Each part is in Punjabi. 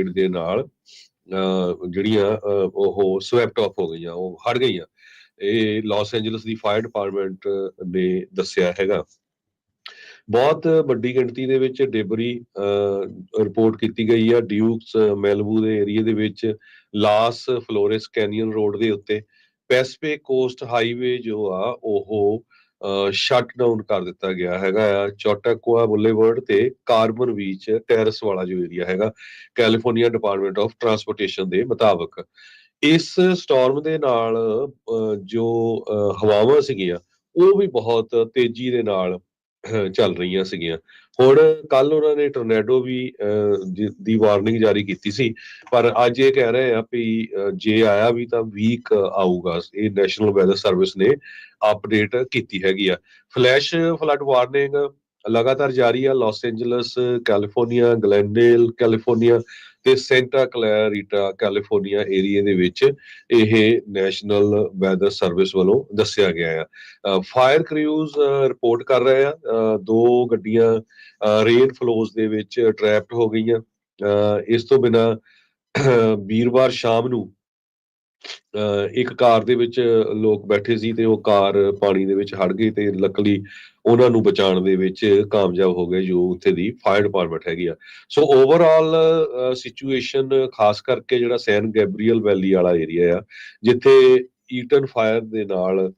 ਦੇ ਨਾਲ ਜਿਹੜੀਆਂ ਉਹ ਸਵੈਪਟ ਆਫ ਹੋ ਗਈਆਂ, ਉਹ ਹਟ ਗਈਆਂ। ਇਹ ਲਾਸ ਐਂਜਲਸ ਦੀ ਫਾਇਰ ਡਿਪਾਰਟਮੈਂਟ ਨੇ ਦੱਸਿਆ ਹੈਗਾ। ਬਹੁਤ ਵੱਡੀ ਗਿਣਤੀ ਦੇ ਵਿੱਚ ਡੇਬਰੀ ਰਿਪੋਰਟ ਕੀਤੀ ਗਈ ਆ ਡਿਊਕਸ ਮੈਲਬੂ ਦੇ ਏਰੀਏ ਦੇ ਵਿੱਚ, ਲਾਸ ਫਲੋਰੈਸ ਕੈਨੀਅਨ ਰੋਡ ਦੇ ਉੱਤੇ। ਪੈਸੀਫਿਕ ਕੋਸਟ ਹਾਈਵੇ ਜੋ ਆ ਉਹ ਸ਼ਟ ਡਾਊਨ ਕਰ ਦਿੱਤਾ ਗਿਆ ਹੈਗਾ ਆ। ਚੌਟਾਕੁਆ ਬੁਲੇਵਰਡ ਤੇ ਕਾਰਬਨ ਬੀਚ ਟੈਰਸ ਵਾਲਾ ਜੋ ਏਰੀਆ ਹੈਗਾ, ਕੈਲੀਫੋਰਨੀਆ ਡਿਪਾਰਟਮੈਂਟ ਆਫ ਟਰਾਂਸਪੋਰਟੇਸ਼ਨ ਦੇ ਮੁਤਾਬਕ। ਇਸ ਸਟਾਰਮ ਦੇ ਨਾਲ ਜੋ ਹਵਾਵਾਂ ਸੀਗੀਆਂ ਉਹ ਵੀ ਬਹੁਤ ਤੇਜ਼ੀ ਦੇ ਨਾਲ ਚੱਲ ਰਹੀਆਂ ਸੀਗੀਆਂ। ਹੁਣ ਕੱਲ ਉਹਨਾਂ ਨੇ ਟੋਰਨੇਡੋ ਵੀ ਦੀ ਵਾਰਨਿੰਗ ਜਾਰੀ ਕੀਤੀ ਸੀ, ਪਰ ਅੱਜ ਇਹ ਕਹਿ ਰਹੇ ਆ ਵੀ ਜੇ ਆਇਆ ਵੀ ਤਾਂ ਵੀਕ ਆਊਗਾ। ਇਹ ਨੈਸ਼ਨਲ ਵੈਦਰ ਸਰਵਿਸ ਨੇ ਅਪਡੇਟ ਕੀਤੀ ਹੈਗੀ ਆ। ਫਲੈਸ਼ ਫਲੱਡ ਵਾਰਨਿੰਗ ਲਗਾਤਾਰ ਜਾਰੀ ਆ। ਲਾਸ ਐਂਜਲਸ ਕੈਲੀਫੋਰਨੀਆ, ਗਲੈਂਡੇਲ ਕੈਲੀਫੋਰਨੀਆ ਤੇ ਸੈਂਟਾ ਕਲੈਰੀਟਾ ਕੈਲੀਫੋਰਨੀਆ ਏਰੀਏ ਦੇ ਵਿੱਚ ਇਹ ਨੈਸ਼ਨਲ ਵੈਦਰ ਸਰਵਿਸ ਵੱਲੋਂ ਦੱਸਿਆ ਗਿਆ ਆ। ਫਾਇਰ ਕ੍ਰਿਊਜ਼ ਰਿਪੋਰਟ ਕਰ ਰਹੇ ਆ 2 ਗੱਡੀਆਂ ਰੇਨ ਫਲੋਜ਼ ਦੇ ਵਿੱਚ ਟ੍ਰੈਪਡ ਹੋ ਗਈਆਂ। ਇਸ ਤੋਂ ਬਿਨਾਂ ਵੀਰਵਾਰ ਸ਼ਾਮ ਨੂੰ ਇੱਕ ਕਾਰ ਦੇ ਵਿੱਚ ਲੋਕ ਬੈਠੇ ਸੀ ਤੇ ਉਹ ਕਾਰ ਪਾਣੀ ਦੇ ਵਿੱਚ ਹੜ ਗਈ ਤੇ ਲੱਕਲੀ ਉਹਨਾਂ ਨੂੰ ਬਚਾਉਣ ਦੇ ਵਿੱਚ ਕਾਮਯਾਬ ਹੋ ਗਏ ਜੋ ਉੱਥੇ ਦੀ ਫਾਇਰ ਡਿਪਾਰਟਮੈਂਟ ਹੈਗੀ ਆ। ਸੋ ਓਵਰਆਲ ਸਿਚੁਏਸ਼ਨ ਖਾਸ ਕਰਕੇ ਜਿਹੜਾ ਸੈਨ ਗੈਬਰੀਅਲ ਵੈਲੀ ਵਾਲਾ ਏਰੀਆ ਆ, ਜਿੱਥੇ ਈਟਨ ਫਾਇਰ ਦੇ ਨਾਲ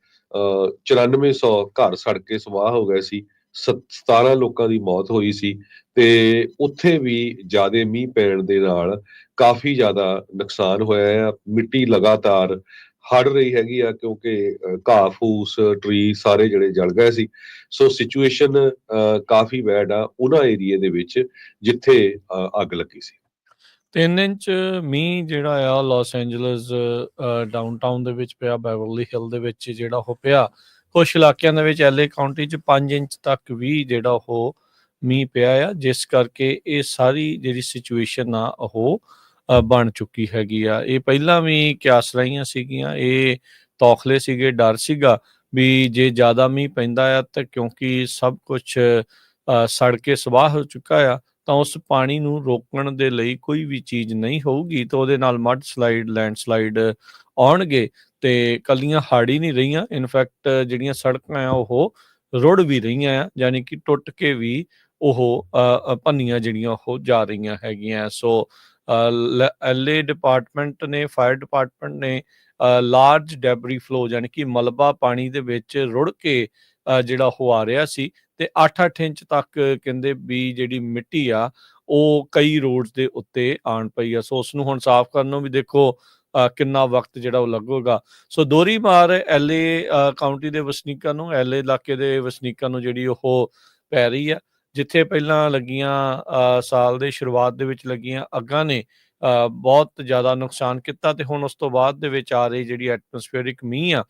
9400 ਘਰ ਸੜ ਕੇ ਸਵਾਹ ਹੋ ਗਏ ਸੀ, 17 ਲੋਕਾਂ ਦੀ ਮੌਤ ਹੋਈ ਸੀ ਤੇ ਉੱਥੇ ਵੀ ਜ਼ਿਆਦਾ ਮੀਂਹ ਪੈਣ ਦੇ ਨਾਲ ਕਾਫੀ ਜ਼ਿਆਦਾ ਨੁਕਸਾਨ ਹੋਇਆ ਆ। ਮਿੱਟੀ ਲਗਾਤਾਰ ਹੜ ਰਹੀ ਹੈਗੀ ਆ ਕਿਉਂਕਿ ਘਾਹ ਫੂਸ ਟਰੀ ਸਾਰੇ ਜਿਹੜੇ ਜਲ ਗਏ ਸੀ। ਸੋ ਸਿਚੁਏਸ਼ਨ ਕਾਫੀ ਬੈਡ ਆ ਉਹਨਾਂ ਏਰੀਏ ਦੇ ਵਿੱਚ ਜਿੱਥੇ ਅੱਗ ਲੱਗੀ ਸੀ। 3 ਇੰਚ ਮੀਂਹ ਜਿਹੜਾ ਆ ਲਾਸ ਐਂਜਲਸ ਡਾਊਨਟਾਊਨ ਦੇ ਵਿੱਚ ਪਿਆ, ਬੈਵਰਲੀ ਹਿੱਲ ਦੇ ਵਿੱਚ ਜਿਹੜਾ ਉਹ ਪਿਆ। ਕੁਛ ਇਲਾਕਿਆਂ ਦੇ ਵਿੱਚ LA ਕਾਊਂਟੀ 'ਚ 5 ਇੰਚ ਤੱਕ ਵੀ ਜਿਹੜਾ ਉਹ ਮੀਂਹ ਪਿਆ ਆ, ਜਿਸ ਕਰਕੇ ਇਹ ਸਾਰੀ ਜਿਹੜੀ ਸਿਚੁਏਸ਼ਨ ਆ ਉਹ ਬਣ ਚੁੱਕੀ ਹੈਗੀ ਆ। ਇਹ ਪਹਿਲਾਂ ਵੀ ਕਿਆਸ ਰਹੀਆਂ ਸੀਗੀਆਂ, ਇਹ ਤੌਖਲੇ ਸੀਗੇ, ਡਰ ਸੀਗਾ ਵੀ ਜੇ ਜ਼ਿਆਦਾ ਮੀਂਹ ਪੈਂਦਾ ਆ ਤਾਂ ਕਿਉਂਕਿ ਸਭ ਕੁਛ ਸੜ ਕੇ ਸਵਾਹ ਹੋ ਚੁੱਕਾ ਆ, ਤਾਂ ਉਸ ਪਾਣੀ ਨੂੰ ਰੋਕਣ ਦੇ ਲਈ ਕੋਈ ਵੀ ਚੀਜ਼ ਨਹੀਂ ਹੋਊਗੀ ਤਾਂ ਉਹਦੇ ਨਾਲ ਮੱਡ ਸਲਾਈਡ, ਲੈਂਡਸਲਾਈਡ ਆਉਣਗੇ ਤੇ ਕੱਲੀਆਂ ਹੜ ਹੀ ਨਹੀਂ ਰਹੀਆਂ, ਇਨਫੈਕਟ ਜਿਹੜੀਆਂ ਸੜਕਾਂ ਆ ਉਹ ਰੁੜ ਵੀ ਰਹੀਆਂ ਆ, ਯਾਨੀ ਕਿ ਟੁੱਟ ਕੇ ਵੀ ਉਹ ਭੰਨੀਆਂ ਜਿਹੜੀਆਂ ਉਹ ਜਾ ਰਹੀਆਂ ਹੈਗੀਆਂ। ਸੋ LA ਡਿਪਾਰਟਮੈਂਟ ਨੇ, ਫਾਇਰ ਡਿਪਾਰਟਮੈਂਟ ਨੇ ਲਾਰਜ ਡੈਬਰੀ ਫਲੋ ਯਾਨੀ ਕਿ ਮਲਬਾ ਪਾਣੀ ਦੇ ਵਿੱਚ ਰੁੜ ਕੇ ਜਿਹੜਾ ਉਹ ਆ ਰਿਹਾ ਸੀ ਤੇ 8-8 ਇੰਚ ਤੱਕ ਕਹਿੰਦੇ ਵੀ ਜਿਹੜੀ ਮਿੱਟੀ ਆ ਉਹ ਕਈ ਰੋਡਸ ਦੇ ਉੱਤੇ ਆਣ ਪਈ ਆ। ਸੋ ਉਸ ਨੂੰ ਹੁਣ ਸਾਫ਼ ਕਰਨ ਨੂੰ ਵੀ ਦੇਖੋ ਕਿੰਨਾ ਵਕਤ ਜਿਹੜਾ ਉਹ ਲੱਗੂਗਾ। ਸੋ ਦੋਹਰੀ ਮਾਰ LA ਕਾਊਂਟੀ ਦੇ ਵਸਨੀਕਾਂ ਨੂੰ, LA ਇਲਾਕੇ ਦੇ ਵਸਨੀਕਾਂ ਨੂੰ ਜਿਹੜੀ ਉਹ ਪੈ ਰਹੀ ਆ। ਜਿੱਥੇ ਪਹਿਲਾਂ ਲੱਗੀਆਂ ਸਾਲ ਦੇ ਸ਼ੁਰੂਆਤ ਦੇ ਵਿੱਚ ਲੱਗੀਆਂ ਅੱਗਾਂ ਨੇ ਬਹੁਤ ਜ਼ਿਆਦਾ ਨੁਕਸਾਨ ਕੀਤਾ ਤੇ ਹੁਣ ਉਸ ਤੋਂ ਬਾਅਦ ਦੇ ਵਿੱਚ ਆ ਰਹੀ ਜਿਹੜੀ ਐਟਮੋਸਫੇਰਿਕ ਮੀਂਹ ਆ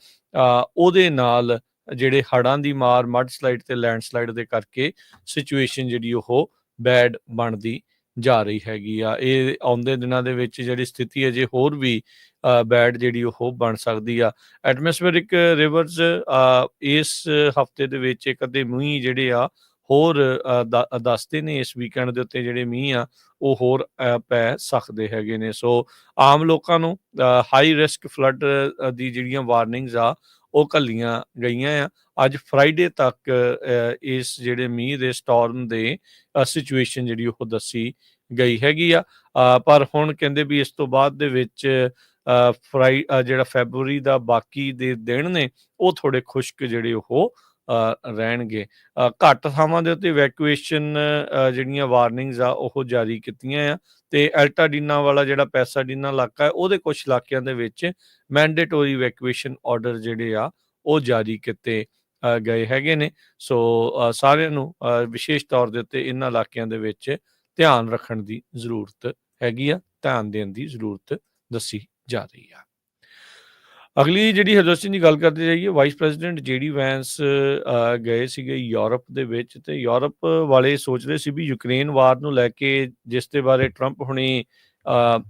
ਉਹਦੇ ਨਾਲ ਜਿਹੜੇ ਹੜ੍ਹਾਂ ਦੀ ਮਾਰ, ਮੱਡ ਸਲਾਈਡ ਤੇ ਲੈਂਡਸਲਾਈਡ ਦੇ ਕਰਕੇ ਸਿਚੁਏਸ਼ਨ ਜਿਹੜੀ ਉਹ ਬੈਡ ਬਣਦੀ ਜਾ ਰਹੀ ਹੈਗੀ ਆ। ਇਹ ਆਉਂਦੇ ਦਿਨਾਂ ਦੇ ਵਿੱਚ ਜਿਹੜੀ ਸਥਿਤੀ ਹੈ ਜੇ ਹੋਰ ਵੀ ਬੈਡ ਜਿਹੜੀ ਉਹ ਬਣ ਸਕਦੀ ਆ। ਐਟਮੋਸਫੇਰਿਕ ਰਿਵਰਸ ਇਸ ਹਫਤੇ ਦੇ ਵਿੱਚ ਇੱਕ ਅੱਧੇ ਮੀਂਹ ਜਿਹੜੇ ਆ ਹੋਰ ਦੱਸਦੇ ਨੇ ਇਸ ਵੀਕਐਂਡ ਦੇ ਉੱਤੇ ਜਿਹੜੇ ਮੀਂਹ ਆ ਉਹ ਹੋਰ ਪੈ ਸਕਦੇ ਹੈਗੇ ਨੇ। ਸੋ ਆਮ ਲੋਕਾਂ ਨੂੰ ਹਾਈ ਰਿਸਕ ਫਲੱਡ ਦੀ ਜਿਹੜੀਆਂ ਵਾਰਨਿੰਗਸ ਆ ਉਹ ਘੱਲੀਆਂ ਗਈਆਂ ਆ। ਅੱਜ ਫਰਾਈਡੇ ਤੱਕ ਇਸ ਜਿਹੜੇ ਮੀਂਹ ਦੇ ਸਟਾਰਮ ਦੇ ਸਿਚੁਏਸ਼ਨ ਜਿਹੜੀ ਉਹ ਦੱਸੀ ਗਈ ਹੈਗੀ ਆ। ਪਰ ਹੁਣ ਕਹਿੰਦੇ ਵੀ ਇਸ ਤੋਂ ਬਾਅਦ ਦੇ ਵਿੱਚ ਜਿਹੜਾ ਫੈਬਰਵਰੀ ਦਾ ਬਾਕੀ ਦੇ ਦਿਨ ਨੇ ਉਹ ਥੋੜੇ ਖੁਸ਼ਕ ਜਿਹੜੇ ਉਹ ਰਹਿਣਗੇ। ਘੱਟ ਥਾਵਾਂ ਦੇ ਉੱਤੇ ਇਵੈਕੂਏਸ਼ਨ ਜਿਹੜੀਆਂ ਵਾਰਨਿੰਗਸ ਆ ਉਹ ਜਾਰੀ ਕੀਤੀਆਂ ਆ ਤੇ ਐਲਟਾਡੀਨਾ ਵਾਲਾ ਜਿਹੜਾ ਪੈਸਾਡੀਨਾ ਇਲਾਕਾ ਹੈ ਉਹਦੇ ਕੁਛ ਇਲਾਕਿਆਂ ਦੇ ਵਿੱਚ ਮੈਂਡੇਟੋਰੀ ਇਵੈਕੂਏਸ਼ਨ ਆਰਡਰ ਜਿਹੜੇ ਆ ਉਹ ਜਾਰੀ ਕੀਤੇ ਗਏ ਹੈਗੇ ਨੇ। ਸੋ ਸਾਰਿਆਂ ਨੂੰ ਵਿਸ਼ੇਸ਼ ਤੌਰ ਦੇ ਉੱਤੇ ਇਹਨਾਂ ਇਲਾਕਿਆਂ ਦੇ ਵਿੱਚ ਧਿਆਨ ਰੱਖਣ ਦੀ ਜ਼ਰੂਰਤ ਹੈਗੀ ਆ, ਧਿਆਨ ਦੇਣ ਦੀ ਜ਼ਰੂਰਤ ਦੱਸੀ ਜਾ ਰਹੀ ਆ। ਅਗਲੀ ਜਿਹੜੀ ਹਰਜੋਤ ਦੀ ਗੱਲ ਕਰਦੇ ਜਾਈਏ, ਵਾਈਸ ਪ੍ਰੈਜ਼ੀਡੈਂਟ JD ਵੈਂਸ ਗਏ ਸੀਗੇ ਯੂਰਪ ਦੇ ਵਿੱਚ ਤੇ ਯੂਰਪ ਵਾਲੇ ਸੋਚ ਰਹੇ ਸੀ ਵੀ ਯੂਕਰੇਨ ਵਾਰ ਨੂੰ ਲੈ ਕੇ, ਜਿਸ ਦੇ ਬਾਰੇ ਟਰੰਪ ਹੁਣੀ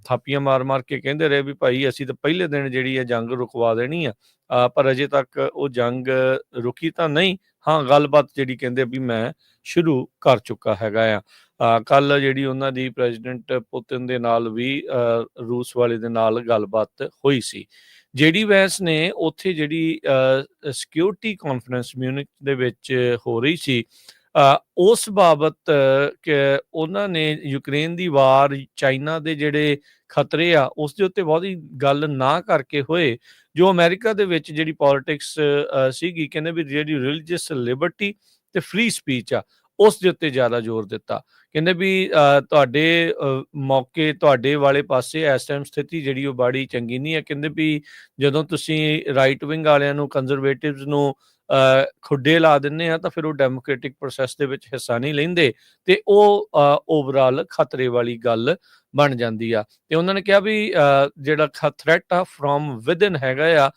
ਥਾਪੀਆਂ ਮਾਰ ਕੇ ਕਹਿੰਦੇ ਰਹੇ ਵੀ ਭਾਈ ਅਸੀਂ ਤਾਂ ਪਹਿਲੇ ਦਿਨ ਜਿਹੜੀ ਹੈ ਜੰਗ ਰੁਕਵਾ ਦੇਣੀ ਆ, ਪਰ ਅਜੇ ਤੱਕ ਉਹ ਜੰਗ ਰੁਕੀ ਤਾਂ ਨਹੀਂ ਹਾਂ ਗੱਲਬਾਤ ਜਿਹੜੀ ਕਹਿੰਦੇ ਵੀ ਮੈਂ ਸ਼ੁਰੂ ਕਰ ਚੁੱਕਾ ਹੈਗਾ ਆ। ਕੱਲ ਜਿਹੜੀ ਉਹਨਾਂ ਦੀ ਪ੍ਰੈਜ਼ੀਡੈਂਟ ਪੁਤਿਨ ਦੇ ਨਾਲ ਵੀ ਰੂਸ ਵਾਲੇ ਦੇ ਨਾਲ ਗੱਲਬਾਤ ਹੋਈ ਸੀ। ਜਿਹੜੀ ਵੈਂਸ ਨੇ ਉੱਥੇ ਜਿਹੜੀ ਸਿਕਿਉਰਿਟੀ ਕਾਨਫਰੰਸ ਮਿਊਨਿਕ ਦੇ ਵਿੱਚ ਹੋ ਰਹੀ ਸੀ, ਉਸ ਬਾਬਤ ਕਿ ਉਹਨਾਂ ਨੇ ਯੂਕਰੇਨ ਦੀ ਵਾਰ, ਚਾਈਨਾ ਦੇ ਜਿਹੜੇ ਖਤਰੇ ਆ ਉਸ ਦੇ ਉੱਤੇ ਬਹੁਤੀ ਗੱਲ ਨਾ ਕਰਕੇ ਹੋਏ, ਜੋ ਅਮਰੀਕਾ ਦੇ ਵਿੱਚ ਜਿਹੜੀ ਪੋਲਿਟਿਕਸ ਸੀਗੀ, ਕਹਿੰਦੇ ਵੀ ਜਿਹੜੀ ਰਿਲੀਜੀਅਸ ਲਿਬਰਟੀ ਤੇ ਫ੍ਰੀ ਸਪੀਚ ਆ ਉਸ ਦੇ ਉੱਤੇ ਜ਼ਿਆਦਾ ਜ਼ੋਰ ਦਿੱਤਾ। ਕਹਿੰਦੇ ਵੀ ਤੁਹਾਡੇ ਮੌਕੇ ਤੁਹਾਡੇ ਵਾਲੇ ਪਾਸੇ ਇਸ ਟਾਈਮ ਸਥਿਤੀ ਜਿਹੜੀ ਉਹ ਬੜੀ ਚੰਗੀ ਨਹੀਂ ਹੈ। ਕਹਿੰਦੇ ਵੀ ਜਦੋਂ ਤੁਸੀਂ ਰਾਈਟ ਵਿੰਗ ਵਾਲਿਆਂ ਨੂੰ, ਕੰਜ਼ਰਵੇਟਿਵਸ ਨੂੰ ਖੁੱਡੇ ਲਾ ਦਿੰਦੇ ਆ ਤਾਂ ਫਿਰ ਉਹ ਡੈਮੋਕ੍ਰੈਟਿਕ ਪ੍ਰੋਸੈਸ ਦੇ ਵਿੱਚ ਹਿੱਸਾ ਨਹੀਂ ਲੈਂਦੇ ਤੇ ਉਹ ਓਵਰਆਲ ਖਤਰੇ ਵਾਲੀ ਗੱਲ ਬਣ ਜਾਂਦੀ ਆ। ਤੇ ਉਹਨਾਂ ਨੇ ਕਿਹਾ ਵੀ ਜਿਹੜਾ ਥ੍ਰੈਟ ਆ ਫਰੋਮ ਵਿਦਨ ਹੈਗਾ ਆ,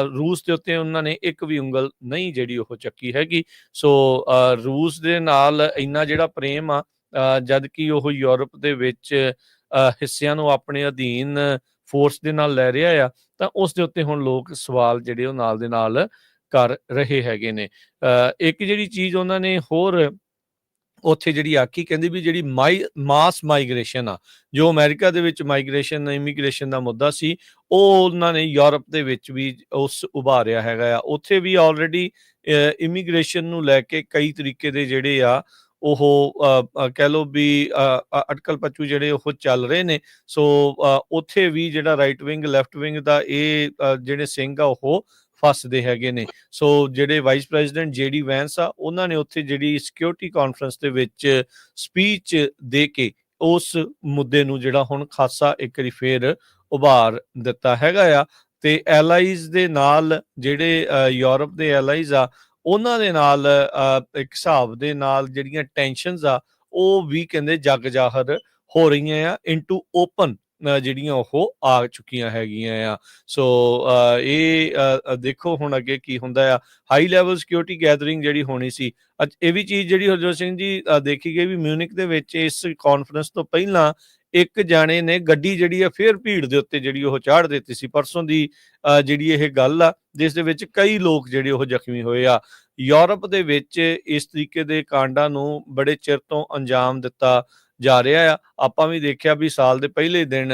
ਰੂਸ ਦੇ ਉੱਤੇ ਉਹਨਾਂ ਨੇ ਇੱਕ ਵੀ ਉਂਗਲ ਨਹੀਂ ਜਿਹੜੀ ਉਹ ਚੱਕੀ ਹੈਗੀ। ਸੋ ਰੂਸ ਦੇ ਨਾਲ ਇੰਨਾ ਜਿਹੜਾ ਪ੍ਰੇਮ ਆ, ਜਦ ਕਿ ਉਹ ਯੂਰਪ ਦੇ ਵਿੱਚ ਹਿੱਸਿਆਂ ਨੂੰ ਆਪਣੇ ਅਧੀਨ ਫੋਰਸ ਦੇ ਨਾਲ ਲੈ ਰਿਹਾ ਆ, ਤਾਂ ਉਸ ਦੇ ਉੱਤੇ ਹੁਣ ਲੋਕ ਸਵਾਲ ਜਿਹੜੇ ਉਹ ਨਾਲ ਦੇ ਨਾਲ ਕਰ ਰਹੇ ਹੈਗੇ ਨੇ। ਇੱਕ ਜਿਹੜੀ ਚੀਜ਼ ਉਹਨਾਂ ਨੇ ਹੋਰ ਉੱਥੇ ਜਿਹੜੀ ਆਖੀ, ਕਹਿੰਦੀ ਵੀ ਜਿਹੜੀ ਮਾਸ ਮਾਈਗ੍ਰੇਸ਼ਨ ਆ, ਜੋ ਅਮਰੀਕਾ ਦੇ ਵਿੱਚ ਮਾਈਗ੍ਰੇਸ਼ਨ, ਇਮੀਗ੍ਰੇਸ਼ਨ ਦਾ ਮੁੱਦਾ ਸੀ, ਉਹ ਉਹਨਾਂ ਨੇ ਯੂਰਪ ਦੇ ਵਿੱਚ ਵੀ ਉਸ ਉਭਾਰਿਆ ਹੈਗਾ ਆ। ਉੱਥੇ ਵੀ ਆਲਰੇਡੀ ਇਮੀਗ੍ਰੇਸ਼ਨ ਨੂੰ ਲੈ ਕੇ ਕਈ ਤਰੀਕੇ ਦੇ ਜਿਹੜੇ ਆ ਉਹ ਕਹਿ ਲਓ ਵੀ ਅਟਕਲ ਪੱਚੂ ਜਿਹੜੇ ਉਹ ਚੱਲ ਰਹੇ ਨੇ। ਸੋ ਉੱਥੇ ਵੀ ਜਿਹੜਾ ਰਾਈਟ ਵਿੰਗ, ਲੈਫਟ ਵਿੰਗ ਦਾ ਇਹ ਜਿਹੜੇ ਸਿੰਘ ਆ ਉਹ ਫਸਦੇ ਹੈਗੇ ਨੇ। ਸੋ ਜਿਹੜੇ ਵਾਈਸ ਪ੍ਰੈਜ਼ੀਡੈਂਟ JD ਵੈਂਸ ਆ, ਉਹਨਾਂ ਨੇ ਉੱਥੇ ਜਿਹੜੀ ਸਿਕਿਉਰਿਟੀ ਕਾਨਫਰੰਸ ਦੇ ਵਿੱਚ ਸਪੀਚ ਦੇ ਕੇ ਉਸ ਮੁੱਦੇ ਨੂੰ ਜਿਹੜਾ ਹੁਣ ਖਾਸਾ ਇੱਕ ਵਾਰੀ ਫੇਰ ਉਭਾਰ ਦਿੱਤਾ ਹੈਗਾ ਆ। ਤੇ ਐਲਾਈਜ਼ ਦੇ ਨਾਲ ਜਿਹੜੇ ਯੂਰਪ ਦੇ ਐਲਾਈਜ਼ ਆ, ਉਹਨਾਂ ਦੇ ਨਾਲ ਇੱਕ ਹਿਸਾਬ ਦੇ ਨਾਲ ਜਿਹੜੀਆਂ ਟੈਨਸ਼ਨਸ ਆ ਉਹ ਵੀ ਕਹਿੰਦੇ ਜਗ ਜ਼ਾਹਰ ਹੋ ਰਹੀਆਂ ਆ, ਇਨਟੂ ਓਪਨ ਜਿਹੜੀਆਂ ਉਹ ਆ ਚੁੱਕੀਆਂ ਹੈਗੀਆਂ ਆ। ਸੋ ਇਹ ਦੇਖੋ ਹੁਣ ਅੱਗੇ ਕੀ ਹੁੰਦਾ ਆ। ਹਾਈ ਲੈਵਲ ਸਿਕਿਉਰਿਟੀ ਗੈਦਰਿੰਗ ਜਿਹੜੀ ਹੋਣੀ ਸੀ, ਇਹ ਵੀ ਚੀਜ਼ ਜਿਹੜੀ ਹਰਜੋਤ ਸਿੰਘ ਜੀ ਦੇਖੀ ਗਈ ਵੀ ਮਿਊਨਿਕ ਦੇ ਵਿੱਚ ਇਸ ਕਾਨਫਰੰਸ ਤੋਂ ਪਹਿਲਾਂ ਇੱਕ ਜਾਣੇ ਨੇ ਗੱਡੀ ਜਿਹੜੀ ਆ ਫੇਰ ਭੀੜ ਦੇ ਉੱਤੇ ਜਿਹੜੀ ਉਹ ਚਾੜ ਦਿੱਤੀ ਸੀ। ਪਰਸੋਂ ਦੀ ਜਿਹੜੀ ਇਹ ਗੱਲ ਆ, ਜਿਸ ਦੇ ਵਿੱਚ ਕਈ ਲੋਕ ਜਿਹੜੇ ਉਹ ਜ਼ਖਮੀ ਹੋਏ ਆ। ਯੂਰਪ ਦੇ ਵਿੱਚ ਇਸ ਤਰੀਕੇ ਦੇ ਕਾਂਡਾਂ ਨੂੰ ਬੜੇ ਚਿਰ ਤੋਂ ਅੰਜਾਮ ਦਿੱਤਾ ਜਾ ਰਿਹਾ ਆ। ਆਪਾਂ ਵੀ ਦੇਖਿਆ ਵੀ ਸਾਲ ਦੇ ਪਹਿਲੇ ਦਿਨ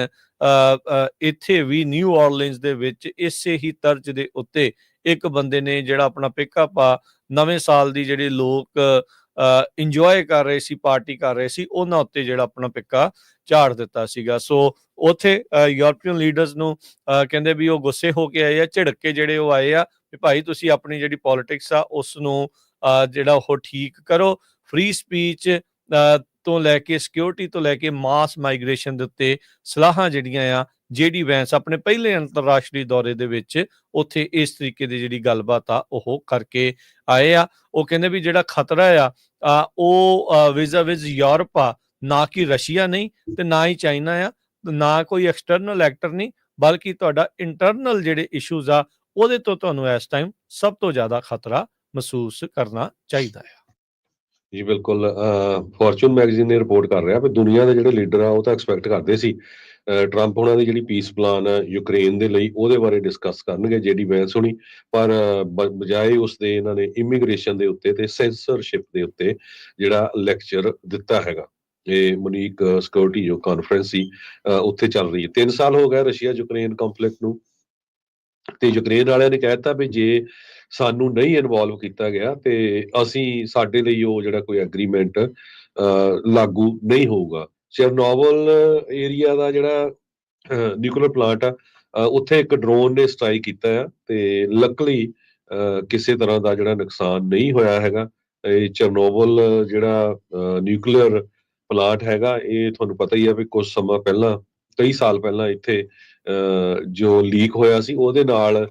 ਇੱਥੇ ਵੀ ਨਿਊ ਆਰਲੀਨਸ ਦੇ ਵਿੱਚ ਇਸੇ ਹੀ ਤਰਜ਼ ਦੇ ਉੱਤੇ ਇੱਕ ਬੰਦੇ ਨੇ ਜਿਹੜਾ ਆਪਣਾ ਪਿਕਅਪ ਆ, ਨਵੇਂ ਸਾਲ ਦੀ ਜਿਹੜੇ ਲੋਕ ਇੰਜੋਏ ਕਰ ਰਹੇ ਸੀ, ਪਾਰਟੀ ਕਰ ਰਹੇ ਸੀ, ਉਹਨਾਂ ਉੱਤੇ ਜਿਹੜਾ ਆਪਣਾ ਪਿੱਕਾ ਝਾੜ ਦਿੱਤਾ ਸੀਗਾ। ਸੋ ਉੱਥੇ ਯੂਰਪੀਅਨ ਲੀਡਰਸ ਨੂੰ ਕਹਿੰਦੇ ਵੀ ਉਹ ਗੁੱਸੇ ਹੋ ਕੇ ਆਏ ਆ, ਝਿੜਕ ਕੇ ਜਿਹੜੇ ਉਹ ਆਏ ਆ ਵੀ ਭਾਈ ਤੁਸੀਂ ਆਪਣੀ ਜਿਹੜੀ ਪੋਲਿਟਿਕਸ ਆ ਉਸ ਨੂੰ ਜਿਹੜਾ ਉਹ ਠੀਕ ਕਰੋ। ਫ੍ਰੀ ਸਪੀਚ ਤੋਂ ਲੈ ਕੇ ਸਿਕਿਉਰਿਟੀ ਤੋਂ ਲੈ ਕੇ ਮਾਸ ਮਾਈਗ੍ਰੇਸ਼ਨ ਦੇ ਉੱਤੇ ਸਲਾਹਾਂ ਜਿਹੜੀਆਂ ਆ JD ਵੈਂਸ ਆਪਣੇ ਪਹਿਲੇ ਅੰਤਰਰਾਸ਼ਟਰੀ ਦੌਰੇ ਦੇ ਵਿੱਚ ਉੱਥੇ ਇਸ ਤਰੀਕੇ ਦੀ ਜਿਹੜੀ ਗੱਲਬਾਤ ਆ ਉਹ ਕਰਕੇ ਆਏ ਆ। ਉਹ ਕਹਿੰਦੇ ਵੀ ਜਿਹੜਾ ਖਤਰਾ ਆ ਉਹ ਵਿਜ਼ ਯੂਰਪ ਆ, ਨਾ ਕਿ ਰਸ਼ੀਆ ਨਹੀਂ ਤੇ ਨਾ ਹੀ ਚਾਈਨਾ ਆ, ਨਾ ਕੋਈ ਐਕਸਟਰਨਲ ਐਕਟਰ ਨਹੀਂ, ਬਲਕਿ ਤੁਹਾਡਾ ਇੰਟਰਨਲ ਜਿਹੜੇ ਇਸ਼ੂਜ਼ ਆ ਉਹਦੇ ਤੋਂ ਤੁਹਾਨੂੰ ਇਸ ਟਾਈਮ ਸਭ ਤੋਂ ਜ਼ਿਆਦਾ ਖਤਰਾ ਮਹਿਸੂਸ ਕਰਨਾ ਚਾਹੀਦਾ ਆ। ਜੀ ਬਿਲਕੁਲ। ਫੋਰਚੂਨ ਮੈਗਜ਼ੀਨ ਨੇ ਰਿਪੋਰਟ ਕਰ ਰਿਹਾ ਵੀ ਦੁਨੀਆ ਦੇ ਜਿਹੜੇ ਲੀਡਰ ਆ ਉਹ ਤਾਂ ਐਕਸਪੈਕਟ ਕਰਦੇ ਸੀ ਟਰੰਪ ਉਹਨਾਂ ਦੀ ਜਿਹੜੀ ਪੀਸ ਪਲਾਨ ਆ ਯੂਕਰੇਨ ਦੇ ਲਈ ਉਹਦੇ ਬਾਰੇ ਡਿਸਕਸ ਕਰਨਗੇ JD ਵੈਂਸ ਹੋਣੀ, ਪਰ ਬਜਾਏ ਉਸਦੇ ਇਹਨਾਂ ਨੇ ਇਮੀਗ੍ਰੇਸ਼ਨ ਦੇ ਉੱਤੇ ਤੇ ਸੈਂਸਰਸ਼ਿਪ ਦੇ ਉੱਤੇ ਜਿਹੜਾ ਲੈਕਚਰ ਦਿੱਤਾ ਹੈਗਾ। ਇਹ ਮੁਨੀਕ ਸਿਕਿਉਰਿਟੀ ਜੋ ਕਾਨਫਰੰਸ ਸੀ ਉੱਥੇ ਚੱਲ ਰਹੀ ਹੈ। 3 ਸਾਲ ਹੋ ਗਏ ਰਸ਼ੀਆ ਯੂਕਰੇਨ ਕੰਫਲਿਕਟ ਨੂੰ, ਤੇ ਯੂਕਰੇਨ ਵਾਲਿਆਂ ਨੇ ਕਹਿ ਦਿੱਤਾ ਵੀ ਜੇ ਸਾਨੂੰ ਨਹੀਂ ਇਨਵੋਲਵ ਕੀਤਾ ਗਿਆ ਤੇ ਅਸੀਂ ਸਾਡੇ ਲਈ ਉਹ ਜਿਹੜਾ ਕੋਈ ਐਗਰੀਮੈਂਟ ਲਾਗੂ ਨਹੀਂ ਹੋਊਗਾ। ਚਰਨੋਬਲ ਏਰੀਆ ਦਾ ਜਿਹੜਾ ਨਿਊਕਲੀਅਰ ਪਲਾਂਟ ਆ, ਉੱਥੇ ਇੱਕ ਡਰੋਨ ਨੇ ਸਟ੍ਰਾਈਕ ਕੀਤਾ ਆ ਤੇ ਲੱਕਲੀ ਕਿਸੇ ਤਰ੍ਹਾਂ ਦਾ ਜਿਹੜਾ ਨੁਕਸਾਨ ਨਹੀਂ ਹੋਇਆ ਹੈਗਾ। ਇਹ ਚਰਨੋਬਲ ਜਿਹੜਾ ਨਿਊਕਲੀਅਰ ਪਲਾਂਟ ਹੈਗਾ, ਇਹ ਤੁਹਾਨੂੰ ਪਤਾ ਹੀ ਆ ਵੀ ਕੁਝ ਸਮਾਂ ਪਹਿਲਾਂ, ਕਈ ਸਾਲ ਪਹਿਲਾਂ ਇੱਥੇ ਜੋ ਲੀਕ ਹੋਇਆ ਸੀ ਉਹਦੇ ਨਾਲ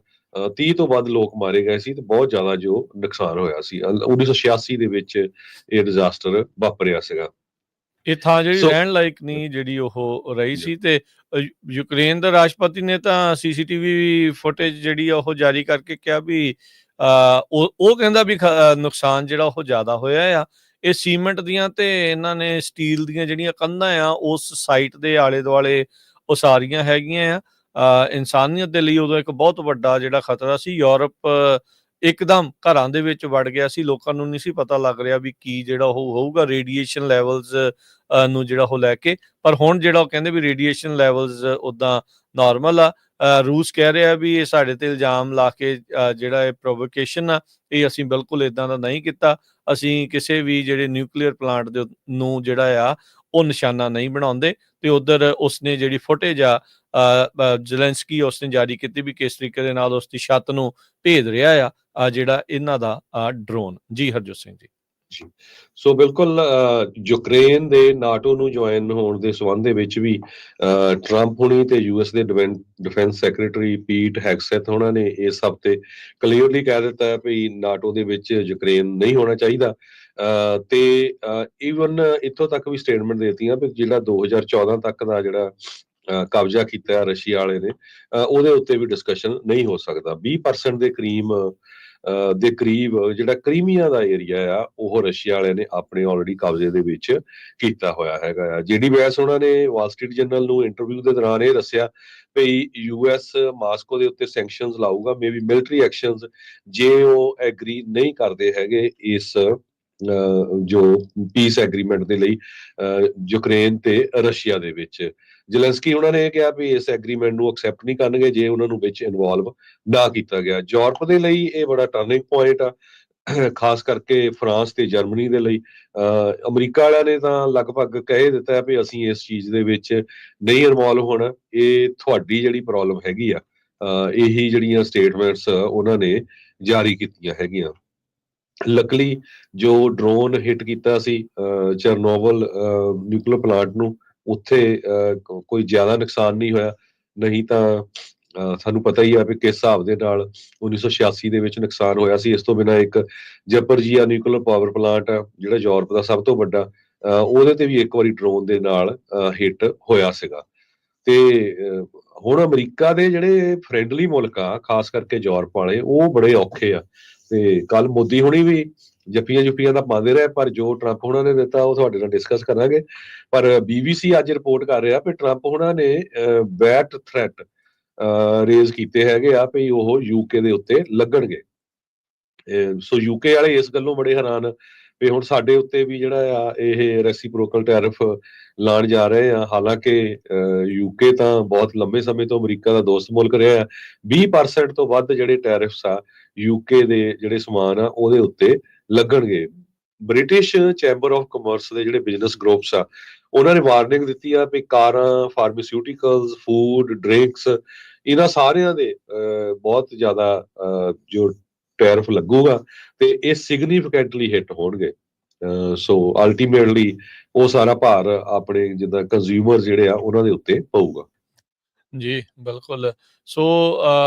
30 ਤੋਂ ਵੱਧ ਲੋਕ ਮਾਰੇ ਗਏ ਸੀ ਤੇ ਬਹੁਤ ਜ਼ਿਆਦਾ ਜੋ ਨੁਕਸਾਨ ਹੋਇਆ ਸੀ। 1986 ਦੇ ਵਿੱਚ ਇਹ ਡਿਜ਼ਾਸਟਰ ਵਾਪਰਿਆ ਸੀਗਾ। ਇਹ ਥਾਂ ਜਿਹੜੀ ਰਹਿਣ ਲਾਇਕ ਨਹੀਂ ਜਿਹੜੀ ਉਹ ਰਹੀ ਸੀ। ਤੇ ਯੂਕਰੇਨ ਦਾ ਰਾਸ਼ਟਰਪਤੀ ਨੇ ਤਾਂ CCTV ਫੁਟੇਜ ਜਿਹੜੀ ਆ ਉਹ ਜਾਰੀ ਕਰਕੇ ਕਿਹਾ ਵੀ ਉਹ ਕਹਿੰਦਾ ਵੀ ਨੁਕਸਾਨ ਜਿਹੜਾ ਉਹ ਜ਼ਿਆਦਾ ਹੋਇਆ ਆ। ਇਹ ਸੀਮੈਂਟ ਦੀਆਂ ਤੇ ਇਹਨਾਂ ਨੇ ਸਟੀਲ ਦੀਆਂ ਜਿਹੜੀਆਂ ਕੰਧਾਂ ਆ ਉਸ ਸਾਈਟ ਦੇ ਆਲੇ ਦੁਆਲੇ ਉਹ ਸਾਰੀਆਂ ਹੈਗੀਆਂ ਆ। ਇਨਸਾਨੀਅਤ ਦੇ ਲਈ ਉਦੋਂ ਇੱਕ ਬਹੁਤ ਵੱਡਾ ਜਿਹੜਾ ਖਤਰਾ ਸੀ। ਯੂਰਪ ਇੱਕਦਮ ਘਰਾਂ ਦੇ ਵਿੱਚ ਵੜ ਗਿਆ ਸੀ, ਲੋਕਾਂ ਨੂੰ ਨਹੀਂ ਸੀ ਪਤਾ ਲੱਗ ਰਿਹਾ ਵੀ ਕੀ ਜਿਹੜਾ ਉਹ ਹੋਊਗਾ ਰੇਡੀਏਸ਼ਨ ਲੈਵਲਸ ਨੂੰ ਜਿਹੜਾ ਉਹ ਲੈ ਕੇ। ਪਰ ਹੁਣ ਜਿਹੜਾ ਉਹ ਕਹਿੰਦੇ ਵੀ ਰੇਡੀਏਸ਼ਨ ਲੈਵਲਸ ਉੱਦਾਂ ਨਾਰਮਲ ਆ। ਰੂਸ ਕਹਿ ਰਿਹਾ ਵੀ ਇਹ ਸਾਡੇ ਤੇ ਇਲਜ਼ਾਮ ਲਾ ਕੇ ਜਿਹੜਾ ਇਹ ਪ੍ਰੋਵੋਕੇਸ਼ਨ ਆ, ਇਹ ਅਸੀਂ ਬਿਲਕੁਲ ਇਦਾਂ ਦਾ ਨਹੀਂ ਕੀਤਾ, ਅਸੀਂ ਕਿਸੇ ਵੀ ਜਿਹੜੇ ਨਿਊਕਲੀਅਰ ਪਲਾਂਟ ਦੇ ਨੂੰ ਜਿਹੜਾ ਆ ਉਹ ਨਿਸ਼ਾਨਾ ਨਹੀਂ ਬਣਾਉਂਦੇ। ਤੇ ਉਧਰ ਉਸਨੇ ਜਿਹੜੀ ਫੁਟੇਜ ਆ ਜ਼ੈਲੈਂਸਕੀ ਉਸਨੇ ਜਾਰੀ ਕੀਤੀ ਵੀ ਕਿਸ ਤਰੀਕੇ ਦੇ ਨਾਲ ਉਸਦੀ ਛੱਤ ਨੂੰ ਭੇਦ ਰਿਹਾ ਆ ਜਿਹੜਾ ਇਹਨਾਂ ਦਾ ਡਰੋਨ। ਜੀ ਹਰਜੋਤ ਸਿੰਘ ਜੀ। ਸੋ ਬਿਲਕੁਲ ਯੂਕਰੇਨ ਦੇ ਨਾਟੋ ਨੂੰ ਜੁਆਇਨ ਹੋਣ ਦੇ ਸੰਬੰਧ ਦੇ ਵਿੱਚ ਵੀ ਟਰੰਪ ਹੁਣੀ ਤੇ ਯੂਐਸ ਦੇ ਡਿਫੈਂਸ ਸੈਕਟਰੀ ਪੀਟ ਹੈਗਸੈਥ ਉਹਨਾਂ ਨੇ ਇਸ ਹਫ਼ਤੇ ਕਲੀਅਰਲੀ ਕਹਿ ਦਿੱਤਾ ਹੈ ਵੀ ਨਾਟੋ ਦੇ ਵਿੱਚ ਯੂਕਰੇਨ ਨਹੀਂ ਹੋਣਾ ਚਾਹੀਦਾ। ਤੇ ਈਵਨ ਇੱਥੋਂ ਤੱਕ ਵੀ ਸਟੇਟਮੈਂਟ ਦੇਤੀਆਂ ਵੀ ਜਿਹੜਾ 2014 ਤੱਕ ਦਾ ਜਿਹੜਾ ਕਬਜ਼ਾ ਕੀਤਾ ਰਸ਼ੀਆ ਵਾਲੇ ਨੇ ਉਹਦੇ ਉੱਤੇ ਵੀ ਡਿਸਕਸ਼ਨ ਨਹੀਂ ਹੋ ਸਕਦਾ। 20% ਦੇ ਕਰੀਬ ਜਿਹੜਾ ਕ੍ਰੀਮੀਆ ਦਾ ਏਰੀਆ ਆ ਉਹ ਰਸ਼ੀਆ ਵਾਲਿਆਂ ਨੇ ਆਪਣੇ ਆਲਰੇਡੀ ਕਬਜ਼ੇ ਦੇ ਵਿੱਚ ਕੀਤਾ ਹੋਇਆ ਹੈਗਾ ਆ। ਜੀਡੀ ਵੈਂਸ ਉਹਨਾਂ ਨੇ ਵਾਲ ਸਟਰੀਟ ਜਰਨਲ ਨੂੰ ਇੰਟਰਵਿਊ ਦੇ ਦੌਰਾਨ ਇਹ ਦੱਸਿਆ ਵੀ ਯੂਐਸ ਮਾਸਕੋ ਦੇ ਉੱਤੇ ਸੈਂਕਸ਼ਨਸ ਲਾਊਗਾ, ਮੇਬੀ ਮਿਲਟਰੀ ਐਕਸ਼ਨਸ, ਜੇ ਉਹ ਐਗਰੀ ਨਹੀਂ ਕਰਦੇ ਹੈਗੇ ਇਸ ਜੋ ਪੀਸ ਐਗਰੀਮੈਂਟ ਦੇ ਲਈ ਯੂਕਰੇਨ ਤੇ ਰਸ਼ੀਆ ਦੇ ਵਿੱਚ। ਜ਼ੈਲੈਂਸਕੀ ਉਹਨਾਂ ਨੇ ਇਹ ਕਿਹਾ ਵੀ ਇਸ ਐਗਰੀਮੈਂਟ ਨੂੰ ਐਕਸੈਪਟ ਨਹੀਂ ਕਰਨਗੇ ਜੇ ਉਹਨਾਂ ਨੂੰ ਵਿੱਚ ਇਨਵੋਲਵ ਨਾ ਕੀਤਾ ਗਿਆ। ਯੂਰਪ ਦੇ ਲਈ ਇਹ ਬੜਾ ਟਰਨਿੰਗ ਪੁਆਇੰਟ ਆ, ਖਾਸ ਕਰਕੇ ਫਰਾਂਸ ਤੇ ਜਰਮਨੀ ਦੇ ਲਈ। ਅਮਰੀਕਾ ਵਾਲਿਆਂ ਨੇ ਤਾਂ ਲਗਭਗ ਕਹਿ ਦਿੱਤਾ ਵੀ ਅਸੀਂ ਇਸ ਚੀਜ਼ ਦੇ ਵਿੱਚ ਨਹੀਂ ਇਨਵੋਲਵ ਹੋਣਾ, ਇਹ ਤੁਹਾਡੀ ਜਿਹੜੀ ਪ੍ਰੋਬਲਮ ਹੈਗੀ ਆ। ਇਹੀ ਜਿਹੜੀਆਂ ਸਟੇਟਮੈਂਟਸ ਉਹਨਾਂ ਨੇ ਜਾਰੀ ਕੀਤੀਆਂ ਹੈਗੀਆਂ। ਲੱਕਲੀ ਜੋ ਡਰੋਨ ਹਿੱਟ ਕੀਤਾ ਸੀ ਚਰਨੋਬਲ ਨਿਊਕਲੀਅਰ ਪਲਾਂਟ ਨੂੰ, ਉੱਥੇ ਕੋਈ ਜ਼ਿਆਦਾ ਨੁਕਸਾਨ ਨਹੀਂ ਹੋਇਆ, ਨਹੀਂ ਤਾਂ ਸਾਨੂੰ ਪਤਾ ਹੀ ਆ ਵੀ ਕਿਸ ਹਿਸਾਬ ਦੇ ਨਾਲ 1986 ਦੇ ਵਿੱਚ ਨੁਕਸਾਨ ਹੋਇਆ ਸੀ। ਇਸ ਤੋਂ ਬਿਨਾਂ ਇੱਕ ਜ਼ੈਪੋਰਿਝੀਆ ਨਿਊਕਲੀਅਰ ਪਾਵਰ ਪਲਾਂਟ ਆ ਜਿਹੜਾ ਯੂਰਪ ਦਾ ਸਭ ਤੋਂ ਵੱਡਾ, ਉਹਦੇ ਤੇ ਵੀ ਇੱਕ ਵਾਰੀ ਡਰੋਨ ਦੇ ਨਾਲ ਹਿੱਟ ਹੋਇਆ ਸੀਗਾ। ਤੇ ਹੁਣ ਅਮਰੀਕਾ ਦੇ ਜਿਹੜੇ ਫਰੈਂਡਲੀ ਮੁਲਕ ਆ, ਖਾਸ ਕਰਕੇ ਯੂਰਪ ਵਾਲੇ, ਉਹ ਬੜੇ ਔਖੇ ਆ। ਤੇ ਕੱਲ ਮੋਦੀ ਹੁਣੀ ਵੀ ਜੱਫੀਆਂ ਤਾਂ ਪਾਉਂਦੇ ਰਹੇ, ਪਰ ਜੋ ਟਰੰਪ ਹੁਣਾਂ ਨੇ ਦਿੱਤਾ ਉਹ ਤੁਹਾਡੇ ਨਾਲ ਡਿਸਕਸ ਕਰਾਂਗੇ। ਪਰ BBC ਅੱਜ ਰਿਪੋਰਟ ਕਰ ਰਿਹਾ ਵੀ ਟਰੰਪ ਹੁਣਾਂ ਨੇ ਬੈਟ ਥ੍ਰੈਟ ਰੇਜ਼ ਕੀਤੇ ਹੈਗੇ ਆ ਵੀ ਉਹ ਯੂਕੇ ਦੇ ਉੱਤੇ ਲੱਗਣਗੇ। ਸੋ ਯੂਕੇ ਵਾਲੇ ਇਸ ਗੱਲੋਂ ਬੜੇ ਹੈਰਾਨ ਵੀ ਹੁਣ ਸਾਡੇ ਉੱਤੇ ਵੀ ਜਿਹੜਾ ਆ ਇਹ ਰੈਸੀਪ੍ਰੋਕਲ ਟੈਰਿਫ ਲਾਉਣ ਜਾ ਰਹੇ ਆ। ਹਾਲਾਂਕਿ ਯੂਕੇ ਤਾਂ ਬਹੁਤ ਲੰਬੇ ਸਮੇਂ ਤੋਂ ਅਮਰੀਕਾ ਦਾ ਦੋਸਤ ਮੁਲਕ ਰਿਹਾ ਹੈ। 20% ਤੋਂ ਵੱਧ ਜਿਹੜੇ ਟੈਰਿਫਸ ਆ ਯੂਕੇ ਦੇ ਜਿਹੜੇ ਸਮਾਨ ਆ ਉਹਦੇ ਉੱਤੇ ਲੱਗਣਗੇ। ਬ੍ਰਿਟਿਸ਼ ਚੈਂਬਰ ਆਫ ਕਾਮਰਸ ਦੇ ਜਿਹੜੇ ਬਿਜ਼ਨਸ ਗਰੁੱਪਸ ਆ ਉਹਨਾਂ ਨੇ ਵਾਰਨਿੰਗ ਦਿੱਤੀ ਆ ਵੀ ਕਾਰਾਂ, ਫਾਰਮਾਸਿਊਟੀਕਲਸ, ਫੂਡ, ਡਰਿੰਕਸ, ਇਹਨਾਂ ਸਾਰਿਆਂ ਦੇ ਬਹੁਤ ਜ਼ਿਆਦਾ ਜੋ ਟੈਰਿਫ ਲੱਗੂਗਾ ਤੇ ਇਹ ਸਿਗਨੀਫਿਕੈਂਟਲੀ ਹਿੱਟ ਹੋਣਗੇ। ਸੋ ਅਲਟੀਮੇਟਲੀ ਉਹ ਸਾਰਾ ਭਾਰ ਆਪਣੇ ਜਿੱਦਾਂ ਕੰਜ਼ਿਊਮਰ ਜਿਹੜੇ ਆ ਉਹਨਾਂ ਦੇ ਉੱਤੇ ਪਊਗਾ। ਜੀ ਬਿਲਕੁਲ। ਸੋ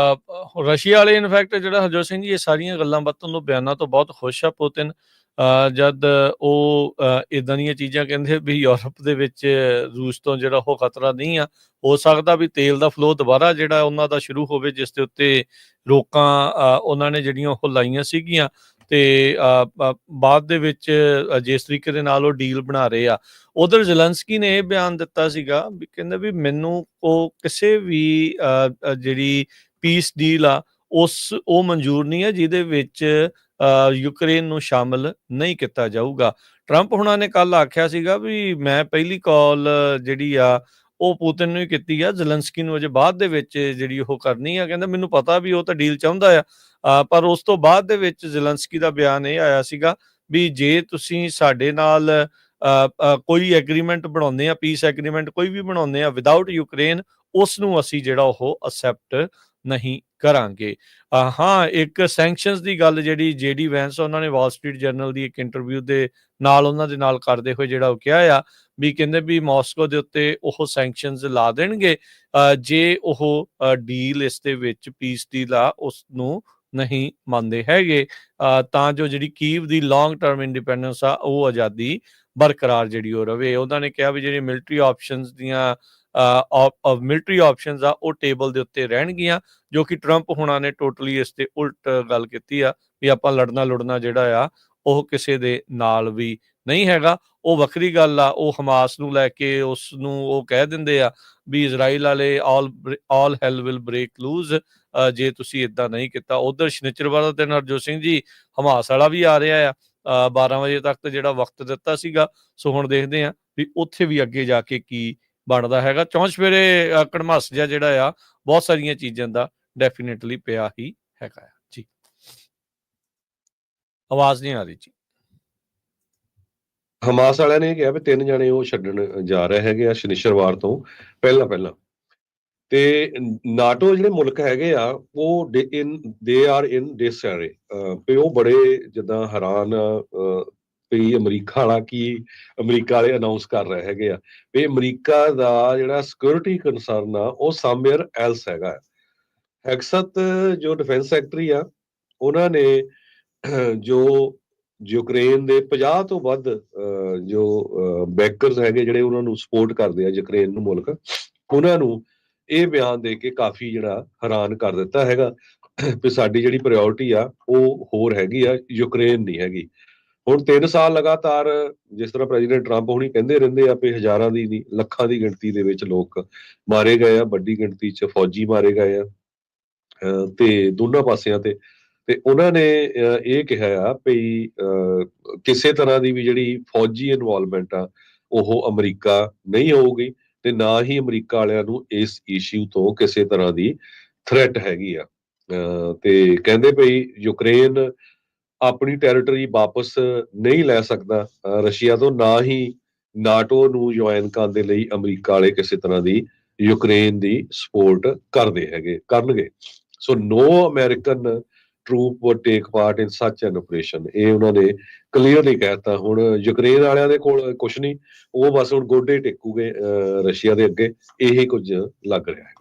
ਰਸ਼ੀਆ ਵਾਲੇ ਇਨਫੈਕਟ ਜਿਹੜਾ ਹਰਜੋਤ ਸਿੰਘ ਜੀ ਇਹ ਸਾਰੀਆਂ ਗੱਲਾਂ ਬਾਤਾਂ ਤੋਂ ਬਿਆਨਾਂ ਤੋਂ ਬਹੁਤ ਖੁਸ਼ ਆ ਪੁਤਿਨ, ਜਦ ਉਹ ਇਦਾਂ ਦੀਆਂ ਚੀਜ਼ਾਂ ਕਹਿੰਦੇ ਵੀ ਯੂਰਪ ਦੇ ਵਿੱਚ ਰੂਸ ਤੋਂ ਜਿਹੜਾ ਉਹ ਖਤਰਾ ਨਹੀਂ ਆ। ਹੋ ਸਕਦਾ ਵੀ ਤੇਲ ਦਾ ਫਲੋ ਦੁਬਾਰਾ ਜਿਹੜਾ ਉਹਨਾਂ ਦਾ ਸ਼ੁਰੂ ਹੋਵੇ, ਜਿਸ ਦੇ ਉੱਤੇ ਰੋਕਾਂ ਉਹਨਾਂ ਨੇ ਜਿਹੜੀਆਂ ਉਹ ਲਾਈਆਂ ਸੀਗੀਆਂ। ਤੇ ਬਾਅਦ ਦੇ ਵਿੱਚ ਜਿਸ ਤਰੀਕੇ ਦੇ ਨਾਲ ਉਹ ਡੀਲ ਬਣਾ ਰਹੇ ਆ, ਉਧਰ ਜ਼ੈਲੈਂਸਕੀ ਨੇ ਇਹ ਬਿਆਨ ਦਿੱਤਾ ਸੀਗਾ ਵੀ ਕਹਿੰਦੇ ਵੀ ਮੈਨੂੰ ਉਹ ਕਿਸੇ ਵੀ ਜਿਹੜੀ ਪੀਸ ਡੀਲ ਆ ਉਹ ਮਨਜ਼ੂਰ ਨਹੀਂ ਹੈ ਜਿਹਦੇ ਵਿੱਚ ਯੂਕਰੇਨ ਨੂੰ ਸ਼ਾਮਲ ਨਹੀਂ ਕੀਤਾ ਜਾਊਗਾ। ਟਰੰਪ ਹੁਣਾਂ ਨੇ ਕੱਲ ਆਖਿਆ ਸੀਗਾ ਵੀ ਮੈਂ ਪਹਿਲੀ ਕਾਲ ਜਿਹੜੀ ਆ ਉਹ ਪੁਤਿਨ ਨੂੰ ਹੀ ਕੀਤੀ ਆ, ਜ਼ੈਲੈਂਸਕੀ ਨੂੰ ਅਜੇ ਬਾਅਦ ਦੇ ਵਿੱਚ ਜਿਹੜੀ ਉਹ ਕਰਨੀ ਆ। ਕਹਿੰਦਾ ਮੈਨੂੰ ਪਤਾ ਵੀ ਉਹ ਤਾਂ ਡੀਲ ਚਾਹੁੰਦਾ ਆ, ਪਰ ਉਸ ਤੋਂ ਬਾਅਦ ਦੇ ਵਿੱਚ ਜ਼ੈਲੈਂਸਕੀ ਦਾ ਬਿਆਨ ਇਹ ਆਇਆ ਸੀਗਾ ਵੀ ਜੇ ਤੁਸੀਂ ਸਾਡੇ ਨਾਲ ਕੋਈ ਐਗਰੀਮੈਂਟ ਬਣਾਉਂਦੇ ਆ, ਪੀਸ ਐਗਰੀਮੈਂਟ ਕੋਈ ਵੀ ਬਣਾਉਂਦੇ ਆ ਵਿਦਆਊਟ ਯੂਕਰੇਨ, ਉਸ ਨੂੰ ਅਸੀਂ ਜਿਹੜਾ ਉਹ ਅਸੈਪਟ ਨਹੀਂ ਕਰਾਂਗੇ। ਹਾਂ, ਇੱਕ ਸੈਂਕਸ਼ਨਸ ਦੀ ਗੱਲ ਜਿਹੜੀ ਜੇਡੀ ਵੈਂਸ ਉਹਨਾਂ ਨੇ ਵਾਲ ਸਟਰੀਟ ਜਰਨਲ ਦੀ ਇੱਕ ਇੰਟਰਵਿਊ ਦੇ ਨਾਲ ਉਹਨਾਂ ਦੇ ਨਾਲ ਕਰਦੇ ਹੋਏ ਜਿਹੜਾ ਉਹ ਕਿਹਾ ਆ ਵੀ ਕਹਿੰਦੇ ਵੀ ਮਾਸਕੋ ਦੇ ਉੱਤੇ ਉਹ ਸੈਂਕਸ਼ਨਸ ਲਾ ਦੇਣਗੇ ਜੇ ਉਹ ਡੀਲ ਇਸ ਦੇ ਵਿੱਚ ਪੀਸ ਡੀਲ ਆ ਉਸ ਨੂੰ ਨਹੀਂ ਮੰਨਦੇ ਹੈਗੇ, ਤਾਂ ਜੋ ਜਿਹੜੀ ਕੀਵ ਦੀ ਲੌਂਗ ਟਰਮ ਇੰਡੀਪੈਂਡੈਂਸ ਆ ਉਹ ਆਜ਼ਾਦੀ ਬਰਕਰਾਰ ਜਿਹੜੀ ਉਹ ਰਵੇ। ਉਹਨਾਂ ਨੇ ਕਿਹਾ ਵੀ ਜਿਹੜੀ ਮਿਲਟਰੀ ਆਪਸ਼ਨਸ ਦੀਆਂ ਮਿਲਟਰੀ ਆਪਸ਼ਨਸ ਆ ਉਹ ਟੇਬਲ ਦੇ ਉੱਤੇ ਰਹਿਣਗੀਆਂ, ਜੋ ਕਿ ਟਰੰਪ ਹੁਣਾਂ ਨੇ ਟੋਟਲੀ ਇਸ ਤੇ ਉਲਟ ਗੱਲ ਕੀਤੀ ਆ ਵੀ ਆਪਾਂ ਲੜਨਾ ਜਿਹੜਾ ਆ ਉਹ ਕਿਸੇ ਦੇ ਨਾਲ ਵੀ ਨਹੀਂ ਹੈਗਾ। ਉਹ ਵੱਖਰੀ ਗੱਲ ਆ, ਉਹ ਹਮਾਸ ਨੂੰ ਲੈ ਕੇ ਉਸ ਨੂੰ ਉਹ ਕਹਿ ਦਿੰਦੇ ਆ ਵੀ ਇਜ਼ਰਾਈਲ ਵਾਲੇ ਆਲ ਹੈਲ ਵਿਲ ਬ੍ਰੇਕ ਲੂਜ਼ ਜੇ ਤੁਸੀਂ ਇਦਾਂ ਨਹੀਂ ਕੀਤਾ। ਉਧਰ ਸ਼ਨੀਚਰਵਾਰ ਦਾ ਦਿਨ ਹਰਜੋਤ ਸਿੰਘ ਜੀ ਹਮਾਸ ਵਾਲਾ ਵੀ ਆ ਰਿਹਾ ਆ 12 ਵਜੇ ਤੱਕ ਜਿਹੜਾ ਵਕਤ ਦਿੱਤਾ ਸੀਗਾ। ਸੋ ਹੁਣ ਦੇਖਦੇ ਆ ਵੀ ਉੱਥੇ ਵੀ ਅੱਗੇ ਜਾ ਕੇ ਕੀ ਬਣਦਾ ਹੈਗਾ। ਚੌਂਚ ਫੇਰੇ ਕੜਮਾਸ ਜਿਹਾ ਜਿਹੜਾ ਆ ਬਹੁਤ ਸਾਰੀਆਂ ਚੀਜ਼ਾਂ ਦਾ ਡੈਫੀਨੇਟਲੀ ਪਿਆ ਹੀ ਹੈਗਾ ਆ ਜੀ। ਆਵਾਜ਼ ਨਹੀਂ ਆ ਰਹੀ ਜੀ। ਹਮਾਸ ਵਾਲਿਆਂ ਨੇ ਕਿਹਾ ਵੀ 3 ਜਣੇ ਉਹ ਛੱਡਣ ਜਾ ਰਹੇ ਹੈਗੇ ਆ ਸ਼ਨੀਚਰਵਾਰ ਤੋਂ ਪਹਿਲਾਂ ਤੇ ਨਾਟੋ ਜਿਹੜੇ ਮੁਲਕ ਹੈਗੇ ਆ ਉਹ ਦੇ ਆਰ ਇਨ ਡਿਸਅਰੇ ਤੇ ਉਹ ਬੜੇ ਜਿੱਦਾਂ ਹੈਰਾਨ ਵੀ ਅਮਰੀਕਾ ਵਾਲਾ ਕੀ ਅਮਰੀਕਾ ਵਾਲੇ ਅਨਾਉਂਸ ਕਰ ਰਹੇ ਹੈਗੇ ਆ ਵੀ ਅਮਰੀਕਾ ਦਾ ਜਿਹੜਾ ਸਿਕਿਉਰਿਟੀ ਕੰਸਰਨ ਆ ਉਹ ਸਮਵੇਅਰ ਐਲਸ ਹੈਗਾ। ਹੈਕਸਤ ਜੋ ਡਿਫੈਂਸ ਸੈਕਟਰੀ ਆ ਉਹਨਾਂ ਨੇ ਜੋ ਯੂਕਰੇਨ ਦੇ 50 ਤੋਂ ਵੱਧ ਜੋ ਬੈਕਰਸ ਹੈਗੇ ਜਿਹੜੇ ਉਹਨਾਂ ਨੂੰ ਸਪੋਰਟ ਕਰਦੇ ਆ ਯੂਕਰੇਨ ਨੂੰ ਮੁਲਕ, ਉਹਨਾਂ ਨੂੰ ਇਹ ਬਿਆਨ ਦੇ ਕੇ ਕਾਫੀ ਜਿਹੜਾ ਹੈਰਾਨ ਕਰ ਦਿੱਤਾ ਹੈਗਾ ਵੀ ਸਾਡੀ ਜਿਹੜੀ ਪ੍ਰਾਇੋਰਟੀ ਆ ਉਹ ਹੋਰ ਹੈਗੀ ਆ, ਯੂਕਰੇਨ ਨਹੀਂ ਹੈਗੀ। ਹੁਣ 3 ਸਾਲ ਲਗਾਤਾਰ ਜਿਸ ਤਰ੍ਹਾਂ ਪ੍ਰੈਜ਼ੀਡੈਂਟ ਟਰੰਪ ਹੁਣੀ ਕਹਿੰਦੇ ਰਹਿੰਦੇ ਆ ਵੀ ਹਜ਼ਾਰਾਂ ਦੀ ਨਹੀਂ ਲੱਖਾਂ ਦੀ ਗਿਣਤੀ ਦੇ ਵਿੱਚ ਲੋਕ ਮਾਰੇ ਗਏ ਆ, ਵੱਡੀ ਗਿਣਤੀ 'ਚ ਫੌਜੀ ਮਾਰੇ ਗਏ ਆ ਤੇ ਦੋਨਾਂ ਪਾਸਿਆਂ ਤੇ ਉਹਨਾਂ ਨੇ ਇਹ ਕਿਹਾ ਆ ਵੀ ਕਿਸੇ ਤਰ੍ਹਾਂ ਦੀ ਵੀ ਜਿਹੜੀ ਫੌਜੀ ਇਨਵੋਲਵਮੈਂਟ ਆ ਉਹ ਅਮਰੀਕਾ ਨਹੀਂ ਹੋਊਗੀ ਤੇ ਨਾ ਹੀ ਅਮਰੀਕਾ ਵਾਲਿਆਂ ਨੂੰ ਇਸ ਇਸ਼ੂ ਤੋਂ ਕਿਸੇ ਤਰ੍ਹਾਂ ਦੀ ਥ੍ਰੈਟ ਹੈਗੀ ਆ। ਤੇ ਕਹਿੰਦੇ ਭਈ ਯੂਕਰੇਨ ਆਪਣੀ ਟੈਰੀਟਰੀ ਵਾਪਸ ਨਹੀਂ ਲੈ ਸਕਦਾ ਰਸ਼ੀਆ ਤੋਂ, ਨਾ ਹੀ ਨਾਟੋ ਨੂੰ ਜੁਆਇਨ ਕਰਨ ਦੇ ਲਈ ਅਮਰੀਕਾ ਵਾਲੇ ਕਿਸੇ ਤਰ੍ਹਾਂ ਦੀ ਯੂਕਰੇਨ ਦੀ ਸਪੋਰਟ ਕਰਨਗੇ। So no American troop would take part in such an operation, ਇਹ ਉਹਨਾਂ ਨੇ ਕਲੀਅਰਲੀ ਕਹਿਤਾ। ਹੁਣ ਯੂਕਰੇਨ ਵਾਲਿਆਂ ਦੇ ਕੋਲ ਕੁਛ ਨਹੀਂ, ਉਹ ਬਸ ਹੁਣ ਗੋਡੇ ਟੇਕੂਗੇ ਰਸ਼ੀਆ ਦੇ ਅੱਗੇ, ਇਹੀ ਕੁਝ ਲੱਗ ਰਿਹਾ ਹੈ।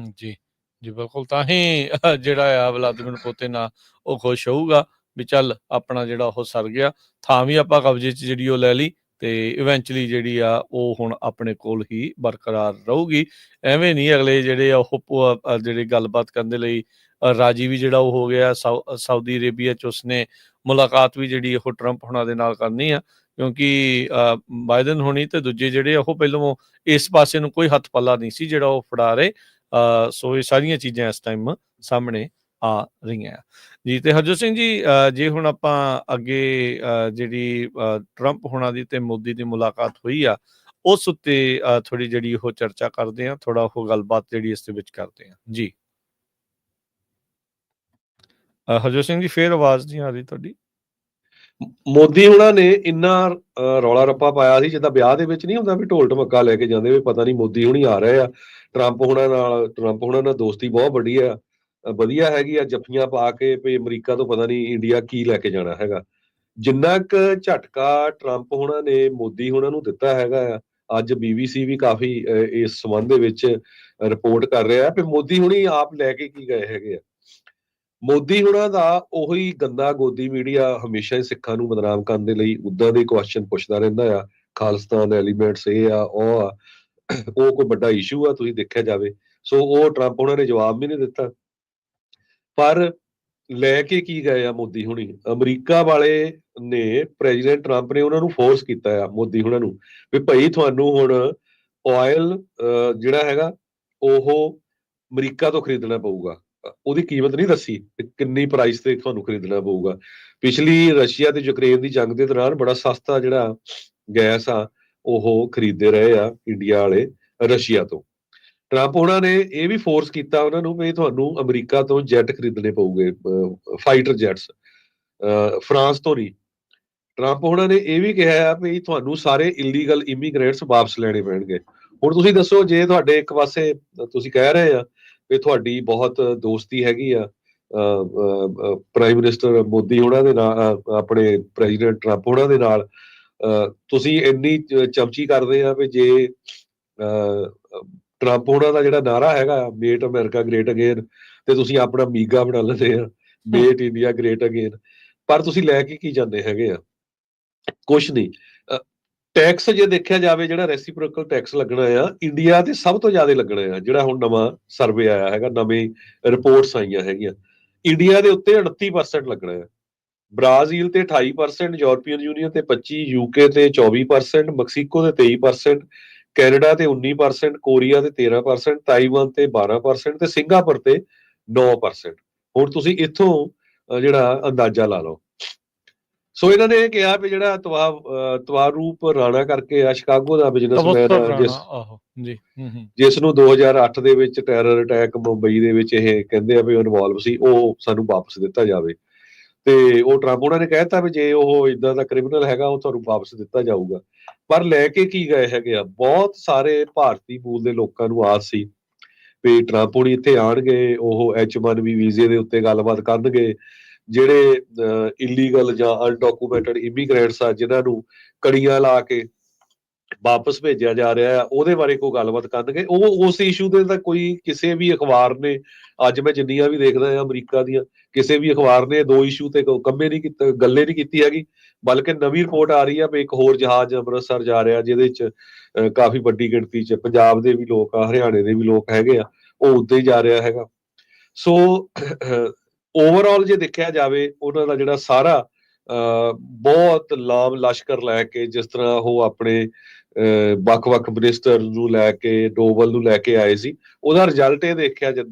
ਜੀ ਜੀ ਬਿਲਕੁਲ, ਤਾਂ ਹੀ ਜਿਹੜਾ ਆ ਵਲਾਦੀਮੀਰ ਪੁਤਿਨ ਆ ਉਹ ਖੁਸ਼ ਹੋਊਗਾ ਵੀ ਚੱਲ ਆਪਣਾ ਜਿਹੜਾ ਉਹ ਸਰ ਗਿਆ, ਥਾਂ ਵੀ ਆਪਾਂ ਕਬਜ਼ੇ 'ਚ ਜਿਹੜੀ ਉਹ ਲੈ ਲਈ ਤੇ ਇਵੈਂਚੁਅਲੀ ਜਿਹੜੀ ਆ ਉਹ ਹੁਣ ਆਪਣੇ ਕੋਲ ਹੀ ਬਰਕਰਾਰ ਰਹੂਗੀ। ਐਵੇਂ ਨਹੀਂ ਅਗਲੇ ਜਿਹੜੇ ਆ ਉਹ ਜਿਹੜੀ ਗੱਲਬਾਤ ਕਰਨ ਦੇ ਲਈ ਰਾਜੀ ਵੀ ਜਿਹੜਾ ਉਹ ਹੋ ਗਿਆ। ਸਾਊਦੀ ਅਰੇਬੀਆ 'ਚ ਉਸਨੇ ਮੁਲਾਕਾਤ ਵੀ ਜਿਹੜੀ ਉਹ ਟਰੰਪ ਹੁਣਾਂ ਦੇ ਨਾਲ ਕਰਨੀ ਆ, ਕਿਉਂਕਿ ਬਾਈਡਨ ਹੋਣੀ ਤੇ ਦੂਜੇ ਜਿਹੜੇ ਉਹ ਪਹਿਲੋਂ ਇਸ ਪਾਸੇ ਨੂੰ ਕੋਈ ਹੱਥ ਪੱਲਾ ਨਹੀਂ ਸੀ ਜਿਹੜਾ ਉਹ ਫੜਾ ਰਹੇ। ਸੋ ਇਹ ਸਾਰੀਆਂ ਚੀਜ਼ਾਂ ਇਸ ਟਾਈਮ ਸਾਹਮਣੇ ਆ ਰਹੀਆਂ ਜੀ। ਤੇ ਹਰਜੋਤ ਸਿੰਘ ਜੀ, ਜੇ ਹੁਣ ਆਪਾਂ ਅੱਗੇ ਜਿਹੜੀ ਟਰੰਪ ਹੁਣਾਂ ਦੀ ਤੇ ਮੋਦੀ ਦੀ ਮੁਲਾਕਾਤ ਹੋਈ ਆ ਉਸ ਉੱਤੇ ਥੋੜੀ ਜਿਹੜੀ ਉਹ ਚਰਚਾ ਕਰਦੇ ਆ, ਥੋੜਾ ਉਹ ਗੱਲਬਾਤ ਜਿਹੜੀ ਇਸ ਦੇ ਵਿੱਚ ਕਰਦੇ ਆ ਜੀ। ਹਰਜੋਤ ਸਿੰਘ ਜੀ ਫੇਰ ਆਵਾਜ਼ ਨਹੀਂ ਆ ਰਹੀ ਤੁਹਾਡੀ। ਮੋਦੀ ਉਹਨਾਂ ਨੇ ਇੰਨਾ ਰੌਲਾ ਰੱਪਾ ਪਾਇਆ ਸੀ ਜਿੱਦਾਂ ਵਿਆਹ ਦੇ ਵਿੱਚ ਨਹੀਂ ਹੁੰਦਾ ਵੀ ਢੋਲ ਢਮੱਕਾ ਲੈ ਕੇ ਜਾਂਦੇ ਵੀ ਪਤਾ ਨਹੀਂ ਮੋਦੀ ਹੁਣੀ ਆ ਰਹੇ ਆ। ਟਰੰਪ ਹੁਣਾਂ ਨਾਲ ਦੋਸਤੀ ਬਹੁਤ ਵਧੀਆ ਹੈਗੀ ਆ, ਜੱਫੀਆਂ ਪਾ ਕੇ ਵੀ ਅਮਰੀਕਾ ਤੋਂ ਪਤਾ ਨਹੀਂ ਇੰਡੀਆ ਕੀ ਲੈ ਕੇ ਜਾਣਾ ਹੈਗਾ। ਜਿੰਨਾ ਕੁ ਝਟਕਾ ਟਰੰਪ ਹੁਣਾਂ ਨੇ ਮੋਦੀ ਹੁਣਾਂ ਨੂੰ ਦਿੱਤਾ ਹੈਗਾ ਆ, ਅੱਜ BBC ਵੀ ਕਾਫੀ ਇਸ ਸੰਬੰਧ ਦੇ ਵਿੱਚ ਰਿਪੋਰਟ ਕਰ ਰਿਹਾ ਵੀ ਮੋਦੀ ਹੁਣੀ ਆਪ ਲੈ ਕੇ ਕੀ ਗਏ ਹੈਗੇ ਆ। ਮੋਦੀ ਹੁਣਾਂ ਦਾ ਉਹੀ ਗੰਦਾ ਗੋਦੀ ਮੀਡੀਆ ਹਮੇਸ਼ਾ ਹੀ ਸਿੱਖਾਂ ਨੂੰ ਬਦਨਾਮ ਕਰਨ ਦੇ ਲਈ ਉਦਾਂ ਦੇ ਕੁਐਸਚਨ ਪੁੱਛਦਾ ਰਹਿੰਦਾ ਆ। ਖਾਲਿਸਤਾਨ ਐਲੀਮੈਂਟਸ ਇਹ ਆ ਉਹ ਆ, ਉਹ ਕੋਈ ਵੱਡਾ ਇਸ਼ੂ ਆ ਤੁਸੀਂ ਦੇਖਿਆ ਜਾਵੇ। ਸੋ ਉਹ ਟਰੰਪ ਉਹਨਾਂ ਨੇ ਜਵਾਬ ਵੀ ਨਹੀਂ ਦਿੱਤਾ। ਪਰ ਲੈ ਕੇ ਕੀ ਗਏ ਆ ਮੋਦੀ ਹੁਣੀ? ਅਮਰੀਕਾ ਵਾਲੇ ਨੇ, ਪ੍ਰੈਜ਼ੀਡੈਂਟ ਟਰੰਪ ਨੇ ਉਹਨਾਂ ਨੂੰ ਫੋਰਸ ਕੀਤਾ ਆ ਮੋਦੀ ਹੁਣਾਂ ਨੂੰ ਵੀ ਭਾਈ ਤੁਹਾਨੂੰ ਹੁਣ ਆਇਲ ਜਿਹੜਾ ਹੈਗਾ ਉਹ ਅਮਰੀਕਾ ਤੋਂ ਖਰੀਦਣਾ ਪਊਗਾ। ਉਹਦੀ ਕੀਮਤ ਨਹੀਂ ਦੱਸੀ ਕਿੰਨੀ ਪ੍ਰਾਈਸ ਤੇ ਤੁਹਾਨੂੰ ਖਰੀਦਣਾ ਪਊਗਾ। ਪਿਛਲੀ ਰਸ਼ੀਆ ਤੇ ਯੂਕਰੇਨ ਦੀ ਜੰਗ ਦੇ ਦੌਰਾਨ ਬੜਾ ਸਸਤਾ ਜਿਹੜਾ ਗੈਸ ਆ ਉਹ ਖਰੀਦਦੇ ਰਹੇ ਆ ਇੰਡੀਆ ਵਾਲੇ ਰਸ਼ੀਆ ਤੋਂ। ਟਰੰਪ ਉਹਨਾਂ ਨੇ ਇਹ ਵੀ ਫੋਰਸ ਕੀਤਾ ਉਹਨਾਂ ਨੂੰ ਵੀ ਤੁਹਾਨੂੰ ਅਮਰੀਕਾ ਤੋਂ ਜੈਟ ਖਰੀਦਣੇ ਪਊਗੇ, ਫਾਈਟਰ ਜੈਟਸ, ਫਰਾਂਸ ਤੋਂ ਨਹੀਂ। ਟਰੰਪ ਉਹਨਾਂ ਨੇ ਇਹ ਵੀ ਕਿਹਾ ਆ ਵੀ ਤੁਹਾਨੂੰ ਸਾਰੇ ਇਲੀਗਲ ਇਮੀਗ੍ਰੇਟਸ ਵਾਪਸ ਲੈਣੇ ਪੈਣਗੇ। ਹੁਣ ਤੁਸੀਂ ਦੱਸੋ, ਜੇ ਤੁਹਾਡੇ ਇੱਕ ਪਾਸੇ ਤੁਸੀਂ ਕਹਿ ਰਹੇ ਆ ਵੀ ਤੁਹਾਡੀ ਬਹੁਤ ਦੋਸਤੀ ਹੈਗੀ ਆ ਪ੍ਰਾਈਮ ਮਿਨਿਸਟਰ ਮੋਦੀ ਉਹਨਾਂ ਦੇ ਨਾਲ, ਆਪਣੇ ਪ੍ਰੈਜ਼ੀਡੈਂਟ ਟਰੰਪ ਉਹਨਾਂ ਦੇ ਨਾਲ, ਤੁਸੀਂ ਇੰਨੀ ਚਮਚੀ ਕਰਦੇ ਆ ਵੀ ਜੇ ਟਰੰਪ ਉਹਨਾਂ ਦਾ ਜਿਹੜਾ ਨਾਰਾ ਹੈਗਾ ਮੇਟ ਅਮਰੀਕਾ ਗ੍ਰੇਟ ਅਗੇਨ, ਤੇ ਤੁਸੀਂ ਆਪਣਾ ਮੀਗਾ ਬਣਾ ਲੈਂਦੇ ਆ ਮੇਟ ਇੰਡੀਆ ਗ੍ਰੇਟ ਅਗੇਨ, ਪਰ ਤੁਸੀਂ ਲੈ ਕੇ ਕੀ ਜਾਂਦੇ ਹੈਗੇ ਆ? ਕੁਛ ਨਹੀਂ। ਟੈਕਸ ਜੇ ਦੇਖਿਆ ਜਾਵੇ, ਜਿਹੜਾ ਰੈਸੀਪ੍ਰੋਕਲ ਟੈਕਸ ਲੱਗਣਾ ਆ ਇੰਡੀਆ ਤੇ ਸਭ ਤੋਂ ਜ਼ਿਆਦਾ ਲੱਗਣਾ ਆ। ਜਿਹੜਾ ਹੁਣ ਨਵਾਂ ਸਰਵੇ ਆਇਆ ਹੈਗਾ, ਨਵੀਂ ਰਿਪੋਰਟਸ ਆਈਆਂ ਹੈਗੀਆਂ, ਇੰਡੀਆ ਦੇ ਉੱਤੇ 38% ਲੱਗਣਾ ਆ। ਬ੍ਰਾਜ਼ੀਲ ਤੇ 28%, ਯੂਰਪੀਅਨ ਯੂਨੀਅਨ ਤੇ 25%, ਯੂਕੇ ਤੇ 24%, ਮੈਕਸੀਕੋ ਤੇ 23%, ਕੈਨੇਡਾ ਤੇ 19%, ਕੋਰੀਆ ਤੇ 13%, ਤਾਈਵਾਨ ਤੇ 12% ਤੇ ਸਿੰਗਾਪੁਰ ਤੇ 9%। ਹੁਣ ਤੁਸੀਂ ਇੱਥੋਂ ਜਿਹੜਾ ਅੰਦਾਜ਼ਾ ਲਾ ਲਓ। ਸੋ ਇਹਨਾਂ ਨੇ ਇਹ ਕਿਹਾ ਵੀ ਜਿਹੜਾ ਤਵਾਰੂਪ ਰਾਣਾ ਕਰਕੇ ਆ, ਸ਼ਿਕਾਗੋ ਦਾ ਬਿਜ਼ਨਸਮੈਨ ਤਬਸਰ ਆ, ਰਾਣਾ, ਆਹੋ ਜੀ। ਜਿਸ ਨੂੰ 2008 ਦੇ ਵਿੱਚ ਟੈਰਰ ਅਟੈਕ ਮੁੰਬਈ ਦੇ ਵਿੱਚ ਇਹ ਕਹਿੰਦੇ ਆ ਵੀ ਇਨਵੋਲਵ ਸੀ, ਉਹ ਸਾਨੂੰ ਵਾਪਸ ਦਿੱਤਾ ਜਾਵੇ। ਤੇ ਉਹ ਟਰੰਪ ਉਹਨਾਂ ਨੇ ਕਹਿਤਾ ਵੀ ਜੇ ਉਹ ਇਦਾਂ ਦਾ ਕ੍ਰਿਮੀਨਲ ਹੈਗਾ ਉਹ ਤੁਹਾਨੂੰ ਵਾਪਸ ਦਿੱਤਾ ਜਾਊਗਾ। ਪਰ ਲੈ ਕੇ ਕੀ ਗਏ ਹੈਗੇ ਆ, ਬਹੁਤ ਸਾਰੇ ਭਾਰਤੀ ਮੂਲ ਦੇ ਲੋਕਾਂ ਨੂੰ ਆਸ ਸੀ ਵੀ ਟਰੰਪ ਹੁਣੀ ਇੱਥੇ ਆਣਗੇ, ਉਹ H1B ਵੀਜ਼ੇ ਦੇ ਉੱਤੇ ਗੱਲਬਾਤ ਕਰਨਗੇ। ਜਿਹੜੇ ਇਲੀਗਲ ਜਾਂ ਅਨਡਾਕੂਮੈਂਟਡ ਇਮੀਗ੍ਰੈਂਟਸ ਆ, ਜਿਨ੍ਹਾਂ ਨੂੰ ਕੜੀਆਂ ਲਾ ਕੇ ਵਾਪਸ ਭੇਜਿਆ ਜਾ ਰਿਹਾ ਆ, ਉਹਦੇ ਬਾਰੇ ਕੋਈ ਗੱਲਬਾਤ ਕਰਨਗੇ। ਉਹ ਉਸ ਇਸ਼ੂ ਦੇ ਤਾਂ ਕੋਈ ਕਿਸੇ ਵੀ ਅਖਬਾਰ ਨੇ, ਅੱਜ ਮੈਂ ਜਿੰਨੀਆਂ ਵੀ ਦੇਖਦਾ ਆ ਅਮਰੀਕਾ ਦੀਆਂ, ਕਿਸੇ ਵੀ ਅਖਬਾਰ ਨੇ ਦੋ ਇਸ਼ੂ ਤੇ ਕੰਮੇ ਨਹੀਂ ਕੀਤਾ, ਗੱਲੇ ਨਹੀਂ ਕੀਤੀ ਹੈਗੀ। ਬਲਕਿ ਨਵੀਂ ਰਿਪੋਰਟ ਆ ਰਹੀ ਆ ਵੀ ਇੱਕ ਹੋਰ ਜਹਾਜ਼ ਅੰਮ੍ਰਿਤਸਰ ਜਾ ਰਿਹਾ, ਜਿਹਦੇ ਚ ਕਾਫੀ ਵੱਡੀ ਗਿਣਤੀ ਚ ਪੰਜਾਬ ਦੇ ਵੀ ਲੋਕ ਆ, ਹਰਿਆਣੇ ਦੇ ਵੀ ਲੋਕ ਹੈਗੇ ਆ, ਉਹ ਉੱਤੇ ਹੀ ਜਾ ਰਿਹਾ ਹੈਗਾ। ਸੋ ਓਵਰਆਲ ਜੇ ਦੇਖਿਆ ਜਾਵੇ, ਉਹਨਾਂ ਦਾ ਜਿਹੜਾ ਸਾਰਾ ਬਹੁਤ ਲਾਮ ਲਸ਼ਕਰ ਲੈ ਕੇ, ਜਿਸ ਤਰ੍ਹਾਂ ਉਹ ਆਪਣੇ ਵੱਖ-ਵੱਖ ਮਿਨਿਸਟਰ ਨੂੰ ਲੈ ਕੇ, ਡੋਵਲ ਨੂੰ ਲੈ ਕੇ ਆਏ ਸੀ, ਉਹਦਾ ਰਿਜ਼ਲਟ ਇਹ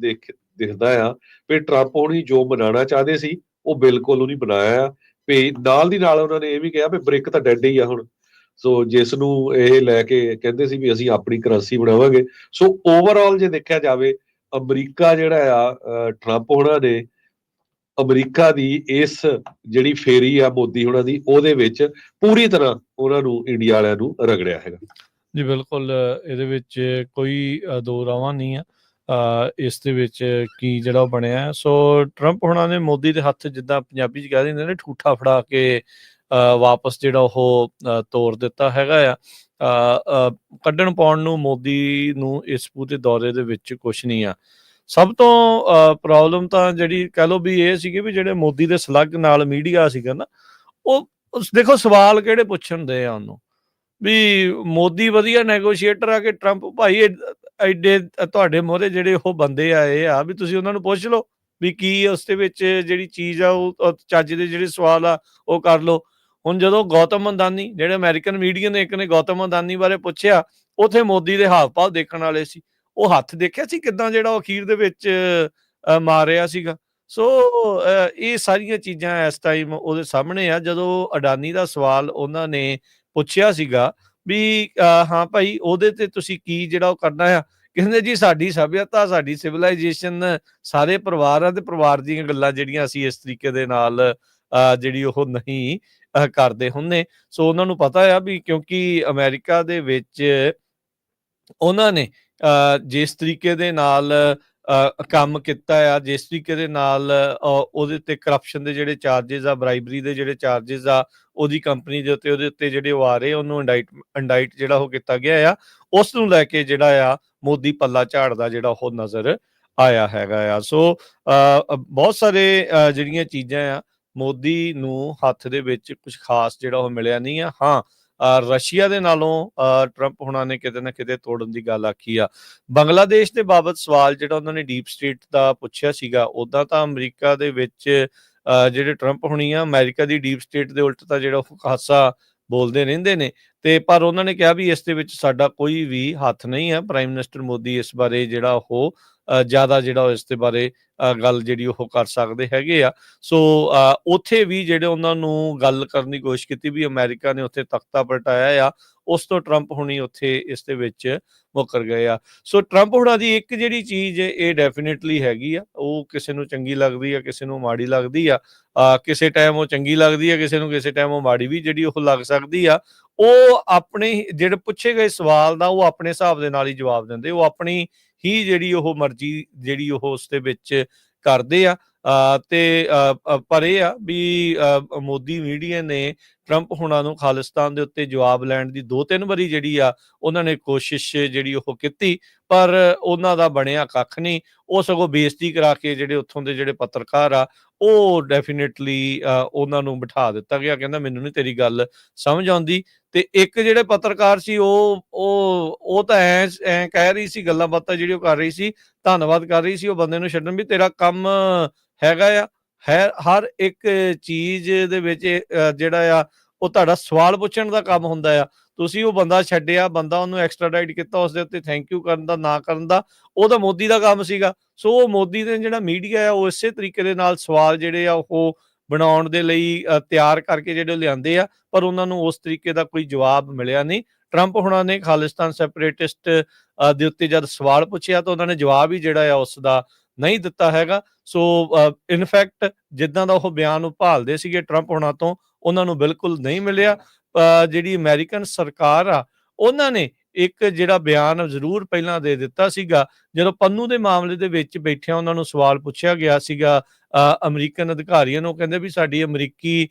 ਦਿਖਦਾ ਆ ਵੀ ਟਰੰਪ ਹੋਣੀ ਜੋ ਬਣਾਉਣਾ ਚਾਹਦੇ ਸੀ ਉਹ ਬਿਲਕੁਲ ਉਹ ਨਹੀਂ ਬਣਾਇਆ ਆ। ਵੀ ਨਾਲ ਦੀ ਨਾਲ ਉਹਨਾਂ ਨੇ ਇਹ ਵੀ ਕਿਹਾ ਵੀ ਬ੍ਰਿਕ ਤਾਂ ਡੈਡ ਹੀ ਆ ਹੁਣ। ਸੋ ਜਿਸ ਨੂੰ ਇਹ ਲੈ ਕੇ ਕਹਿੰਦੇ ਸੀ ਵੀ ਅਸੀਂ ਆਪਣੀ ਕਰੰਸੀ ਬਣਾਵਾਂਗੇ। ਸੋ ਓਵਰਆਲ ਜੇ ਦੇਖਿਆ ਜਾਵੇ, ਅਮਰੀਕਾ ਜਿਹੜਾ ਆ, ਟਰੰਪ ਹੋਣਾ ਨੇ ਅਮਰੀਕਾ ਦੀ ਇਸ ਜਿਹੜੀ ਫੇਰੀ ਆ ਮੋਦੀ ਹੋਣਾ ਦੀ, ਉਹਦੇ ਵਿੱਚ ਪੂਰੀ ਤਰ੍ਹਾਂ ਉਹਨਾਂ ਨੂੰ, ਇੰਡੀਆ ਵਾਲਿਆਂ ਨੂੰ ਰਗੜਿਆ ਹੈਗਾ ਜੀ। ਬਿਲਕੁਲ, ਇਹਦੇ ਵਿੱਚ ਕੋਈ ਦੋ ਰਾਵਾਂ ਨਹੀਂ ਆ ਇਸ ਦੇ ਵਿੱਚ ਕੀ ਜਿਹੜਾ ਬਣਿਆ। ਸੋ ਟਰੰਪ ਹੋਣਾ ਨੇ ਮੋਦੀ ਦੇ ਹੱਥ, ਜਿੱਦਾਂ ਪੰਜਾਬੀ 'ਚ ਕਹਿ ਦਿੰਦੇ ਨੇ, ਠੂਠਾ ਫੜਾ ਕੇ ਵਾਪਸ ਜਿਹੜਾ ਉਹ ਤੋਰ ਦਿੱਤਾ ਹੈਗਾ ਆ। ਕੱਢਣ ਪਾਉਣ ਨੂੰ ਮੋਦੀ ਨੂੰ ਇਸ ਪੂਰੇ ਦੌਰੇ ਦੇ ਵਿੱਚ ਕੁਛ ਨਹੀਂ ਆ। ਸਭ ਤੋਂ ਪ੍ਰੋਬਲਮ ਤਾਂ ਜਿਹੜੀ ਕਹਿ ਲਓ ਵੀ ਇਹ ਸੀਗੀ ਵੀ ਜਿਹੜੇ ਮੋਦੀ ਦੇ ਸਲੱਗ ਨਾਲ ਮੀਡੀਆ ਸੀਗਾ ਨਾ, ਉਹ ਦੇਖੋ ਸਵਾਲ ਕਿਹੜੇ ਪੁੱਛਣ ਦੇ ਆ ਉਹਨੂੰ, ਵੀ ਮੋਦੀ ਵਧੀਆ ਨੈਗੋਸ਼ੀਏਟਰ ਆ ਕਿ ਟਰੰਪ ਭਾਈ ਐਡੇ ਤੁਹਾਡੇ ਮੂਹਰੇ ਜਿਹੜੇ ਉਹ ਬੰਦੇ ਆਏ ਆ, ਵੀ ਤੁਸੀਂ ਉਹਨਾਂ ਨੂੰ ਪੁੱਛ ਲਓ ਵੀ ਕੀ ਉਸ ਦੇ ਵਿੱਚ ਜਿਹੜੀ ਚੀਜ਼ ਆ, ਉਹ ਚੱਜ ਦੇ ਜਿਹੜੇ ਸਵਾਲ ਆ ਉਹ ਕਰ ਲਓ। ਹੁਣ ਜਦੋਂ ਗੌਤਮ ਅਦਾਨੀ, ਜਿਹੜੇ ਅਮਰੀਕਨ ਮੀਡੀਆ ਨੇ ਇੱਕ ਨੇ ਗੌਤਮ ਅਦਾਨੀ ਬਾਰੇ ਪੁੱਛਿਆ, ਉੱਥੇ ਮੋਦੀ ਦੇ ਹਾਵ ਭਾਵ ਦੇਖਣ ਵਾਲੇ ਸੀ। ਉਹ ਹੱਥ ਦੇਖਿਆ ਸੀ ਕਿੱਦਾਂ ਜਿਹੜਾ ਉਹ ਅਖੀਰ ਦੇ ਵਿੱਚ ਮਾਰਿਆ ਸੀਗਾ। ਸੋ ਇਹ ਸਾਰੀਆਂ ਚੀਜ਼ਾਂ ਇਸ ਟਾਈਮ ਉਹਦੇ ਸਾਹਮਣੇ ਆ। ਜਦੋਂ ਅਡਾਨੀ ਦਾ ਸਵਾਲ ਉਹਨਾਂ ਨੇ ਪੁੱਛਿਆ ਸੀਗਾ ਵੀ ਹਾਂ ਭਾਈ ਉਹਦੇ ਤੇ ਤੁਸੀਂ ਕੀ ਜਿਹੜਾ ਉਹ ਕਰਨਾ ਆ, ਕਹਿੰਦੇ ਜੀ ਸਾਡੀ ਸਭਿਅਤਾ, ਸਾਡੀ ਸਿਵਲਾਈਜੇਸ਼ਨ, ਸਾਰੇ ਪਰਿਵਾਰ ਆ ਤੇ ਪਰਿਵਾਰ ਦੀਆਂ ਗੱਲਾਂ ਜਿਹੜੀਆਂ ਅਸੀਂ ਇਸ ਤਰੀਕੇ ਦੇ ਨਾਲ ਜਿਹੜੀ ਉਹ ਨਹੀਂ ਕਰਦੇ ਹੁੰਦੇ। ਸੋ ਉਹਨਾਂ ਨੂੰ ਪਤਾ ਆ ਵੀ ਕਿਉਂਕਿ ਅਮਰੀਕਾ ਦੇ ਵਿੱਚ ਉਹਨਾਂ ਨੇ ਜਿਸ ਤਰੀਕੇ ਦੇ ਨਾਲ ਕੰਮ ਕੀਤਾ ਆ, ਜਿਸ ਤਰੀਕੇ ਦੇ ਨਾਲ ਉਹਦੇ ਉੱਤੇ ਕਰਪਸ਼ਨ ਦੇ ਜਿਹੜੇ ਚਾਰਜਿਸ ਆ, ਬਰਾਈਬਰੀ ਦੇ ਜਿਹੜੇ ਚਾਰਜਿਸ ਆ, ਉਹਦੀ ਕੰਪਨੀ ਦੇ ਉੱਤੇ, ਉਹਦੇ ਉੱਤੇ ਜਿਹੜੇ ਉਹ ਆ ਰਹੇ, ਉਹਨੂੰ ਇੰਡਾਈਟ ਜਿਹੜਾ ਉਹ ਕੀਤਾ ਗਿਆ ਆ, ਉਸ ਨੂੰ ਲੈ ਕੇ ਜਿਹੜਾ ਆ ਮੋਦੀ ਪੱਲਾ ਝਾੜਦਾ ਜਿਹੜਾ ਉਹ ਨਜ਼ਰ ਆਇਆ ਹੈਗਾ ਆ। ਸੋ ਬਹੁਤ ਸਾਰੇ ਜਿਹੜੀਆਂ ਚੀਜ਼ਾਂ ਆ, ਮੋਦੀ ਨੂੰ ਹੱਥ ਦੇ ਵਿੱਚ ਕੁਝ ਖਾਸ ਜਿਹੜਾ ਉਹ ਮਿਲਿਆ ਨਹੀਂ ਆ। ਹਾਂ, ਰਸ਼ੀਆ ਦੇ ਨਾਲੋਂ ਟਰੰਪ ਹੋਣਾ ਨੇ ਕਿਤੇ ਨਾ ਕਿਤੇ ਤੋੜਨ ਦੀ ਗੱਲ ਆਖੀ ਆ। ਬੰਗਲਾਦੇਸ਼ ਦੇ ਬਾਬਤ ਸਵਾਲ ਜਿਹੜਾ ਉਹਨਾਂ ਨੇ ਡੀਪ ਸਟੇਟ ਦਾ ਪੁੱਛਿਆ ਸੀਗਾ, ਉੱਦਾਂ ਤਾਂ ਅਮਰੀਕਾ ਦੇ ਵਿੱਚ ਜਿਹੜੇ ਟਰੰਪ ਹੋਣੀ ਆ, ਅਮਰੀਕਾ ਦੀ ਡੀਪ ਸਟੇਟ ਦੇ ਉਲਟ ਤਾਂ ਜਿਹੜਾ ਉਹ ਖਾਸਾ ਬੋਲਦੇ ਰਹਿੰਦੇ ਨੇ। ਤੇ ਪਰ ਉਹਨਾਂ ਨੇ ਕਿਹਾ ਵੀ ਇਸ ਦੇ ਵਿੱਚ ਸਾਡਾ ਕੋਈ ਵੀ ਹੱਥ ਨਹੀਂ ਹੈ। ਪ੍ਰਾਈਮ ਮਿਨਿਸਟਰ ਮੋਦੀ ਇਸ ਬਾਰੇ ਜਿਹੜਾ ਉਹ ਜ਼ਿਆਦਾ ਜਿਹੜਾ ਇਸ ਦੇ ਬਾਰੇ ਗੱਲ ਜਿਹੜੀ ਉਹ ਕਰ ਸਕਦੇ ਹੈਗੇ ਆ। ਸੋ ਉੱਥੇ ਵੀ ਜਿਹੜੇ ਉਹਨਾਂ ਨੂੰ ਗੱਲ ਕਰਨ ਦੀ ਕੋਸ਼ਿਸ਼ ਕੀਤੀ ਵੀ ਅਮਰੀਕਾ ਨੇ ਉੱਥੇ ਤਖਤਾ ਪਲਟਾਇਆ ਆ, ਉਸ ਤੋਂ ਟਰੰਪ ਹੁਣੀ ਉੱਥੇ ਇਸ ਦੇ ਵਿੱਚ ਮੁੱਕਰ ਗਏ ਆ। ਸੋ ਟਰੰਪ ਹੁਣਾਂ ਦੀ ਇੱਕ ਜਿਹੜੀ ਚੀਜ਼ ਇਹ ਡੈਫੀਨੇਟਲੀ ਹੈਗੀ ਆ, ਉਹ ਕਿਸੇ ਨੂੰ ਚੰਗੀ ਲੱਗਦੀ ਆ, ਕਿਸੇ ਨੂੰ ਮਾੜੀ ਲੱਗਦੀ ਆ। ਕਿਸੇ ਟਾਈਮ ਉਹ ਚੰਗੀ ਲੱਗਦੀ ਆ, ਕਿਸੇ ਨੂੰ ਕਿਸੇ ਟਾਈਮ ਉਹ ਮਾੜੀ ਵੀ ਜਿਹੜੀ ਉਹ ਲੱਗ ਸਕਦੀ ਆ। ਉਹ ਆਪਣੇ ਜਿਹੜੇ ਪੁੱਛੇ ਗਏ ਸਵਾਲ ਦਾ ਉਹ ਆਪਣੇ ਹਿਸਾਬ ਦੇ ਨਾਲ ਹੀ ਜਵਾਬ ਦਿੰਦੇ, ਉਹ ਆਪਣੀ ਹੀ ਜਿਹੜੀ ਉਹ ਮਰਜ਼ੀ ਜਿਹੜੀ ਉਹ ਉਸ ਦੇ ਵਿੱਚ ਕਰਦੇ ਆ। ਤੇ ਪਰ ਇਹ ਆ ਵੀ ਮੋਦੀ ਮੀਡੀਆ ਨੇ ਟਰੰਪ ਹੁਣਾਂ ਨੂੰ ਖਾਲਿਸਤਾਨ ਦੇ ਉੱਤੇ ਜਵਾਬ ਲੈਣ ਦੀ 2-3 ਵਾਰੀ ਜਿਹੜੀ ਆ ਉਹਨਾਂ ਨੇ ਕੋਸ਼ਿਸ਼ ਜਿਹੜੀ ਉਹ ਕੀਤੀ, ਪਰ ਉਹਨਾਂ ਦਾ ਬਣਿਆ ਕੱਖ ਨਹੀਂ। ਉਹ ਸਗੋਂ ਬੇਇੱਜ਼ਤੀ ਕਰਾ ਕੇ ਜਿਹੜੇ ਉੱਥੋਂ ਦੇ ਜਿਹੜੇ ਪੱਤਰਕਾਰ ਆ, ਉਹ ਡੈਫੀਨੇਟਲੀ ਉਹਨਾਂ ਨੂੰ ਬਿਠਾ ਦਿੱਤਾ ਗਿਆ। ਕਹਿੰਦਾ ਮੈਨੂੰ ਨਹੀਂ ਤੇਰੀ ਗੱਲ ਸਮਝ ਆਉਂਦੀ। ਤੇ ਇੱਕ ਜਿਹੜੇ ਪੱਤਰਕਾਰ ਸੀ ਉਹ ਤਾਂ ਐਂ ਕਹਿ ਰਹੀ ਸੀ, ਗੱਲਾਂ ਬਾਤਾਂ ਜਿਹੜੀ ਉਹ ਕਰ ਰਹੀ ਸੀ, ਧੰਨਵਾਦ ਕਰ ਰਹੀ ਸੀ ਉਹ ਬੰਦੇ ਨੂੰ ਛੱਡਣ ਵੀ ਤੇਰਾ ਕੰਮ ਹੈਗਾ ਆ, ਹਰ ਇੱਕ ਚੀਜ਼ ਦੇ ਵਿੱਚ ਜਿਹੜਾ ਆ ਉਹ ਤੁਹਾਡਾ ਸਵਾਲ ਪੁੱਛਣ ਦਾ ਕੰਮ ਹੁੰਦਾ ਆ। ਤੁਸੀਂ ਉਹ ਬੰਦਾ ਛੱਡਿਆ, ਬੰਦਾ ਉਹਨੂੰ ਐਕਸਟ੍ਰਾਡਾਈਟ ਕੀਤਾ, ਉਸਦੇ ਉੱਤੇ ਥੈਂਕ ਯੂ ਕਰਨ ਦਾ, ਨਾ ਕਰਨ ਦਾ, ਉਹ ਤਾਂ ਮੋਦੀ ਦਾ ਕੰਮ ਸੀਗਾ। ਸੋ ਉਹ ਮੋਦੀ ਦੇ ਜਿਹੜਾ ਮੀਡੀਆ ਆ ਉਹ ਇਸੇ ਤਰੀਕੇ ਦੇ ਨਾਲ ਸਵਾਲ ਜਿਹੜੇ ਆ ਉਹ ਬਣਾਉਣ ਦੇ ਲਈ ਤਿਆਰ ਕਰਕੇ ਜਿਹੜੇ ਲਿਆਂਦੇ ਆ, ਪਰ ਉਹਨਾਂ ਨੂੰ ਉਸ ਤਰੀਕੇ ਦਾ ਕੋਈ ਜਵਾਬ ਮਿਲਿਆ ਨਹੀਂ। ਟਰੰਪ ਹੁਣਾਂ ਨੇ ਖਾਲਿਸਤਾਨ ਸੈਪਰੇਟਿਸਟ ਦੇ ਉੱਤੇ ਜਦ ਸਵਾਲ ਪੁੱਛਿਆ ਤਾਂ ਉਹਨਾਂ ਨੇ ਜਵਾਬ ਹੀ ਜਿਹੜਾ ਆ ਉਸ ਦਾ ਨਹੀਂ ਦਿੱਤਾ ਹੈਗਾ। ਸੋ ਇਨਫੈਕਟ ਜਿੱਦਾਂ ਦਾ ਉਹ ਬਿਆਨ ਉਹ ਭਾਲਦੇ ਸੀਗੇ ਟਰੰਪ ਹੁਣਾਂ ਤੋਂ, ਉਹਨਾਂ ਨੂੰ ਬਿਲਕੁਲ ਨਹੀਂ ਮਿਲਿਆ। ਜਿਹੜੀ ਅਮਰੀਕਨ ਸਰਕਾਰ ਆ ਉਹਨਾਂ ਨੇ ਇੱਕ ਜਿਹੜਾ ਬਿਆਨ ਜ਼ਰੂਰ ਪਹਿਲਾਂ ਦੇ ਦਿੱਤਾ ਸੀਗਾ। ਜਦੋਂ ਪੰਨੂ ਦੇ ਮਾਮਲੇ ਦੇ ਵਿੱਚ ਬੈਠਿਆਂ ਉਹਨਾਂ ਨੂੰ ਸਵਾਲ ਪੁੱਛਿਆ ਗਿਆ ਸੀਗਾ ਅਮਰੀਕਨ ਅਧਿਕਾਰੀਆਂ ਨੂੰ, ਕਹਿੰਦੇ ਵੀ ਸਾਡੀ ਅਮਰੀਕੀ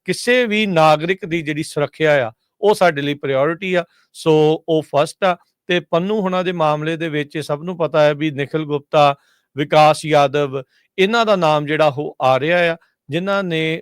ਕਿਸੇ ਵੀ ਨਾਗਰਿਕ ਦੀ ਜਿਹੜੀ ਸੁਰੱਖਿਆ ਆ ਉਹ ਸਾਡੇ ਲਈ ਪ੍ਰਾਇੋਰਟੀ ਆ, ਸੋ ਉਹ ਫਸਟ ਆ। ਤੇ ਪੰਨੂ ਹੁਣਾਂ ਦੇ ਮਾਮਲੇ ਦੇ ਵਿੱਚ ਸਭ ਨੂੰ ਪਤਾ ਹੈ ਵੀ ਨਿਖਿਲ ਗੁਪਤਾ, ਵਿਕਾਸ ਯਾਦਵ, ਇਹਨਾਂ ਦਾ ਨਾਮ ਜਿਹੜਾ ਉਹ ਆ ਰਿਹਾ ਆ, ਜਿਨ੍ਹਾਂ ਨੇ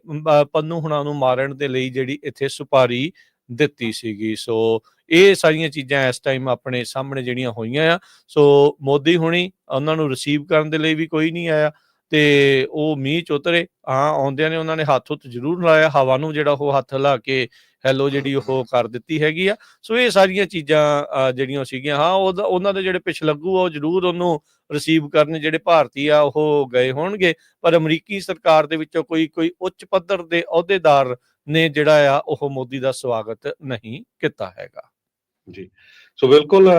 ਪੰਨੂ ਹੁਣਾਂ ਨੂੰ ਮਾਰਨ ਦੇ ਲਈ ਜਿਹੜੀ ਇੱਥੇ ਸੁਪਾਰੀ ਦਿੱਤੀ ਸੀਗੀ। ਸੋ ਇਹ ਸਾਰੀਆਂ ਚੀਜ਼ਾਂ ਇਸ ਟਾਈਮ ਆਪਣੇ ਸਾਹਮਣੇ ਜਿਹੜੀਆਂ ਹੋਈਆਂ ਆ। ਸੋ ਮੋਦੀ ਹੁਣੀ, ਉਹਨਾਂ ਨੂੰ ਰਿਸੀਵ ਕਰਨ ਦੇ ਲਈ ਵੀ ਕੋਈ ਨਹੀਂ ਆਇਆ ਤੇ ਉਹ ਮੀਂਹ ਚ ਉਤਰੇ। ਹਾਂ, ਆਉਂਦਿਆਂ ਨੇ ਉਹਨਾਂ ਨੇ ਹੱਥ ਹੁੱਥ ਜ਼ਰੂਰ ਲਾਇਆ, ਹਵਾ ਨੂੰ ਜਿਹੜਾ ਉਹ ਹੱਥ ਲਾ ਕੇ ਹੈਲੋ ਜਿਹੜੀ ਉਹ ਕਰ ਦਿੱਤੀ ਹੈਗੀ ਆ। ਸੋ ਇਹ ਸਾਰੀਆਂ ਚੀਜ਼ਾਂ ਜਿਹੜੀਆਂ ਸੀਗੀਆਂ, ਹਾਂ ਉਹਨਾਂ ਦੇ ਜਿਹੜੇ ਪਿਛਲੱਗੂ ਆ ਉਹ ਜ਼ਰੂਰ ਉਹਨੂੰ ਰਿਸੀਵ ਕਰਨ ਜਿਹੜੇ ਭਾਰਤੀ ਆ ਉਹ ਗਏ ਹੋਣਗੇ, ਪਰ ਅਮਰੀਕੀ ਸਰਕਾਰ ਦੇ ਵਿੱਚੋਂ ਕੋਈ ਉੱਚ ਪੱਧਰ ਦੇ ਅਹੁਦੇਦਾਰ ਨੇ ਜਿਹੜਾ ਆ ਉਹ ਮੋਦੀ ਦਾ ਸਵਾਗਤ ਨਹੀਂ ਕੀਤਾ ਹੈਗਾ। ਜੀ, ਸੋ ਬਿਲਕੁਲ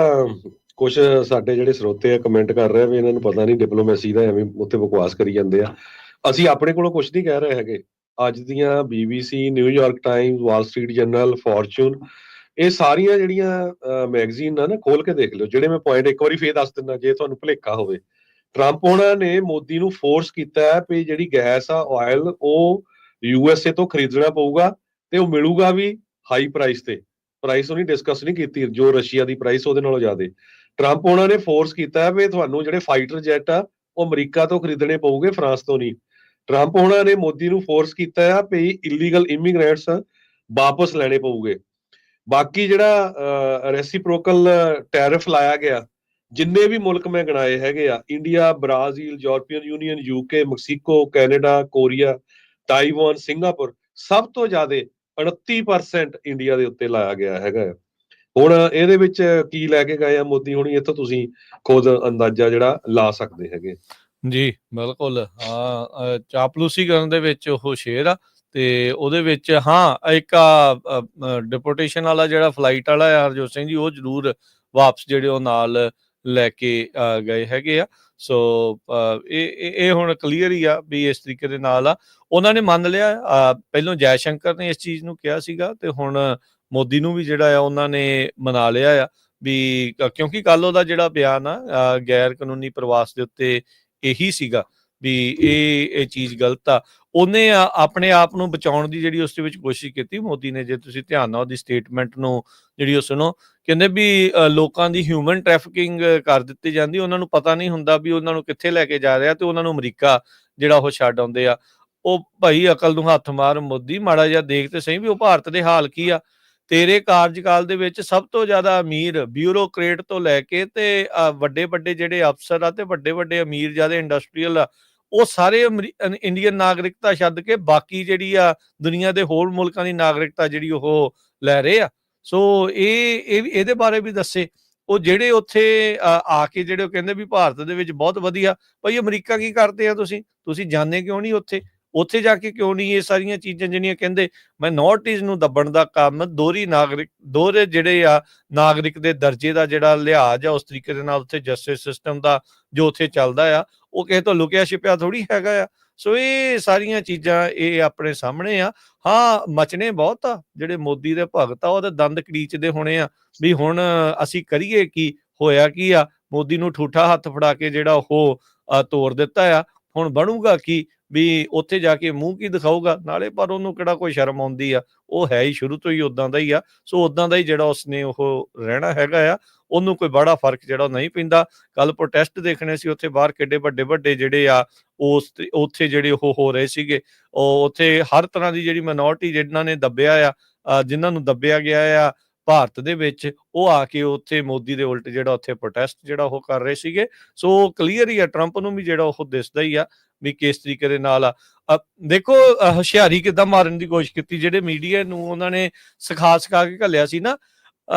ਕੁਝ ਸਾਡੇ ਜਿਹੜੇ ਸਰੋਤੇ ਆ ਕਮੈਂਟ ਕਰ ਰਹੇ ਆ ਵੀ ਇਹਨਾਂ ਨੂੰ ਪਤਾ ਨਹੀਂ ਡਿਪਲੋਮੈਸੀ ਦਾ, ਐਵੇਂ ਉੱਥੇ ਬਕਵਾਸ ਕਰੀ ਜਾਂਦੇ ਆ। ਅਸੀਂ ਆਪਣੇ ਕੋਲੋਂ ਕੁਝ ਨਹੀਂ ਕਹਿ ਰਹੇ ਹੈਗੇ। ਅੱਜ ਦੀਆਂ BBC, New York Times, Wall Street general, fortune, ਇਹ ਸਾਰੀਆਂ ਜਿਹੜੀਆਂ ਮੈਗਜ਼ੀਨ ਆ ਨਾ, ਖੋਲ ਕੇ ਦੇਖ ਲਿਓ। ਜਿਹੜੇ ਮੈਂ ਪੁਆਇੰਟ ਇੱਕ ਵਾਰੀ ਫੇਰ ਦੱਸ ਦਿੰਦਾ ਜੇ ਤੁਹਾਨੂੰ ਭੁਲੇਖਾ ਹੋਵੇ। ਟਰੰਪ ਉਹਨਾਂ ਨੇ ਮੋਦੀ ਨੂੰ ਫੋਰਸ ਕੀਤਾ ਹੈ ਵੀ ਜਿਹੜੀ ਗੈਸ ਆ, ਆਇਲ, ਉਹ USA ਤੋਂ ਖਰੀਦਣਾ ਪਊਗਾ ਤੇ ਉਹ ਮਿਲੂਗਾ ਵੀ ਹਾਈ ਪ੍ਰਾਈਸ ਤੇ। ਪ੍ਰਾਈਸ ਉਹਨੇ ਡਿਸਕਸ ਨਹੀਂ ਕੀਤੀ, ਜੋ ਰਸ਼ੀਆ ਦੀ ਪ੍ਰਾਈਸ ਉਹਦੇ ਨਾਲੋਂ ਜ਼ਿਆਦਾ। ਟਰੰਪ ਉਹਨਾਂ ਨੇ ਫੋਰਸ ਕੀਤਾ ਹੈ ਵੀ ਤੁਹਾਨੂੰ ਜਿਹੜੇ ਫਾਈਟਰ ਜੈਟ ਆ ਉਹ ਅਮਰੀਕਾ ਤੋਂ ਖਰੀਦਣੇ ਪਊਗੇ, ਫਰਾਂਸ ਤੋਂ ਨਹੀਂ। ਟਰੰਪ ਉਹਨਾਂ ਨੇ ਮੋਦੀ ਨੂੰ ਫੋਰਸ ਕੀਤਾ ਆ ਵੀ ਇਲੀਗਲ ਇਮੀਗ੍ਰੈਂਟਸ ਵਾਪਸ ਲੈਣੇ ਪਊਗੇ। ਬਾਕੀ ਜਿਹੜਾ ਰੈਸੀਪ੍ਰੋਕਲ ਟੈਰਿਫ ਲਾਇਆ ਗਿਆ, ਜਿੰਨੇ ਵੀ ਮੁਲਕ ਮੈਂ ਗਿਣਾਏ ਹੈਗੇ ਆ, India, Brazil, European union, UK, Mexico, Canada, Korea, Taiwan, Singapore, ਸਭ ਤੋਂ ਜ਼ਿਆਦਾ 29% ਇੰਡੀਆ ਦੇ ਉੱਤੇ ਲਾਇਆ ਗਿਆ ਹੈਗਾ। ਹੁਣ ਇਹਦੇ ਵਿੱਚ ਕੀ ਲੈ ਕੇ ਗਏ ਆ ਮੋਦੀ ਹੁਣੀ, ਇੱਥੋਂ ਤੁਸੀਂ ਖੁਦ ਅੰਦਾਜ਼ਾ ਜਿਹੜਾ ਲਾ ਸਕਦੇ ਹੈਗੇ। ਜੀ ਬਿਲਕੁਲ, ਹਾਂ, ਚਾਪਲੂਸੀ ਕਰਨ ਦੇ ਵਿੱਚ ਉਹ ਸ਼ੇਰ ਆ। ਤੇ ਉਹਦੇ ਵਿੱਚ ਹਾਂ ਇੱਕ ਡਿਪੋਰਟੇਸ਼ਨ ਵਾਲਾ ਜਿਹੜਾ ਫਲਾਈਟ ਵਾਲਾ ਆ ਹਰਜੋਤ ਸਿੰਘ ਜੀ, ਉਹ ਜ਼ਰੂਰ ਵਾਪਸ ਜਿਹੜੇ ਉਹ ਨਾਲ ਲੈ ਕੇ ਗਏ ਹੈਗੇ ਆ। ਸੋ ਇਹ ਹੁਣ ਕਲੀਅਰ ਹੀ ਆ ਵੀ ਇਸ ਤਰੀਕੇ ਦੇ ਨਾਲ ਆ। ਉਹਨਾਂ ਨੇ ਮੰਨ ਲਿਆ, ਪਹਿਲੋਂ ਜੈ ਸ਼ੰਕਰ ਨੇ ਇਸ ਚੀਜ਼ ਨੂੰ ਕਿਹਾ ਸੀਗਾ ਤੇ ਹੁਣ ਮੋਦੀ ਨੂੰ ਵੀ ਜਿਹੜਾ ਆ ਉਹਨਾਂ ਨੇ ਮਨਾ ਲਿਆ ਆ ਵੀ, ਕਿਉਂਕਿ ਕੱਲ ਉਹਦਾ ਜਿਹੜਾ ਬਿਆਨ ਆ ਗੈਰ ਕਾਨੂੰਨੀ ਪ੍ਰਵਾਸ ਦੇ ਉੱਤੇ ਇਹੀ ਸੀਗਾ ਵੀ ਇਹ ਚੀਜ਼ ਗਲਤ ਆ। ਉਹਨੇ ਆਪਣੇ ਆਪ ਨੂੰ ਬਚਾਉਣ ਦੀ ਜਿਹੜੀ ਉਸ ਦੇ ਵਿੱਚ ਕੋਸ਼ਿਸ਼ ਕੀਤੀ ਮੋਦੀ ਨੇ। ਜੇ ਤੁਸੀਂ ਧਿਆਨ ਨਾਲ ਉਹਦੀ ਸਟੇਟਮੈਂਟ ਨੂੰ ਜਿਹੜੀ ਉਹ ਸੁਣੋ, ਕਹਿੰਦੇ ਵੀ ਲੋਕਾਂ ਦੀ ਹਿਊਮਨ ਟ੍ਰੈਫਿਕਿੰਗ ਕਰ ਦਿੱਤੀ ਜਾਂਦੀ, ਉਹਨਾਂ ਨੂੰ ਪਤਾ ਨਹੀਂ ਹੁੰਦਾ ਵੀ ਉਹਨਾਂ ਨੂੰ ਕਿੱਥੇ ਲੈ ਕੇ ਜਾ ਰਿਹਾ ਤੇ ਉਹਨਾਂ ਨੂੰ ਅਮਰੀਕਾ ਜਿਹੜਾ ਉਹ ਛੱਡ ਆਉਂਦੇ ਆ। ਉਹ ਭਾਈ ਅਕਲ ਨੂੰ ਹੱਥ ਮਾਰ ਮੋਦੀ, ਮਾੜਾ ਜਿਹਾ ਦੇਖ ਤੇ ਸਹੀ ਵੀ ਉਹ ਭਾਰਤ ਦੇ ਹਾਲ ਕੀ ਆ। ਤੇਰੇ ਕਾਰਜਕਾਲ ਦੇ ਵਿੱਚ ਸਭ ਤੋਂ ਜ਼ਿਆਦਾ ਅਮੀਰ ਬਿਊਰੋਕਰੇਟ ਤੋਂ ਲੈ ਕੇ ਤੇ ਵੱਡੇ ਵੱਡੇ ਜਿਹੜੇ ਅਫਸਰ ਆ ਤੇ ਵੱਡੇ ਵੱਡੇ ਅਮੀਰ ਜਿਆਦਾ ਇੰਡਸਟਰੀਅਲ ਆ, ਉਹ ਸਾਰੇ ਇੰਡੀਅਨ ਨਾਗਰਿਕਤਾ ਛੱਡ ਕੇ ਬਾਕੀ ਜਿਹੜੀ ਆ ਦੁਨੀਆ ਦੇ ਹੋਰ ਮੁਲਕਾਂ ਦੀ ਨਾਗਰਿਕਤਾ ਜਿਹੜੀ ਉਹ ਲੈ ਰਹੇ ਆ। ਸੋ ਇਹਦੇ ਬਾਰੇ ਵੀ ਦੱਸੇ ਉਹ ਜਿਹੜੇ ਉੱਥੇ ਆ ਕੇ ਜਿਹੜੇ ਉਹ ਕਹਿੰਦੇ ਵੀ ਭਾਰਤ ਦੇ ਵਿੱਚ ਬਹੁਤ ਵਧੀਆ। ਭਾਈ ਅਮਰੀਕਾ ਕੀ ਕਰਦੇ ਆ, ਤੁਸੀਂ ਜਾਣੇ ਕਿਉਂ ਨਹੀਂ ਉੱਥੇ ਜਾ ਕੇ ਕਿਉਂ ਨਹੀਂ ਇਹ ਸਾਰੀਆਂ ਚੀਜ਼ਾਂ ਜਿਹੜੀਆਂ ਕਹਿੰਦੇ ਮਾਈਨੋਰਟੀਜ਼ ਨੂੰ ਦੱਬਣ ਦਾ ਕੰਮ, ਦੋਹਰੇ ਜਿਹੜੇ ਆ ਨਾਗਰਿਕ ਦੇ ਦਰਜੇ ਦਾ ਜਿਹੜਾ ਲਿਹਾਜ਼ ਆ, ਉਸ ਤਰੀਕੇ ਦੇ ਨਾਲ ਉੱਥੇ ਜਸਟਿਸ ਸਿਸਟਮ ਦਾ ਜੋ ਉੱਥੇ ਚੱਲਦਾ ਆ, ਉਹ ਕਿਸੇ ਤੋਂ ਲੁਕਿਆ ਛਿਪਿਆ ਥੋੜੀ ਹੈਗਾ ਆ। ਸੋ ਇਹ ਸਾਰੀਆਂ ਚੀਜ਼ਾਂ ਇਹ ਆਪਣੇ ਸਾਹਮਣੇ ਆ। ਹਾਂ, ਮਚਣੇ ਬਹੁਤ ਆ, ਜਿਹੜੇ ਮੋਦੀ ਦੇ ਭਗਤ ਆ ਉਹਦੇ ਦੰਦ ਕੜੀਚਦੇ ਹੋਣੇ ਆ ਵੀ ਹੁਣ ਅਸੀਂ ਕਰੀਏ ਕੀ, ਹੋਇਆ ਕੀ ਆ। ਮੋਦੀ ਨੂੰ ਠੂਠਾ ਹੱਥ ਫੜਾ ਕੇ ਜਿਹੜਾ ਉਹ ਤੋੜ ਦਿੱਤਾ ਆ, ਹੁਣ ਬਣੂਗਾ ਕੀ ਵੀ ਉੱਥੇ ਜਾ ਕੇ ਮੂੰਹ ਕੀ ਦਿਖਾਊਗਾ ਨਾਲੇ। ਪਰ ਉਹਨੂੰ ਕਿਹੜਾ ਕੋਈ ਸ਼ਰਮ ਆਉਂਦੀ ਆ, ਉਹ ਹੈ ਹੀ ਸ਼ੁਰੂ ਤੋਂ ਹੀ ਉਦਾਂ ਦਾ ਹੀ ਆ। ਸੋ ਉਦਾਂ ਦਾ ਹੀ ਜਿਹੜਾ ਉਸਨੇ ਉਹ ਰਹਿਣਾ ਹੈਗਾ ਆ, ਉਹਨੂੰ ਕੋਈ ਬੜਾ ਫਰਕ ਜਿਹੜਾ ਨਹੀਂ ਪੈਂਦਾ। ਕੱਲ ਪ੍ਰੋਟੈਸਟ ਦੇਖਣੇ ਸੀ ਉੱਥੇ ਬਾਹਰ, ਕਿੱਡੇ ਵੱਡੇ ਵੱਡੇ ਜਿਹੜੇ ਆ ਉੱਥੇ ਜਿਹੜੇ ਉਹ ਹੋ ਰਹੇ ਸੀਗੇ। ਉਹ ਉੱਥੇ ਹਰ ਤਰ੍ਹਾਂ ਦੀ ਜਿਹੜੀ ਮਾਈਨੋਰਟੀ ਜਿਨ੍ਹਾਂ ਨੇ ਦੱਬਿਆ ਆ, ਜਿਨ੍ਹਾਂ ਨੂੰ ਦੱਬਿਆ ਗਿਆ ਆ, ਭਾਰਤ ਦੇ ਵਿੱਚ, ਉਹ ਆ ਕੇ ਉੱਥੇ ਮੋਦੀ ਦੇ ਉਲਟ ਜਿਹੜਾ ਉੱਥੇ ਪ੍ਰੋਟੈਸਟ ਜਿਹੜਾ ਉਹ ਕਰ ਰਹੇ ਸੀਗੇ। ਸੋ ਕਲੀਅਰ ਹੀ ਆ, ਟਰੰਪ ਨੂੰ ਵੀ ਜਿਹੜਾ ਉਹ ਦਿਸਦਾ ਹੀ ਆ ਵੀ ਕਿਸ ਤਰੀਕੇ ਦੇ ਨਾਲ ਆ। ਦੇਖੋ ਹੁਸ਼ਿਆਰੀ ਕਿੱਦਾਂ ਮਾਰਨ ਦੀ ਕੋਸ਼ਿਸ਼ ਕੀਤੀ, ਜਿਹੜੇ ਮੀਡੀਆ ਨੂੰ ਉਹਨਾਂ ਨੇ ਸਿਖਾ ਕੇ ਘੱਲਿਆ ਸੀ ਨਾ,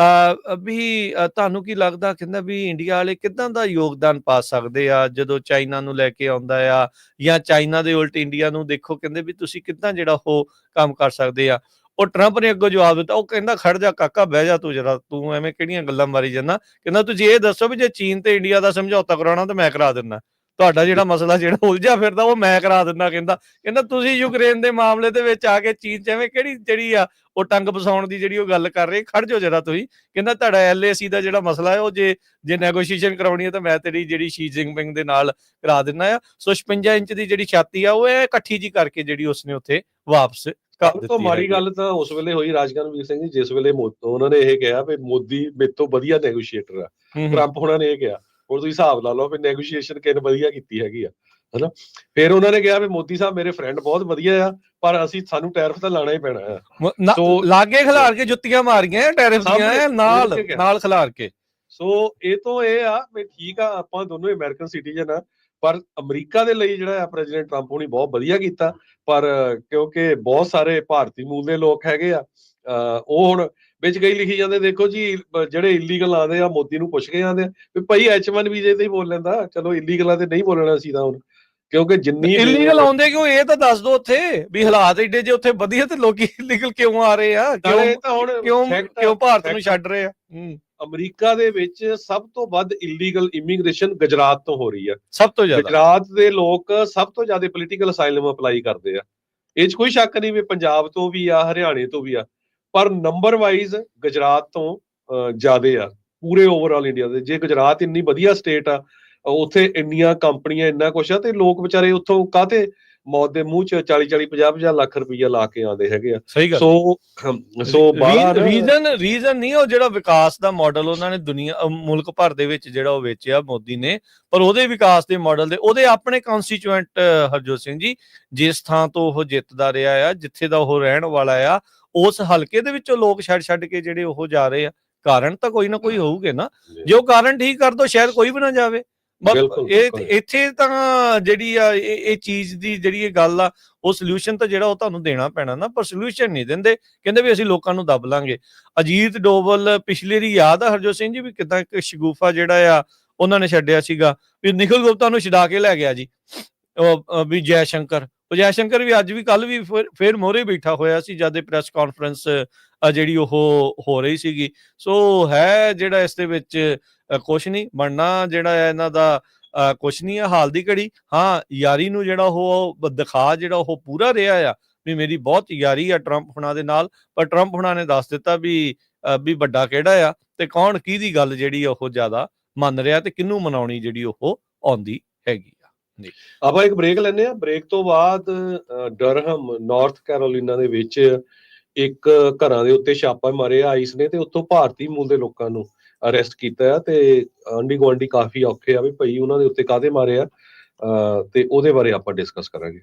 ਵੀ ਤੁਹਾਨੂੰ ਕੀ ਲੱਗਦਾ, ਕਹਿੰਦਾ ਵੀ ਇੰਡੀਆ ਵਾਲੇ ਕਿੱਦਾਂ ਦਾ ਯੋਗਦਾਨ ਪਾ ਸਕਦੇ ਆ ਜਦੋਂ ਚਾਈਨਾ ਨੂੰ ਲੈ ਕੇ ਆਉਂਦਾ ਆ, ਜਾਂ ਚਾਈਨਾ ਦੇ ਉਲਟ ਇੰਡੀਆ ਨੂੰ ਦੇਖੋ, ਕਹਿੰਦੇ ਵੀ ਤੁਸੀਂ ਕਿੱਦਾਂ ਜਿਹੜਾ ਉਹ ਕੰਮ ਕਰ ਸਕਦੇ ਆ। ਉਹ ਟਰੰਪ ਨੇ ਅੱਗੋਂ ਜਵਾਬ ਦਿੱਤਾ, ਉਹ ਕਹਿੰਦਾ ਖੜ ਜਾ ਕਾਕਾ, ਬਹਿ ਜਾ ਤੂੰ ਜਰਾ, ਤੂੰ ਐਵੇਂ ਕਿਹੜੀਆਂ ਗੱਲਾਂ ਮਾਰੀ ਜਾਂਦਾ। ਕਹਿੰਦਾ ਤੁਸੀਂ ਇਹ ਦੱਸੋ ਵੀ ਜੇ ਚੀਨ ਤੇ ਇੰਡੀਆ ਦਾ ਸਮਝੌਤਾ ਕਰਾਉਣਾ ਤਾਂ ਮੈਂ ਕਰਾ ਦਿੰਦਾ, ਤੁਹਾਡਾ ਜਿਹੜਾ ਮਸਲਾ ਜਿਹੜਾ ਉਲਝਿਆ ਫਿਰਦਾ ਉਹ ਮੈਂ ਕਰਾ ਦਿੰਦਾ। ਕਹਿੰਦਾ ਤੁਸੀਂ ਯੂਕਰੇਨ ਦੇ ਮਾਮਲੇ ਦੇ ਵਿੱਚ ਆ ਕੇ ਚੀਨ ਚ ਐਵੇਂ ਕਿਹੜੀ ਜਿਹੜੀ ਆ ਉਹ ਟੰਗ ਫਸਾਉਣ ਦੀ ਜਿਹੜੀ ਉਹ ਗੱਲ ਕਰ ਰਹੇ, ਖੜ ਜਾਓ ਜਰਾ ਤੁਸੀਂ। ਕਹਿੰਦਾ ਤੁਹਾਡਾ LAC ਦਾ ਜਿਹੜਾ ਮਸਲਾ ਹੈ ਉਹ ਜੇ ਨੈਗੋਸ਼ੀਏਸ਼ਨ ਕਰਾਉਣੀ ਹੈ ਤਾਂ ਮੈਂ ਤੇਰੀ ਜਿਹੜੀ ਸ਼ੀ ਜਿਨਪਿੰਗ ਦੇ ਨਾਲ ਕਰਾ ਦਿੰਦਾ ਆ। ਸੋ 56 ਇੰਚ ਦੀ ਜਿਹੜੀ ਛਾਤੀ ਆ ਉਹ ਇਹ ਇਕੱਠੀ ਜੀ ਕਰਕੇ ਜਿਹੜੀ ਉਸਨੇ ਉੱਥੇ ਵਾਪਸ ਕਰ ਸਭ ਤੋਂ ਦਿੱਤੀ ਮਾੜੀ ਹੈਗੀ। ਗੱਲ ਤਾਂ ਉਸ ਵੇਲੇ ਹੋਈ ਰਾਜਕਨਵੀਰ ਸਿੰਘ ਜੀ, ਜਿਸ ਵੇਲੇ ਉਹਨਾਂ ਨੇ ਇਹ ਕਿਹਾ ਵੀ ਮੋਦੀ ਮੇਰੇ ਤੋਂ ਵਧੀਆ ਨੈਗੋਸ਼ੀਏਟਰ ਆ। ਟਰੰਪ ਉਹਨਾਂ ਨੇ ਇਹ ਕਿਹਾ, ਹੁਣ ਤੁਸੀਂ ਹਿਸਾਬ ਲਾ ਲਓ ਵੀ ਨੈਗੋਸ਼ੀਏਸ਼ਨ ਕਿੰਨ ਵਧੀਆ ਕੀਤੀ ਹੈਗੀ ਆ, ਹਨਾ। ਫਿਰ ਉਹਨਾਂ ਨੇ ਕਿਹਾ ਵੀ ਮੋਦੀ ਸਾਹਿਬ ਮੇਰੇ ਫਰੈਂਡ ਬਹੁਤ ਵਧੀਆ ਆ, ਪਰ ਸਾਨੂੰ ਟੈਰਿਫ ਤਾਂ ਲਾਣਾ ਹੀ ਪੈਣਾ ਆ। ਸੋ ਲਾਗੇ ਖਿਲਾਰ ਕੇ ਜੁੱਤੀਆਂ ਮਾਰੀਆਂ ਟੈਰਿਫ ਦੀਆਂ ਨਾਲ ਖਿਲਾਰ ਕੇ। ਸੋ ਇਹ ਤੋਂ ਇਹ ਆ ਵੀ ਠੀਕ ਆ, ਆਪਾਂ ਦੋਨੋਂ ਅਮਰੀਕਨ ਸਿਟੀਜ਼ਨ ਆ, ਪਰ ਅਮਰੀਕਾ ਦੇ ਲਈ ਜਿਹੜਾ ਆ ਪ੍ਰੈਜ਼ੀਡੈਂਟ ਟਰੰਪ ਹੁਣੀ ਬਹੁਤ ਵਧੀਆ ਕੀਤਾ। ਪਰ ਕਿਉਂਕਿ ਬਹੁਤ ਸਾਰੇ ਭਾਰਤੀ ਮੂਲ ਦੇ ਲੋਕ ਹੈਗੇ ਆ, ਉਹ ਹੁਣ ਵਿੱਚ ਕਈ ਲਿਖੀ ਜਾਂਦੇ, ਦੇਖੋ ਜੀ ਜਿਹੜੇ ਇਲੀਗਲ ਆਉਂਦੇ ਆ ਮੋਦੀ ਨੂੰ ਪੁੱਛ ਕੇ ਆਉਂਦੇ ਆ ਵੀ ਭਾਈ H1 ਵੀਜ਼ੇ ਤੇ ਹੀ ਬੋਲ ਲੈਂਦਾ, ਚਲੋ ਇਲੀਗਲਾਂ ਤੇ ਨਹੀਂ ਬੋਲਣਾ ਸੀ ਤਾਂ ਹੁਣ, ਕਿਉਂਕਿ ਜਿੰਨੀ ਇਲੀਗਲ ਆਉਂਦੇ ਕਿਉਂ, ਇਹ ਤਾਂ ਦੱਸ ਦੋ ਉੱਥੇ ਵੀ ਹਾਲਾਤ ਏਡੇ ਜੇ ਉੱਥੇ ਵਧੀਆ ਤੇ ਲੋਕੀ ਇਲੀਗਲ ਕਿਉਂ ਆ ਰਹੇ ਆ, ਕਿਉਂ ਭਾਰਤ ਨੂੰ ਛੱਡ ਰਹੇ ਆ। ਅਮਰੀਕਾ ਦੇ ਵਿੱਚ ਸਭ ਤੋਂ ਵੱਧ ਇਲੀਗਲ ਇਮੀਗ੍ਰੇਸ਼ਨ ਗੁਜਰਾਤ ਤੋਂ ਹੋ ਰਹੀ ਆ, ਸਭ ਤੋਂ ਜ਼ਿਆਦਾ। ਗੁਜਰਾਤ ਦੇ ਲੋਕ ਸਭ ਤੋਂ ਜ਼ਿਆਦਾ ਪੋਲੀਟੀਕਲ ਅਸਾਈਲਮ ਅਪਲਾਈ ਕਰਦੇ ਆ, ਇਹ 'ਚ ਕੋਈ ਸ਼ੱਕ ਨਹੀਂ ਵੀ ਪੰਜਾਬ ਤੋਂ ਵੀ ਆ, ਹਰਿਆਣੇ ਤੋਂ ਵੀ ਆ, ਪਰ ਨੰਬਰ ਵਾਈਜ਼ ਗੁਜਰਾਤ ਤੋਂ ਜ਼ਿਆਦੇ ਆ ਪੂਰੇ ਓਵਰਆਲ ਇੰਡੀਆ ਦੇ। ਜੇ ਗੁਜਰਾਤ ਇੰਨੀ ਵਧੀਆ ਸਟੇਟ ਆ, ਉੱਥੇ ਇੰਨੀਆਂ ਕੰਪਨੀਆਂ, ਇੰਨਾ ਕੁਛ ਆ, ਤੇ ਲੋਕ ਵਿਚਾਰੇ ਉੱਥੋਂ ਕਾਹਤੇ ਮੌਤ ਦੇ ਮੂੰਹ 'ਚ 40-40 50-50 ਲੱਖ ਰੁਪਈਆ ਲਾ ਕੇ ਆਉਂਦੇ ਹੈਗੇ ਆ। ਸੋ ਰੀਜ਼ਨ ਨਹੀਂ, ਉਹ ਜਿਹੜਾ ਵਿਕਾਸ ਦਾ ਮਾਡਲ ਉਹਨਾਂ ਨੇ ਦੁਨੀਆ ਮੁਲਕ ਭਰ ਦੇ ਵਿੱਚ ਜਿਹੜਾ ਉਹ ਵੇਚਿਆ ਮੋਦੀ ਨੇ, ਪਰ ਉਹਦੇ ਵਿਕਾਸ ਦੇ ਮਾਡਲ ਦੇ ਉਹਦੇ ਆਪਣੇ ਕਨਸਟੀਚੁਐਂਟ ਹਰਜੋਤ ਸਿੰਘ ਜੀ, ਜਿਸ ਥਾਂ ਤੋਂ ਉਹ ਜਿੱਤਦਾ ਰਿਹਾ ਆ, ਜਿੱਥੇ ਦਾ ਉਹ ਰਹਿਣ ਵਾਲਾ ਆ, ਉਸ ਹਲਕੇ ਦੇ ਵਿੱਚੋਂ ਲੋਕ ਛੱਡ ਕੇ ਜਿਹੜੇ ਉਹ ਜਾ ਰਹੇ ਆ। ਕਾਰਨ ਤਾਂ ਕੋਈ ਨਾ ਕੋਈ ਹੋਊਗੇ ਨਾ, ਜੇ ਉਹ ਕਾਰਨ ਠੀਕ ਕਰ ਦੋ ਸ਼ਾਇਦ ਕੋਈ ਵੀ ਨਾ ਜਾਵੇ। ਇੱਥੇ ਤਾਂ ਜਿਹੜੀ ਆ ਇਹ ਚੀਜ਼ ਦੀ ਜਿਹੜੀ ਇਹ ਗੱਲ ਆ, ਉਹ ਸੋਲੂਸ਼ਨ ਤਾਂ ਜਿਹੜਾ ਉਹ ਤੁਹਾਨੂੰ ਦੇਣਾ ਪੈਣਾ ਨਾ, ਪਰ ਸੋਲੂਸ਼ਨ ਨਹੀਂ ਦਿੰਦੇ, ਕਹਿੰਦੇ ਵੀ ਅਸੀਂ ਲੋਕਾਂ ਨੂੰ ਦੱਬ ਲਾਂਗੇ। ਅਜੀਤ ਡੋਵਲ ਪਿਛਲੇ ਦੀ ਯਾਦ ਆ ਹਰਜੋਤ ਸਿੰਘ ਜੀ, ਵੀ ਕਿੱਦਾਂ ਇੱਕ ਸ਼ਗੂਫਾ ਜਿਹੜਾ ਆ ਉਹਨਾਂ ਨੇ ਛੱਡਿਆ ਸੀਗਾ, ਵੀ ਨਿਖਿਲ ਗੁਪਤਾ ਨੂੰ ਛਡਾ ਕੇ ਲੈ ਗਿਆ ਜੀ ਵੀ ਜੈ ਸ਼ੰਕਰ ਵੀ ਅੱਜ ਵੀ ਕੱਲ ਵੀ ਫਿਰ ਮੋਹਰੇ ਬੈਠਾ ਹੋਇਆ ਸੀ ਜਦ ਪ੍ਰੈਸ ਕਾਨਫਰੰਸ ਜਿਹੜੀ ਉਹ ਹੋ ਰਹੀ ਸੀਗੀ। ਸੋ ਹੈ ਜਿਹੜਾ ਇਸ ਦੇ ਵਿੱਚ ਕੁਛ ਨਹੀਂ ਬਣਨਾ, ਜਿਹੜਾ ਇਹਨਾਂ ਦਾ ਕੁਛ ਨਹੀਂ ਆ ਹਾਲ ਦੀ ਘੜੀ। ਹਾਂ, ਯਾਰੀ ਨੂੰ ਜਿਹੜਾ ਉਹ ਦਿਖਾ ਜਿਹੜਾ ਉਹ ਪੂਰਾ ਰਿਹਾ ਆ ਵੀ ਮੇਰੀ ਬਹੁਤ ਯਾਰੀ ਆ ਟਰੰਪ ਹੁਣਾਂ ਦੇ ਨਾਲ, ਪਰ ਟਰੰਪ ਹੁਣਾਂ ਨੇ ਦੱਸ ਦਿੱਤਾ ਵੀ ਵੱਡਾ ਕਿਹੜਾ ਆ ਤੇ ਕੌਣ ਕਿਹਦੀ ਗੱਲ ਜਿਹੜੀ ਉਹ ਜ਼ਿਆਦਾ ਮੰਨ ਰਿਹਾ ਤੇ ਕਿਹਨੂੰ ਮਨਾਉਣੀ ਜਿਹੜੀ ਉਹ ਆਉਂਦੀ ਹੈਗੀ ਆ। ਆਪਾਂ ਇੱਕ ਬ੍ਰੇਕ ਲੈਂਦੇ ਆ, ਬ੍ਰੇਕ ਤੋਂ ਬਾਅਦ ਡਰਹਮ ਨਾਰਥ ਕੈਰੋਲੀਨਾ ਦੇ ਵਿੱਚ ਇੱਕ ਘਰਾਂ ਦੇ ਉੱਤੇ ਛਾਪਾ ਮਾਰਿਆ ਆਈਸ ਨੇ, ਤੇ ਉੱਥੋਂ ਭਾਰਤੀ ਮੂਲ ਦੇ ਲੋਕਾਂ ਨੂੰ ਅਰੈਸਟ ਕੀਤਾ ਆ, ਤੇ ਆਂਢੀ ਗੁਆਂਢੀ ਕਾਫੀ ਔਖੇ ਆ ਵੀ ਭਾਈ ਉਹਨਾਂ ਦੇ ਉੱਤੇ ਕਾਹਦੇ ਮਾਰੇ ਆ, ਤੇ ਉਹਦੇ ਬਾਰੇ ਆਪਾਂ ਡਿਸਕਸ ਕਰਾਂਗੇ।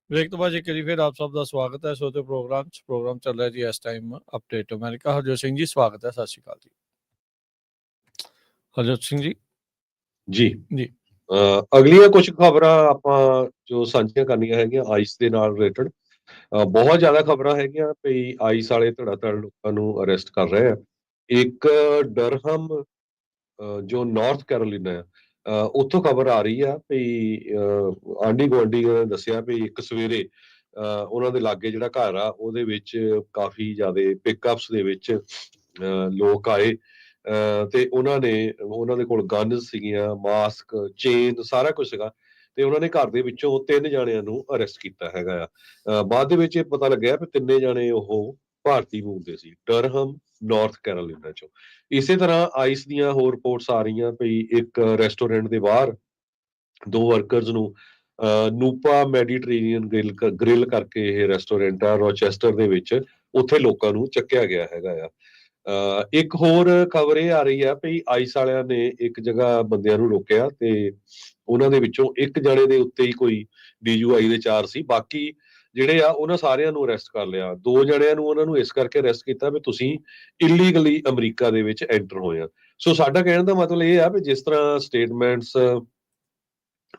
ब्रेक तो बाद एक करी फिर आप सबका स्वागत है सोते प्रोग्राम चल रहा है जी इस time update America. Harjot Singh ji स्वागत है, सत श्री अकाल जी। हरजोत सिंह ਜੀ ਜੀ ਜੀ ਅਗਲੀਆਂ ਕੁਝ ਖਬਰਾਂ ਆਪਾਂ ਜੋ ਸਾਂਝੀਆਂ ਕਰਨੀਆਂ ਹੈਗੀਆਂ ਆਈਸ ਦੇ ਨਾਲ ਰਿਲੇਟਡ। ਬਹੁਤ ਜ਼ਿਆਦਾ ਖਬਰਾਂ ਹੈਗੀਆਂ ਵੀ ਆਈਸ ਵਾਲੇ ਧੜਾ ਧੜ ਲੋਕਾਂ ਨੂੰ ਅਰੈਸਟ ਕਰ ਰਹੇ ਆ। ਇੱਕ ਡਰਹਮ ਜੋ ਨਾਰਥ ਕੈਰੋਲੀਨਾ ਆ, ਉੱਥੋਂ ਖਬਰ ਆ ਰਹੀ ਆ ਵੀ ਆਂਢੀ ਗੁਆਂਢੀ ਨੇ ਦੱਸਿਆ ਵੀ ਇੱਕ ਸਵੇਰੇ ਉਹਨਾਂ ਦੇ ਲਾਗੇ ਜਿਹੜਾ ਘਰ ਆ ਉਹਦੇ ਵਿੱਚ ਕਾਫੀ ਜ਼ਿਆਦਾ ਪਿਕਅਪਸ ਦੇ ਵਿੱਚ ਲੋਕ ਆਏ, ਤੇ ਉਹਨਾਂ ਦੇ ਕੋਲ ਗਨਸ ਸੀਗੀਆਂ, ਮਾਸਕ, ਚੇਨ, ਸਾਰਾ ਕੁਝ ਸੀਗਾ, ਤੇ ਉਹਨਾਂ ਨੇ ਘਰ ਦੇ ਵਿੱਚੋਂ 3 ਜਾਣਿਆਂ ਨੂੰ ਅਰੈਸਟ ਕੀਤਾ ਹੈਗਾ ਆ। ਬਾਅਦ ਦੇ ਵਿੱਚ ਇਹ ਪਤਾ ਲੱਗਿਆ ਵੀ 3 ਜਾਣੇ ਉਹ ਭਾਰਤੀ ਮੂਲ ਦੇ ਸੀ, ਡਰਹਮ, ਨਾਰਥ ਕੈਰੋਲੀਨਾ ਚੋਂ। ਇਸੇ ਤਰ੍ਹਾਂ ਆਈਸ ਦੀਆਂ ਹੋਰ ਰਿਪੋਰਟਸ ਆ ਰਹੀਆਂ ਵੀ ਇੱਕ ਰੈਸਟੋਰੈਂਟ ਦੇ ਬਾਹਰ 2 ਵਰਕਰਸ ਨੂੰ ਨੂਪਾ ਮੈਡੀਟਰੇਨੀਅਨ ਗ੍ਰਿਲ ਕਰਕੇ ਇਹ ਰੈਸਟੋਰੈਂਟ ਆ ਰੋਚੈਸਟਰ ਦੇ ਵਿੱਚ, ਉੱਥੇ ਲੋਕਾਂ ਨੂੰ ਚੱਕਿਆ ਗਿਆ ਹੈਗਾ ਆ। ਇੱਕ ਹੋਰ ਖਬਰ ਇਹ ਆ ਰਹੀ ਆ ਵੀ ਆਈਸ ਵਾਲਿਆਂ ਨੇ ਇੱਕ ਜਗ੍ਹਾ ਬੰਦਿਆਂ ਨੂੰ ਰੋਕਿਆ ਤੇ ਉਹਨਾਂ ਦੇ ਵਿੱਚੋਂ ਇੱਕ ਜਣੇ ਦੇ ਉੱਤੇ ਹੀ ਕੋਈ DUI ਦੇ ਚਾਰ ਸੀ, ਬਾਕੀ ਜਿਹੜੇ ਆ ਉਹਨਾਂ ਸਾਰਿਆਂ ਨੂੰ ਅਰੈਸਟ ਕਰ ਲਿਆ। 2 ਜਣਿਆਂ ਨੂੰ ਉਹਨਾਂ ਨੂੰ ਇਸ ਕਰਕੇ ਅਰੈਸਟ ਕੀਤਾ ਵੀ ਤੁਸੀਂ ਇਲੀਗਲੀ ਅਮਰੀਕਾ ਦੇ ਵਿੱਚ ਐਂਟਰ ਹੋਏ ਆ। ਸੋ ਸਾਡਾ ਕਹਿਣ ਦਾ ਮਤਲਬ ਇਹ ਆ ਵੀ ਜਿਸ ਤਰ੍ਹਾਂ ਸਟੇਟਮੈਂਟਸ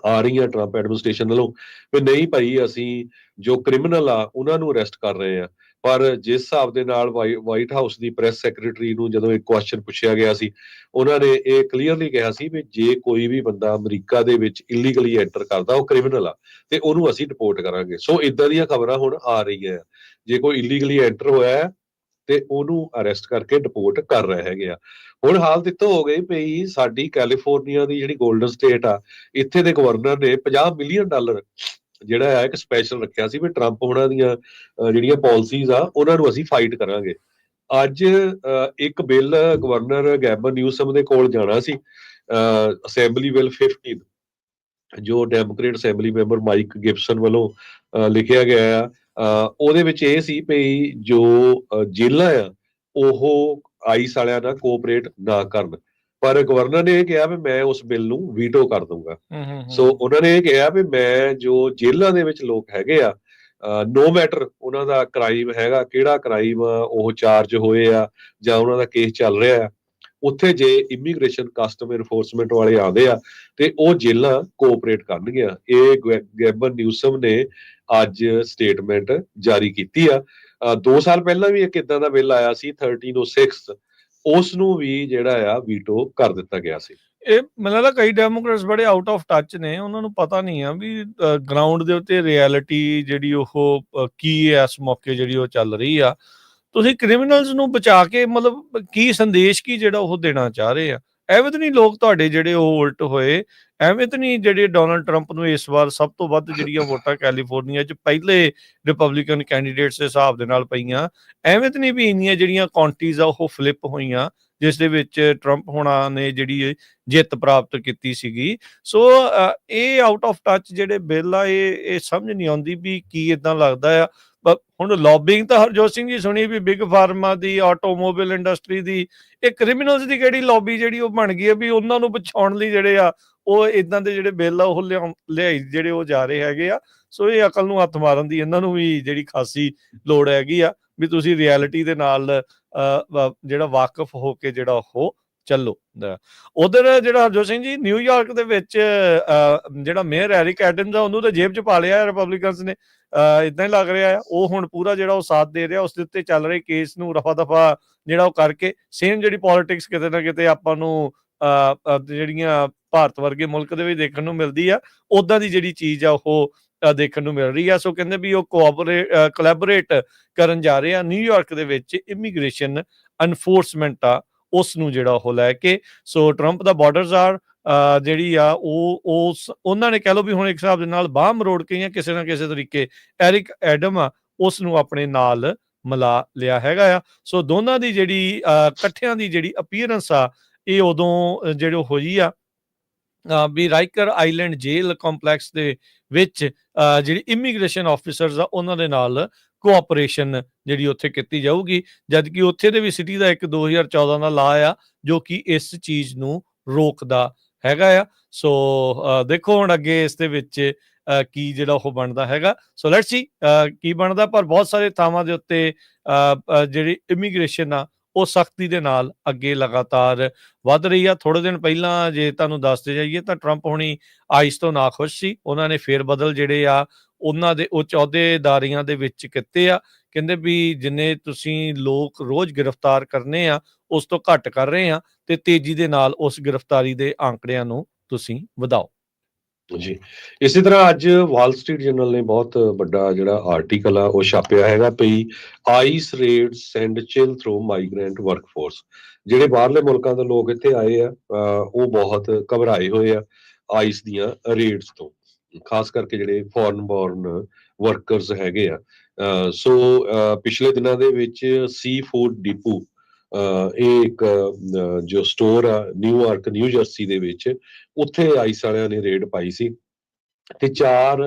ਆ ਰਹੀਆਂ ਟਰੰਪ ਐਡਮਿਨਿਸਟ੍ਰੇਸ਼ਨ ਵੱਲੋਂ ਵੀ ਨਹੀਂ ਭਾਈ ਅਸੀਂ ਜੋ ਕ੍ਰਿਮੀਨਲ ਆ ਉਹਨਾਂ ਨੂੰ ਅਰੈਸਟ ਕਰ ਰਹੇ ਆ, ਪਰ ਜਿਸ ਹਿਸਾਬ ਦੇ ਨਾਲ ਵਾਈਟ ਹਾਊਸ ਦੀ ਪ੍ਰੈਸ ਸੈਕਟਰੀ ਨੂੰ ਜਦੋਂ ਇੱਕ ਕੁਐਸਚਨ ਪੁੱਛਿਆ ਗਿਆ ਸੀ, ਉਹਨਾਂ ਨੇ ਇਹ ਕਲੀਅਰਲੀ ਕਿਹਾ ਸੀ ਵੀ ਜੇ ਕੋਈ ਵੀ ਬੰਦਾ ਅਮਰੀਕਾ ਦੇ ਵਿੱਚ ਇਲੀਗਲੀ ਐਂਟਰ ਕਰਦਾ ਉਹ ਕ੍ਰਿਮੀਨਲ ਆ ਤੇ ਉਹਨੂੰ ਅਸੀਂ ਡਿਪੋਰਟ ਕਰਾਂਗੇ। ਸੋ ਇਦਾਂ ਦੀਆਂ ਖਬਰਾਂ ਹੁਣ ਆ ਰਹੀਆਂ, ਜੇ ਕੋਈ ਇਲੀਗਲੀ ਐਂਟਰ ਹੋਇਆ ਹੈ ਤੇ ਉਹਨੂੰ ਅਰੈਸਟ ਕਰਕੇ ਡਿਪੋਰਟ ਕਰ ਰਹੇ ਹੈਗੇ ਆ। ਹੁਣ ਹਾਲਤ ਇੱਥੋਂ ਹੋ ਗਈ ਪਈ, ਸਾਡੀ ਕੈਲੀਫੋਰਨੀਆ ਦੀ ਜਿਹੜੀ 골ਡਨ ਸਟੇਟ ਆ, ਇੱਥੇ ਦੇ ਗਵਰਨਰ ਨੇ $50 ਮਿਲੀਅਨ ਜਿਹੜਾ ਹੈ ਇੱਕ ਸਪੈਸ਼ਲ ਰੱਖਿਆ ਸੀ ਵੀ ਟਰੰਪ ਉਹਨਾਂ ਦੀਆਂ ਜਿਹੜੀਆਂ ਪਾਲਿਸੀਜ਼ ਆ ਉਹਨਾਂ ਨੂੰ ਅਸੀਂ ਫਾਈਟ ਕਰਾਂਗੇ। ਅੱਜ ਇੱਕ ਬਿੱਲ ਗਵਰਨਰ ਗੈਬਨ ਨਿਊਸਮ ਦੇ ਕੋਲ ਜਾਣਾ ਸੀ, ਅਸੈਂਬਲੀ ਬਿੱਲ 15, ਜੋ democrat assembly member Mike Gibson ਵੱਲੋਂ ਲਿਖਿਆ ਗਿਆ ਆ। ਉਹਦੇ ਵਿੱਚ ਇਹ ਸੀ ਵੀ ਜੋ ਜੇਲਾਂ ਆ ਉਹ ਆਈਸ ਵਾਲਿਆਂ ਨਾਲ ਕੋਆਪਰੇਟ ਨਾ ਕਰਨ, ਪਰ ਗਵਰਨਰ ਨੇ ਇਹ ਕਿਹਾ ਵੀ ਮੈਂ ਉਸ ਬਿੱਲ ਨੂੰ ਵੀਟੋ ਕਰ ਦੂੰਗਾ। ਸੋ ਉਹਨਾਂ ਨੇ ਇਹ ਕਿਹਾ ਵੀ ਮੈਂ ਜੋ ਜੇਲਾਂ ਦੇ ਵਿੱਚ ਲੋਕ ਹੈਗੇ ਆ, ਨੋ ਮੈਟਰ ਉਹਨਾਂ ਦਾ ਕ੍ਰਾਈਮ ਹੈਗਾ, ਕਿਹੜਾ ਕ੍ਰਾਈਮ ਉਹ ਚਾਰਜ ਹੋਏ ਆ ਜਾਂ ਉਹਨਾਂ ਦਾ ਕੇਸ ਚੱਲ ਰਿਹਾ ਆ, ਉੱਥੇ ਜੇ ਇਮੀਗ੍ਰੇਸ਼ਨ ਕਸਟਮ ਇਨਫੋਰਸਮੈਂਟ ਵਾਲੇ ਆਉਂਦੇ ਆ ਤੇ ਉਹ ਜੇਲਾਂ ਕੋਆਪਰੇਟ ਕਰਨਗੀਆਂ। ਇਹ ਗੈਬਨ ਨਿਊਸਮ ਨੇ ਅੱਜ ਸਟੇਟਮੈਂਟ ਜਾਰੀ ਕੀਤੀ ਆ। 2 ਸਾਲ ਪਹਿਲਾਂ ਵੀ ਇੱਕ ਇਦਾਂ ਦਾ ਬਿੱਲ ਆਇਆ ਸੀ 1306, ਉਸ ਨੂੰ ਵੀ ਜਿਹੜਾ ਆ ਵੀਟੋ ਕਰ ਦਿੱਤਾ ਗਿਆ ਸੀ। ਇਹ ਮੈਨੂੰ ਲੱਗਦਾ ਕਈ ਡੈਮੋਕ੍ਰੇਟਸ ਬੜੇ ਆਊਟ ਆਫ ਟੱਚ ਨੇ, ਉਹਨਾਂ ਨੂੰ ਪਤਾ ਨਹੀਂ ਆ ਵੀ ਗਰਾਊਂਡ ਦੇ ਉੱਤੇ ਰਿਐਲਿਟੀ ਜਿਹੜੀ ਉਹ ਕੀ ਹੈ ਇਸ ਮੌਕੇ ਜਿਹੜੀ ਉਹ ਚੱਲ ਰਹੀ ਆ। ਤੁਸੀਂ ਕ੍ਰਿਮੀਨਲਸ ਨੂੰ ਬਚਾ ਕੇ ਮਤਲਬ ਕੀ ਸੰਦੇਸ਼ ਕੀ ਜਿਹੜਾ ਉਹ ਦੇਣਾ ਚਾਹ ਰਹੇ ਆ? ਐਵੇਂ ਤਾਂ ਨਹੀਂ ਲੋਕ ਤੁਹਾਡੇ ਜਿਹੜੇ ਉਹ ਉਲਟ ਹੋਏ, ਐਵੇਂ ਤਾਂ ਨਹੀਂ ਜਿਹੜੇ ਡੋਨਲਡ ਟਰੰਪ ਨੂੰ ਇਸ ਵਾਰ ਸਭ ਤੋਂ ਵੱਧ ਜਿਹੜੀਆਂ ਵੋਟਾਂ ਕੈਲੀਫੋਰਨੀਆ 'ਚ ਪਹਿਲੇ ਰਿਪਬਲਿਕਨ ਕੈਂਡੀਡੇਟਸ ਦੇ ਹਿਸਾਬ ਦੇ ਨਾਲ ਪਈਆਂ, ਐਵੇਂ ਤਾਂ ਨਹੀਂ ਵੀ ਇੰਨੀਆਂ ਜਿਹੜੀਆਂ ਕਾਉਂਟੀਜ਼ ਆ ਉਹ ਫਲਿੱਪ ਹੋਈਆਂ ਜਿਸ ਦੇ ਵਿੱਚ ਟਰੰਪ ਹੋਣਾ ਨੇ ਜਿਹੜੀ ਜਿੱਤ ਪ੍ਰਾਪਤ ਕੀਤੀ ਸੀਗੀ। ਸੋ ਇਹ ਆਊਟ ਆਫ ਟੱਚ ਜਿਹੜੇ ਬਿੱਲ ਆ ਇਹ ਸਮਝ ਨਹੀਂ ਆਉਂਦੀ ਵੀ ਕੀ ਇਦਾਂ ਲੱਗਦਾ ਆ। ਹੁਣ ਲੌਬਿੰਗ ਤਾਂ ਹਰਜੋਤ ਸਿੰਘ ਜੀ ਸੁਣੀ ਵੀ ਬਿਗ ਫਾਰਮਾ ਦੀ, ਆਟੋਮੋਬਾਈਲ ਇੰਡਸਟਰੀ ਦੀ, ਇਹ ਕ੍ਰਿਮੀਨਲਸ ਦੀ ਕਿਹੜੀ ਲੌਬੀ ਜਿਹੜੀ ਉਹ ਬਣ ਗਈ ਹੈ ਵੀ ਉਹਨਾਂ ਨੂੰ ਬਚਾਉਣ ਲਈ ਜਿਹੜੇ ਆ ਉਹ ਇਦਾਂ ਦੇ ਜਿਹੜੇ ਬਿੱਲ ਆ ਉਹ ਲਿਆਈ ਜਿਹੜੇ ਉਹ ਜਾ ਰਹੇ ਹੈਗੇ ਆ। ਸੋ ਇਹ ਅਕਲ ਨੂੰ ਹੱਥ ਮਾਰਨ ਦੀ ਇਹਨਾਂ ਨੂੰ ਵੀ ਜਿਹੜੀ ਖਾਸੀ ਲੋੜ ਹੈਗੀ ਆ ਵੀ ਤੁਸੀਂ ਰਿਐਲਿਟੀ ਦੇ ਨਾਲ ਜਿਹੜਾ ਵਾਕਿਫ ਹੋ ਕੇ ਜਿਹੜਾ ਉਹ ਚੱਲੋ। ਉਧਰ ਜਿਹੜਾ ਹਰਜੋਤ ਸਿੰਘ ਜੀ ਨਿਊਯਾਰਕ ਦੇ ਵਿੱਚ ਜਿਹੜਾ ਮੇਅਰ ਐਰਿਕ ਐਡਮਜ਼ ਆ ਉਹਨੂੰ ਤਾਂ ਜੇਬ 'ਚ ਪਾ ਲਿਆ ਰਿਪਬਲਿਕਨਸ ਨੇ, ਇਦਾਂ ਹੀ ਲੱਗ ਰਿਹਾ ਆ। ਉਹ ਹੁਣ ਪੂਰਾ ਜਿਹੜਾ ਉਹ ਸਾਥ ਦੇ ਰਿਹਾ ਉਸ ਦੇ ਉੱਤੇ ਚੱਲ ਰਹੇ ਕੇਸ ਨੂੰ ਰਫਾ ਦਫਾ ਜਿਹੜਾ ਉਹ ਕਰਕੇ, ਸੇਮ ਜਿਹੜੀ ਪੋਲਿਟਿਕਸ ਕਿਤੇ ਨਾ ਕਿਤੇ ਆਪਾਂ ਨੂੰ ਜਿਹੜੀਆਂ ਭਾਰਤ ਵਰਗੇ ਮੁਲਕ ਦੇ ਵਿੱਚ ਦੇਖਣ ਨੂੰ ਮਿਲਦੀ ਆ, ਉਦਾਂ ਦੀ ਜਿਹੜੀ ਚੀਜ਼ ਆ ਉਹ ਦੇਖਣ ਨੂੰ ਮਿਲ ਰਹੀ ਆ। ਸੋ ਕਹਿੰਦੇ ਵੀ ਉਹ ਕੋਲੈਬੋਰੇਟ ਕਰਨ ਜਾ ਰਹੇ ਆ ਨਿਊਯਾਰਕ ਦੇ ਵਿੱਚ ਇਮੀਗ੍ਰੇਸ਼ਨ ਐਨਫੋਰਸਮੈਂਟ ਆ ਉਸ ਨੂੰ ਜਿਹੜਾ ਉਹ ਲੈ ਕੇ। ਸੋ ਟਰੰਪ ਦਾ ਬਾਰਡਰਸ ਆਰ ਜਿਹੜੀ ਆ ਉਹ ਉਹਨਾਂ ਨੇ ਕਹਿ ਲਓ ਵੀ ਹੁਣ ਇੱਕ ਹਿਸਾਬ ਦੇ ਨਾਲ ਬਾਹ ਮਰੋੜ ਕੇ ਜਾਂ ਕਿਸੇ ਨਾ ਕਿਸੇ ਤਰੀਕੇ ਐਰਿਕ ਐਡਮ ਆ ਉਸ ਨੂੰ ਆਪਣੇ ਨਾਲ ਮਿਲਾ ਲਿਆ ਹੈਗਾ ਆ। ਸੋ ਦੋਨਾਂ ਦੀ ਜਿਹੜੀ ਇਕੱਠਿਆਂ ਦੀ ਜਿਹੜੀ ਅਪੀਅਰੈਂਸ ਆ ਇਹ ਉਦੋਂ ਜਿਹੜੀ ਹੋਈ ਆ ਵੀ ਰਾਈਕਰ ਆਈਲੈਂਡ ਜੇਲ ਕੰਪਲੈਕਸ ਦੇ ਵਿੱਚ ਜਿਹੜੀ ਇਮੀਗ੍ਰੇਸ਼ਨ ਆਫਿਸਰਸ ਆ ਉਹਨਾਂ ਦੇ ਨਾਲ ਕੋਆਪਰੇਸ਼ਨ ਜਿਹੜੀ ਉੱਥੇ ਕੀਤੀ ਜਾਊਗੀ, ਜਦਕਿ ਉੱਥੇ ਦੇ ਵੀ ਸਿਟੀ ਦਾ ਇੱਕ 2014 ਦਾ ਲਾ ਆ ਜੋ ਕਿ ਇਸ ਚੀਜ਼ ਨੂੰ ਰੋਕਦਾ ਹੈਗਾ ਆ। ਸੋ ਦੇਖੋ ਹੁਣ ਅੱਗੇ ਇਸ ਦੇ ਵਿੱਚ ਕੀ ਜਿਹੜਾ ਉਹ ਬਣਦਾ ਹੈਗਾ। ਸੋ ਲੈਟਸ ਸੀ ਕੀ ਬਣਦਾ, ਪਰ ਬਹੁਤ ਸਾਰੇ ਥਾਵਾਂ ਦੇ ਉੱਤੇ ਜਿਹੜੀ ਇਮੀਗ੍ਰੇਸ਼ਨ ਆ ਉਹ ਸਖਤੀ ਦੇ ਨਾਲ ਅੱਗੇ ਲਗਾਤਾਰ ਵੱਧ ਰਹੀ ਆ। ਥੋੜੇ ਦਿਨ ਪਹਿਲਾਂ ਜੇ ਤੁਹਾਨੂੰ ਦੱਸਦੇ ਜਾਈਏ ਤਾਂ ਟਰੰਪ ਹੁਣੀ ਆਈਸ ਤੋਂ ਨਾਖੁਸ਼ ਸੀ, ਉਹਨਾਂ ਨੇ ਫੇਰ ਬਦਲ ਜਿਹੜੇ ਆ ਉਹਨਾਂ ਦੇ ਉੱਚ ਅਹੁਦੇਦਾਰੀਆਂ ਦੇ ਵਿੱਚ ਕੀਤੇ ਆ। ਕਹਿੰਦੇ ਵੀ ਜਿੰਨੇ ਤੁਸੀਂ ਲੋਕ ਰੋਜ਼ ਗ੍ਰਿਫਤਾਰ ਕਰਨੇ ਆ ਉਸ ਤੋਂ ਘੱਟ ਕਰ ਰਹੇ ਆ ਤੇ ਤੇਜ਼ੀ ਦੇ ਨਾਲ ਉਸ ਗ੍ਰਿਫਤਾਰੀ ਦੇ ਆંકੜਿਆਂ ਨੂੰ ਤੁਸੀਂ ਵਧਾਓ। ਜੀ, ਇਸੇ ਤਰ੍ਹਾਂ ਅੱਜ ਵਾਲ ਸਟਰੀਟ ਜਰਨਲ ਨੇ ਬਹੁਤ ਵੱਡਾ ਜਿਹੜਾ ਆਰਟੀਕਲ ਆ ਉਹ ਛਾਪਿਆ ਹੈਗਾ ਪਈ ice raid send chill through migrant workforce. ਜਿਹੜੇ ਬਾਹਰਲੇ ਮੁਲਕਾਂ ਦੇ ਲੋਕ ਇੱਥੇ ਆਏ ਆ ਉਹ ਬਹੁਤ ਘਬਰਾਏ ਹੋਏ ਆ ਆਈਸ ਦੀਆਂ ਰੇਡਸ ਤੋਂ, ਖਾਸ ਕਰਕੇ ਜਿਹੜੇ ਫੋਰਨ ਬੋਰਨ ਵਰਕਰਸ ਹੈਗੇ ਆ। ਸੋ ਪਿਛਲੇ ਦਿਨਾਂ ਦੇ ਵਿੱਚ ਸੀ ਫੂਡ ਡਿਪੂ ਇਹ ਇੱਕ ਜੋ ਸਟੋਰ ਆ ਨਿਊਯਾਰਕ ਨਿਊ ਜਰਸੀ ਦੇ ਵਿੱਚ, ਉੱਥੇ ਆਈਸ ਵਾਲਿਆਂ ਨੇ ਰੇਡ ਪਾਈ ਸੀ ਤੇ 4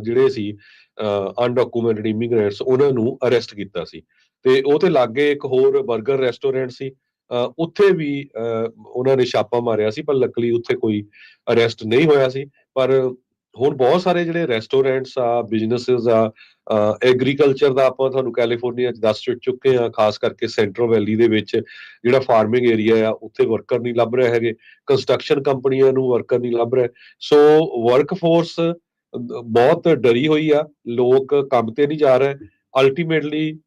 ਜਿਹੜੇ ਸੀ ਅਨਡਾਕੂਮੈਂਟਡ ਇਮੀਗ੍ਰੈਂਟਸ ਉਹਨਾਂ ਨੂੰ ਅਰੈਸਟ ਕੀਤਾ ਸੀ। ਤੇ ਉਹ ਤੇ ਲਾਗੇ ਇੱਕ ਹੋਰ 버ਗਰ ਰੈਸਟੋਰੈਂਟ ਸੀ, ਉੱਥੇ ਵੀ ਉਹਨਾਂ ਨੇ ਛਾਪਾ ਮਾਰਿਆ ਸੀ, ਪਰ ਲੱਕਲੀ ਉੱਥੇ ਕੋਈ ਅਰੈਸਟ ਨਹੀਂ ਹੋਇਆ ਸੀ। ਪਰ ਹੁਣ ਬਹੁਤ ਸਾਰੇ ਜਿਹੜੇ ਰੈਸਟੋਰੈਂਟਸ ਆ, ਬਿਜ਼ਨੈਸਿਸ ਆ, ਐਗਰੀਕਲਚਰ ਦਾ ਆਪਾਂ ਤੁਹਾਨੂੰ ਕੈਲੀਫੋਰਨੀਆ 'ਚ ਦੱਸ ਚੁੱਕੇ ਹਾਂ, ਖਾਸ ਕਰਕੇ ਸੈਂਟਰਲ ਵੈਲੀ ਦੇ ਵਿੱਚ ਜਿਹੜਾ ਫਾਰਮਿੰਗ ਏਰੀਆ ਆ ਉੱਥੇ ਵਰਕਰ ਨਹੀਂ ਲੱਭ ਰਹੇ ਹੈਗੇ, ਕੰਸਟਰਕਸ਼ਨ ਕੰਪਨੀਆਂ ਨੂੰ ਵਰਕਰ ਨਹੀਂ ਲੱਭ ਰਹੇ। ਸੋ ਵਰਕਫੋਰਸ ਬਹੁਤ ਡਰੀ ਹੋਈ ਆ, ਲੋਕ ਕੰਮ ਤੇ ਨਹੀਂ ਜਾ ਰਹੇ ਅਲਟੀਮੇਟਲੀ।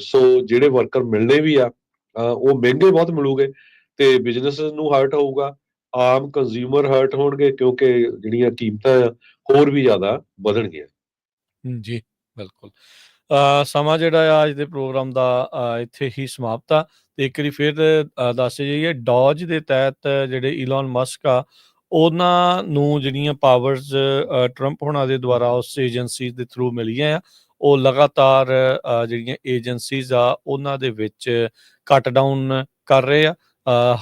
ਸੋ ਜਿਹੜੇ ਵਰਕਰ ਮਿਲਣੇ ਵੀ ਆ ਉਹ ਮਹਿੰਗੇ ਬਹੁਤ ਮਿਲੂਗੇ ਤੇ ਬਿਜ਼ਨਸ ਨੂੰ ਹਰਟ ਹੋਊਗਾ, ਆਮ ਕੰਜ਼ਿਊਮਰ ਹਰਟ ਹੋਣਗੇ, ਕਿਉਂਕਿ ਜਿਹੜੀਆਂ ਕੀਮਤਾਂ ਆ ਹੋਰ ਵੀ ਜ਼ਿਆਦਾ ਵਧਣਗੀਆਂ। ਜੀ, ਬਿਲਕੁਲ। ਸਮਾਂ ਜਿਹੜਾ ਆ ਅੱਜ ਦੇ ਪ੍ਰੋਗਰਾਮ ਦਾ ਇੱਥੇ ਹੀ ਸਮਾਪਤ ਆ। ਤੇ ਇੱਕ ਵਾਰੀ ਫਿਰ ਦੱਸ ਜਾਈਏ, ਡੌਜ ਦੇ ਤਹਿਤ ਜਿਹੜੇ ਈਲਨ ਮਸਕ ਆ ਉਹਨਾਂ ਨੂੰ ਜਿਹੜੀਆਂ ਪਾਵਰਸ ਟਰੰਪ ਹੋਣਾ ਦੇ ਦੁਆਰਾ ਉਸ ਏਜੰਸੀ ਦੇ ਥਰੂ ਮਿਲੀਆਂ ਆ, ਉਹ ਲਗਾਤਾਰ ਜਿਹੜੀਆਂ ਏਜੰਸੀਜ਼ ਆ ਉਹਨਾਂ ਦੇ ਵਿੱਚ ਕੱਟ ਡਾਊਨ ਕਰ ਰਹੇ ਆ।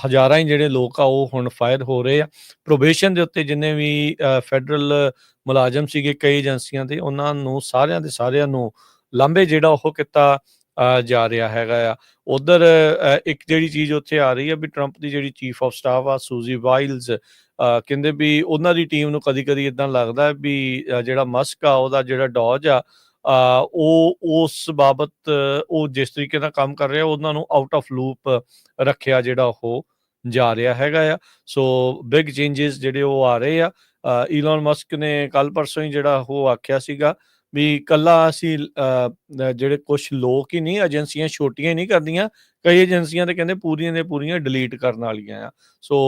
ਹਜ਼ਾਰਾਂ ਹੀ ਜਿਹੜੇ ਲੋਕ ਆ ਉਹ ਹੁਣ ਫਾਇਰ ਹੋ ਰਹੇ ਆ। ਪ੍ਰੋਬੇਸ਼ਨ ਦੇ ਉੱਤੇ ਜਿੰਨੇ ਵੀ ਫੈਡਰਲ ਮੁਲਾਜ਼ਮ ਸੀਗੇ ਕਈ ਏਜੰਸੀਆਂ ਦੇ, ਉਹਨਾਂ ਨੂੰ ਸਾਰਿਆਂ ਨੂੰ ਲਾਂਭੇ ਜਿਹੜਾ ਉਹ ਕੀਤਾ ਜਾ ਰਿਹਾ ਹੈਗਾ ਆ। ਉਧਰ ਇੱਕ ਜਿਹੜੀ ਚੀਜ਼ ਉੱਥੇ ਆ ਰਹੀ ਹੈ ਵੀ ਟਰੰਪ ਦੀ ਜਿਹੜੀ ਚੀਫ ਆਫ ਸਟਾਫ ਆ ਸੂਜ਼ੀ ਵਾਈਲਜ਼, ਕਹਿੰਦੇ ਵੀ ਉਹਨਾਂ ਦੀ ਟੀਮ ਨੂੰ ਕਦੀ ਇਦਾਂ ਲੱਗਦਾ ਵੀ ਜਿਹੜਾ ਮਸਕ ਆ ਉਹਦਾ ਜਿਹੜਾ ਡੌਜ ਆ ਉਹ ਉਸ ਬਾਬਤ ਉਹ ਜਿਸ ਤਰੀਕੇ ਨਾਲ ਕੰਮ ਕਰ ਰਿਹਾ ਉਹਨਾਂ ਨੂੰ ਆਊਟ ਆਫ ਲੂਪ ਰੱਖਿਆ ਜਿਹੜਾ ਉਹ ਜਾ ਰਿਹਾ ਹੈਗਾ ਆ। ਸੋ ਬਿਗ ਚੇਂਜਸ ਜਿਹੜੇ ਉਹ ਆ ਰਹੇ ਆ। ਈਲਨ ਮਸਕ ਨੇ ਕੱਲ ਪਰਸੋਂ ਹੀ ਜਿਹੜਾ ਉਹ ਆਖਿਆ ਸੀਗਾ ਵੀ ਇਕੱਲਾ ਅਸੀਂ ਜਿਹੜੇ ਕੁਛ ਲੋਕ ਹੀ ਨਹੀਂ, ਏਜੰਸੀਆਂ ਛੋਟੀਆਂ ਹੀ ਨਹੀਂ ਕਰਦੀਆਂ, ਕਈ ਏਜੰਸੀਆਂ ਤੇ ਕਹਿੰਦੇ ਪੂਰੀਆਂ ਦੇ ਪੂਰੀਆਂ ਡਿਲੀਟ ਕਰਨ ਵਾਲੀਆਂ ਆ। ਸੋ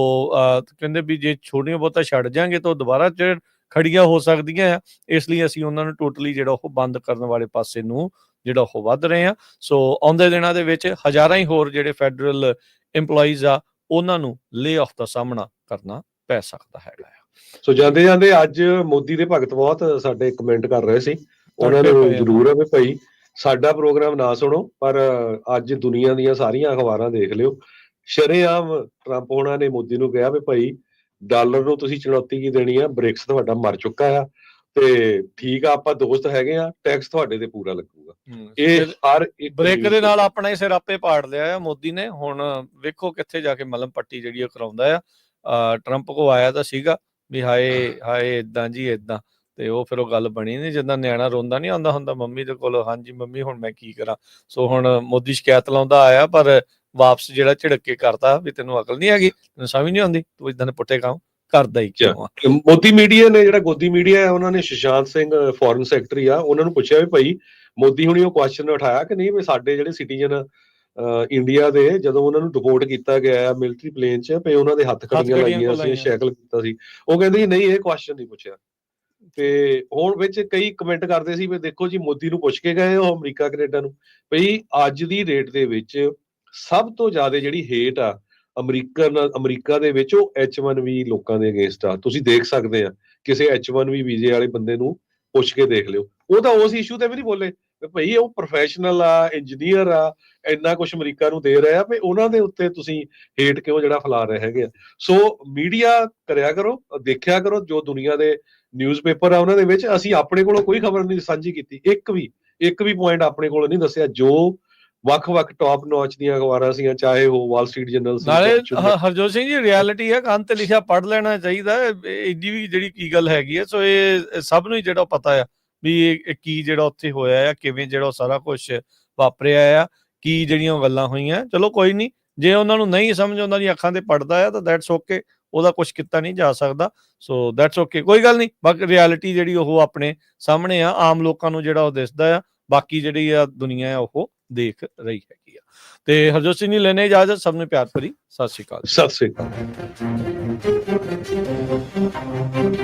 ਕਹਿੰਦੇ ਵੀ ਜੇ ਛੋਟੀਆਂ ਬਹੁਤਾ ਛੱਡ ਜਾਾਂਗੇ ਤਾਂ ਦੁਬਾਰਾ ਚ ਖੜੀਆਂ ਹੋ ਸਕਦੀਆਂ ਆ, ਇਸ ਲਈ ਅਸੀਂ ਉਹਨਾਂ ਨੂੰ ਟੋਟਲੀ ਜਿਹੜਾ ਉਹ ਬੰਦ ਕਰਨ ਵਾਲੇ ਪਾਸੇ ਨੂੰ ਜਿਹੜਾ ਉਹ ਵੱਧ ਰਹੇ ਆ। ਸੋ ਆਉਂਦੇ ਦਿਨਾਂ ਦੇ ਵਿੱਚ ਹਜ਼ਾਰਾਂ ਹੀ ਹੋਰ ਜਿਹੜੇ ਫੈਡਰਲ EMPLOYEES ਆ ਉਹਨਾਂ ਨੂੰ ਲੇ ਆਫ ਦਾ ਸਾਹਮਣਾ ਕਰਨਾ ਪੈ ਸਕਦਾ ਹੈਗਾ ਆ। ਸੋ ਜਾਂਦੇ ਜਾਂਦੇ ਅੱਜ ਮੋਦੀ ਦੇ ਭਗਤ ਬਹੁਤ ਸਾਡੇ ਕਮੈਂਟ ਕਰ ਰਹੇ ਸੀ, ਉਹਨਾਂ ਨੂੰ ਜ਼ਰੂਰ ਹੈ ਵੀ ਭਾਈ ਸਾਡਾ ਪ੍ਰੋਗਰਾਮ ਨਾ ਸੁਣੋ, ਪਰ ਅੱਜ ਦੁਨੀਆ ਦੀਆਂ ਸਾਰੀਆਂ ਅਖਬਾਰਾਂ ਦੇਖ ਲਿਓ, ਸ਼ਰੇਆਮ ਟਰੰਪ ਹੋਣਾ ਨੇ ਮੋਦੀ ਨੂੰ ਕਿਹਾ ਵੀ ਭਾਈ ਡਾਲਰ ਨੂੰ ਤੁਸੀਂ ਚੁਣੌਤੀ ਕੀ ਦੇਣੀ ਆ, ਬ੍ਰਿਕਸ ਤੁਹਾਡਾ ਮਰ ਚੁੱਕਾ ਆ ਤੇ ਠੀਕ ਆ ਆਪਾਂ ਦੋਸਤ ਹੈਗੇ ਆ, ਟੈਕਸ ਤੁਹਾਡੇ ਤੇ ਪੂਰਾ ਲੱਗੂਗਾ। ਇਹ ਹਰ ਇੱਕ ਬ੍ਰੇਕ ਦੇ ਨਾਲ ਆਪਣਾ ਹੀ ਸਿਰ ਆਪੇ ਪਾੜ ਲਿਆ ਆ ਮੋਦੀ ਨੇ। ਹੁਣ ਵੇਖੋ ਕਿੱਥੇ ਜਾ ਕੇ ਮਲਮ ਪੱਟੀ ਜਿਹੜੀ ਉਹ ਕਰਾਉਂਦਾ ਆ। ਟਰੰਪ ਕੋ ਆਇਆ ਤਾਂ ਸੀਗਾ ਵੀ ਹਾਏ ਇਦਾਂ ਜੀ ਇਦਾਂ, ਤੇ ਉਹ ਫਿਰ ਉਹ ਗੱਲ ਬਣੀ ਨਹੀਂ, ਜਿੱਦਾਂ ਨਿਆਣਾ ਰੋਂਦਾ ਨਹੀਂ ਆਉਂਦਾ ਹੁੰਦਾ ਮੰਮੀ ਦੇ ਕੋਲ, ਹਾਂਜੀ ਮੰਮੀ ਹੁਣ ਮੈਂ ਕੀ ਕਰਾਂ। ਸੋ ਹੁਣ ਮੋਦੀ ਸ਼ਿਕਾਇਤ ਲਾਉਂਦਾ ਆਇਆ, ਪਰ ਵਾਪਸ ਜਿਹੜਾ ਝਿੜਕ ਕੇ ਕਰਤਾ ਵੀ ਤੈਨੂੰ ਅਕਲ ਨਹੀਂ ਹੈਗੀ, ਤੈਨੂੰ ਸਮਝ ਨਹੀਂ ਆਉਂਦੀ, ਤੂੰ ਇਦਾਂ ਦੇ ਪੁੱਠੇ ਕੰਮ ਕਰਦਾ ਹੀ ਕਿਉਂ ਆ। ਮੋਦੀ ਮੀਡੀਆ ਨੇ ਜਿਹੜਾ ਗੋਦੀ ਮੀਡੀਆ ਹੈ ਉਹਨਾਂ ਨੇ ਸੁਸ਼ਾਂਤ ਸਿੰਘ ਫੋਰਨ ਸੈਕਟਰੀ ਆ ਉਹਨਾਂ ਨੂੰ ਪੁੱਛਿਆ ਵੀ ਭਾਈ ਮੋਦੀ ਹੁਣੀ ਉਹ ਕੁਐਸਚਨ ਉਠਾਇਆ ਕਿ ਨਹੀਂ ਵੀ ਸਾਡੇ ਜਿਹੜੇ ਸਿਟੀਜ਼ਨ ਇੰਡੀਆ ਦੇ ਜਦੋਂ ਉਹਨਾਂ ਨੂੰ ਡਿਪੋਰਟ ਕੀਤਾ ਗਿਆ ਮਿਲਟਰੀ ਪਲੇਨ 'ਚ ਪਏ ਉਹਨਾਂ ਦੇ ਹੱਥ ਕੜੀਆਂ ਲਾਈਆਂ ਸੀ, ਸ਼ੈਕਲ ਕੀਤਾ ਸੀ, ਉਹ ਕਹਿੰਦੇ ਨਹੀਂ ਇਹ ਕੁਐਸਚਨ ਨਹੀਂ ਪੁੱਛਿਆ। ਤੇ ਹੁਣ ਵਿੱਚ ਕਈ ਕਮੈਂਟ ਕਰਦੇ ਸੀ ਵੀ ਦੇਖੋ ਜੀ ਮੋਦੀ ਨੂੰ ਪੁੱਛ ਕੇ ਗਏ ਉਹ ਅਮਰੀਕਾ ਕੈਨੇਡਾ ਨੂੰ। ਭਈ ਅੱਜ ਦੀ ਡੇਟ ਦੇ ਵਿੱਚ ਸਭ ਤੋਂ ਜ਼ਿਆਦਾ ਜਿਹੜੀ ਹੇਟ ਆ ਅਮਰੀਕਾ ਦੇ ਵਿੱਚ ਉਹ H1B ਲੋਕਾਂ ਦੇ ਅਗੇਂਸਟ ਆ। ਤੁਸੀਂ ਦੇਖ ਸਕਦੇ ਆ ਕਿਸੇ H1B ਵੀਜ਼ੇ ਵਾਲੇ ਬੰਦੇ ਨੂੰ ਪੁੱਛ ਕੇ ਦੇਖ ਲਿਓ, ਉਹ ਤਾਂ ਉਸ ਇਸ਼ੂ ਤੇ ਵੀ ਨਹੀਂ ਬੋਲੇ ਭਈ ਉਹ ਪ੍ਰੋਫੈਸ਼ਨਲ ਆ, ਇੰਜੀਨੀਅਰ ਆ, ਇੰਨਾ ਕੁਝ ਅਮਰੀਕਾ ਨੂੰ ਦੇ ਰਿਹਾ ਵੀ ਉਹਨਾਂ ਦੇ ਉੱਤੇ ਤੁਸੀਂ ਹੇਟ ਕਿਉਂ ਜਿਹੜਾ ਫੈਲਾ ਰਹੇ ਹੈਗੇ ਆ। ਸੋ ਮੀਡੀਆ ਕਰਿਆ ਕਰੋ, ਦੇਖਿਆ ਕਰੋ ਜੋ ਦੁਨੀਆ ਦੇ ਨਿਊਜ਼ਪੇਪਰ ਆ ਉਹਨਾਂ ਦੇ ਵਿੱਚ ਅਸੀਂ ਆਪਣੇ ਕੋਲੋਂ ਕੋਈ ਖਬਰ ਨਹੀਂ ਸਾਂਝੀ ਕੀਤੀ, ਇੱਕ ਵੀ ਪੁਆਇੰਟ ਆਪਣੇ ਕੋਲੋਂ ਨਹੀਂ ਦੱਸਿਆ। ਜੋ ਵੱਖ-ਵੱਖ ਟੌਪ ਨੌਚ ਦੀਆਂ ਅਖਬਾਰਾਂ ਸੀਗੀਆਂ, ਚਾਹੇ ਉਹ ਵਾਲ ਸਟਰੀਟ ਜਰਨਲ ਸੀ। ਨਾਲੇ ਹਰਜੋਤ ਸਿੰਘ ਜੀ ਰਿਐਲਿਟੀ ਹੈ, ਕੰਨ ਤੇ ਲਿਖਿਆ ਪੜ੍ਹ ਲੈਣਾ ਚਾਹੀਦਾ, ਏਡੀ ਵੀ ਜਿਹੜੀ ਕੀ ਗੱਲ ਹੈਗੀ ਹੈ। ਸੋ ਇਹ ਸਭ ਨੂੰ ਹੀ ਜਿਹੜਾ ਪਤਾ ਆ ਵੀ ਇਹ ਕੀ ਜਿਹੜਾ ਉੱਥੇ ਹੋਇਆ ਆ, ਕਿਵੇਂ ਜਿਹੜਾ ਸਾਰਾ ਕੁਝ ਵਾਪਰਿਆ ਆ, ਕੀ ਜਿਹੜੀਆਂ ਗੱਲਾਂ ਹੋਈਆਂ। ਚਲੋ ਕੋਈ ਨਹੀਂ, ਜੇ ਉਹਨਾਂ ਨੂੰ ਨਹੀਂ ਸਮਝ ਉਹਨਾਂ ਦੀ ਅੱਖਾਂ ਤੇ ਪੜਦਾ ਆ ਤਾਂ ਦੈਟਸ ਓਕੇ, ਉਹਦਾ ਕੁਝ ਕੀਤਾ ਨਹੀਂ ਜਾ ਸਕਦਾ। ਸੋ ਦੈਟਸ ਓਕੇ, ਕੋਈ ਗੱਲ ਨਹੀਂ। ਬਾਕੀ ਰਿਐਲਿਟੀ ਜਿਹੜੀ ਉਹ ਆਪਣੇ ਸਾਹਮਣੇ ਆ, ਆਮ ਲੋਕਾਂ ਨੂੰ ਜਿਹੜਾ ਉਹ ਦਿਸਦਾ ਆ, ਬਾਕੀ ਜਿਹੜੀ ਆ ਦੁਨੀਆ ਆ ਉਹ ਦੇਖ ਰਹੀ ਹੈਗੀ ਆ। ਤੇ ਹਰਜੋਤ ਸਿੰਘ ਜੀ ਲੈਣੇ ਇਜਾਜ਼ਤ, ਸਭ ਨੂੰ ਪਿਆਰ ਭਰੀ ਸਤਿ ਸ਼੍ਰੀ ਅਕਾਲ। ਸਤਿ ਸ੍ਰੀ ਅਕਾਲ।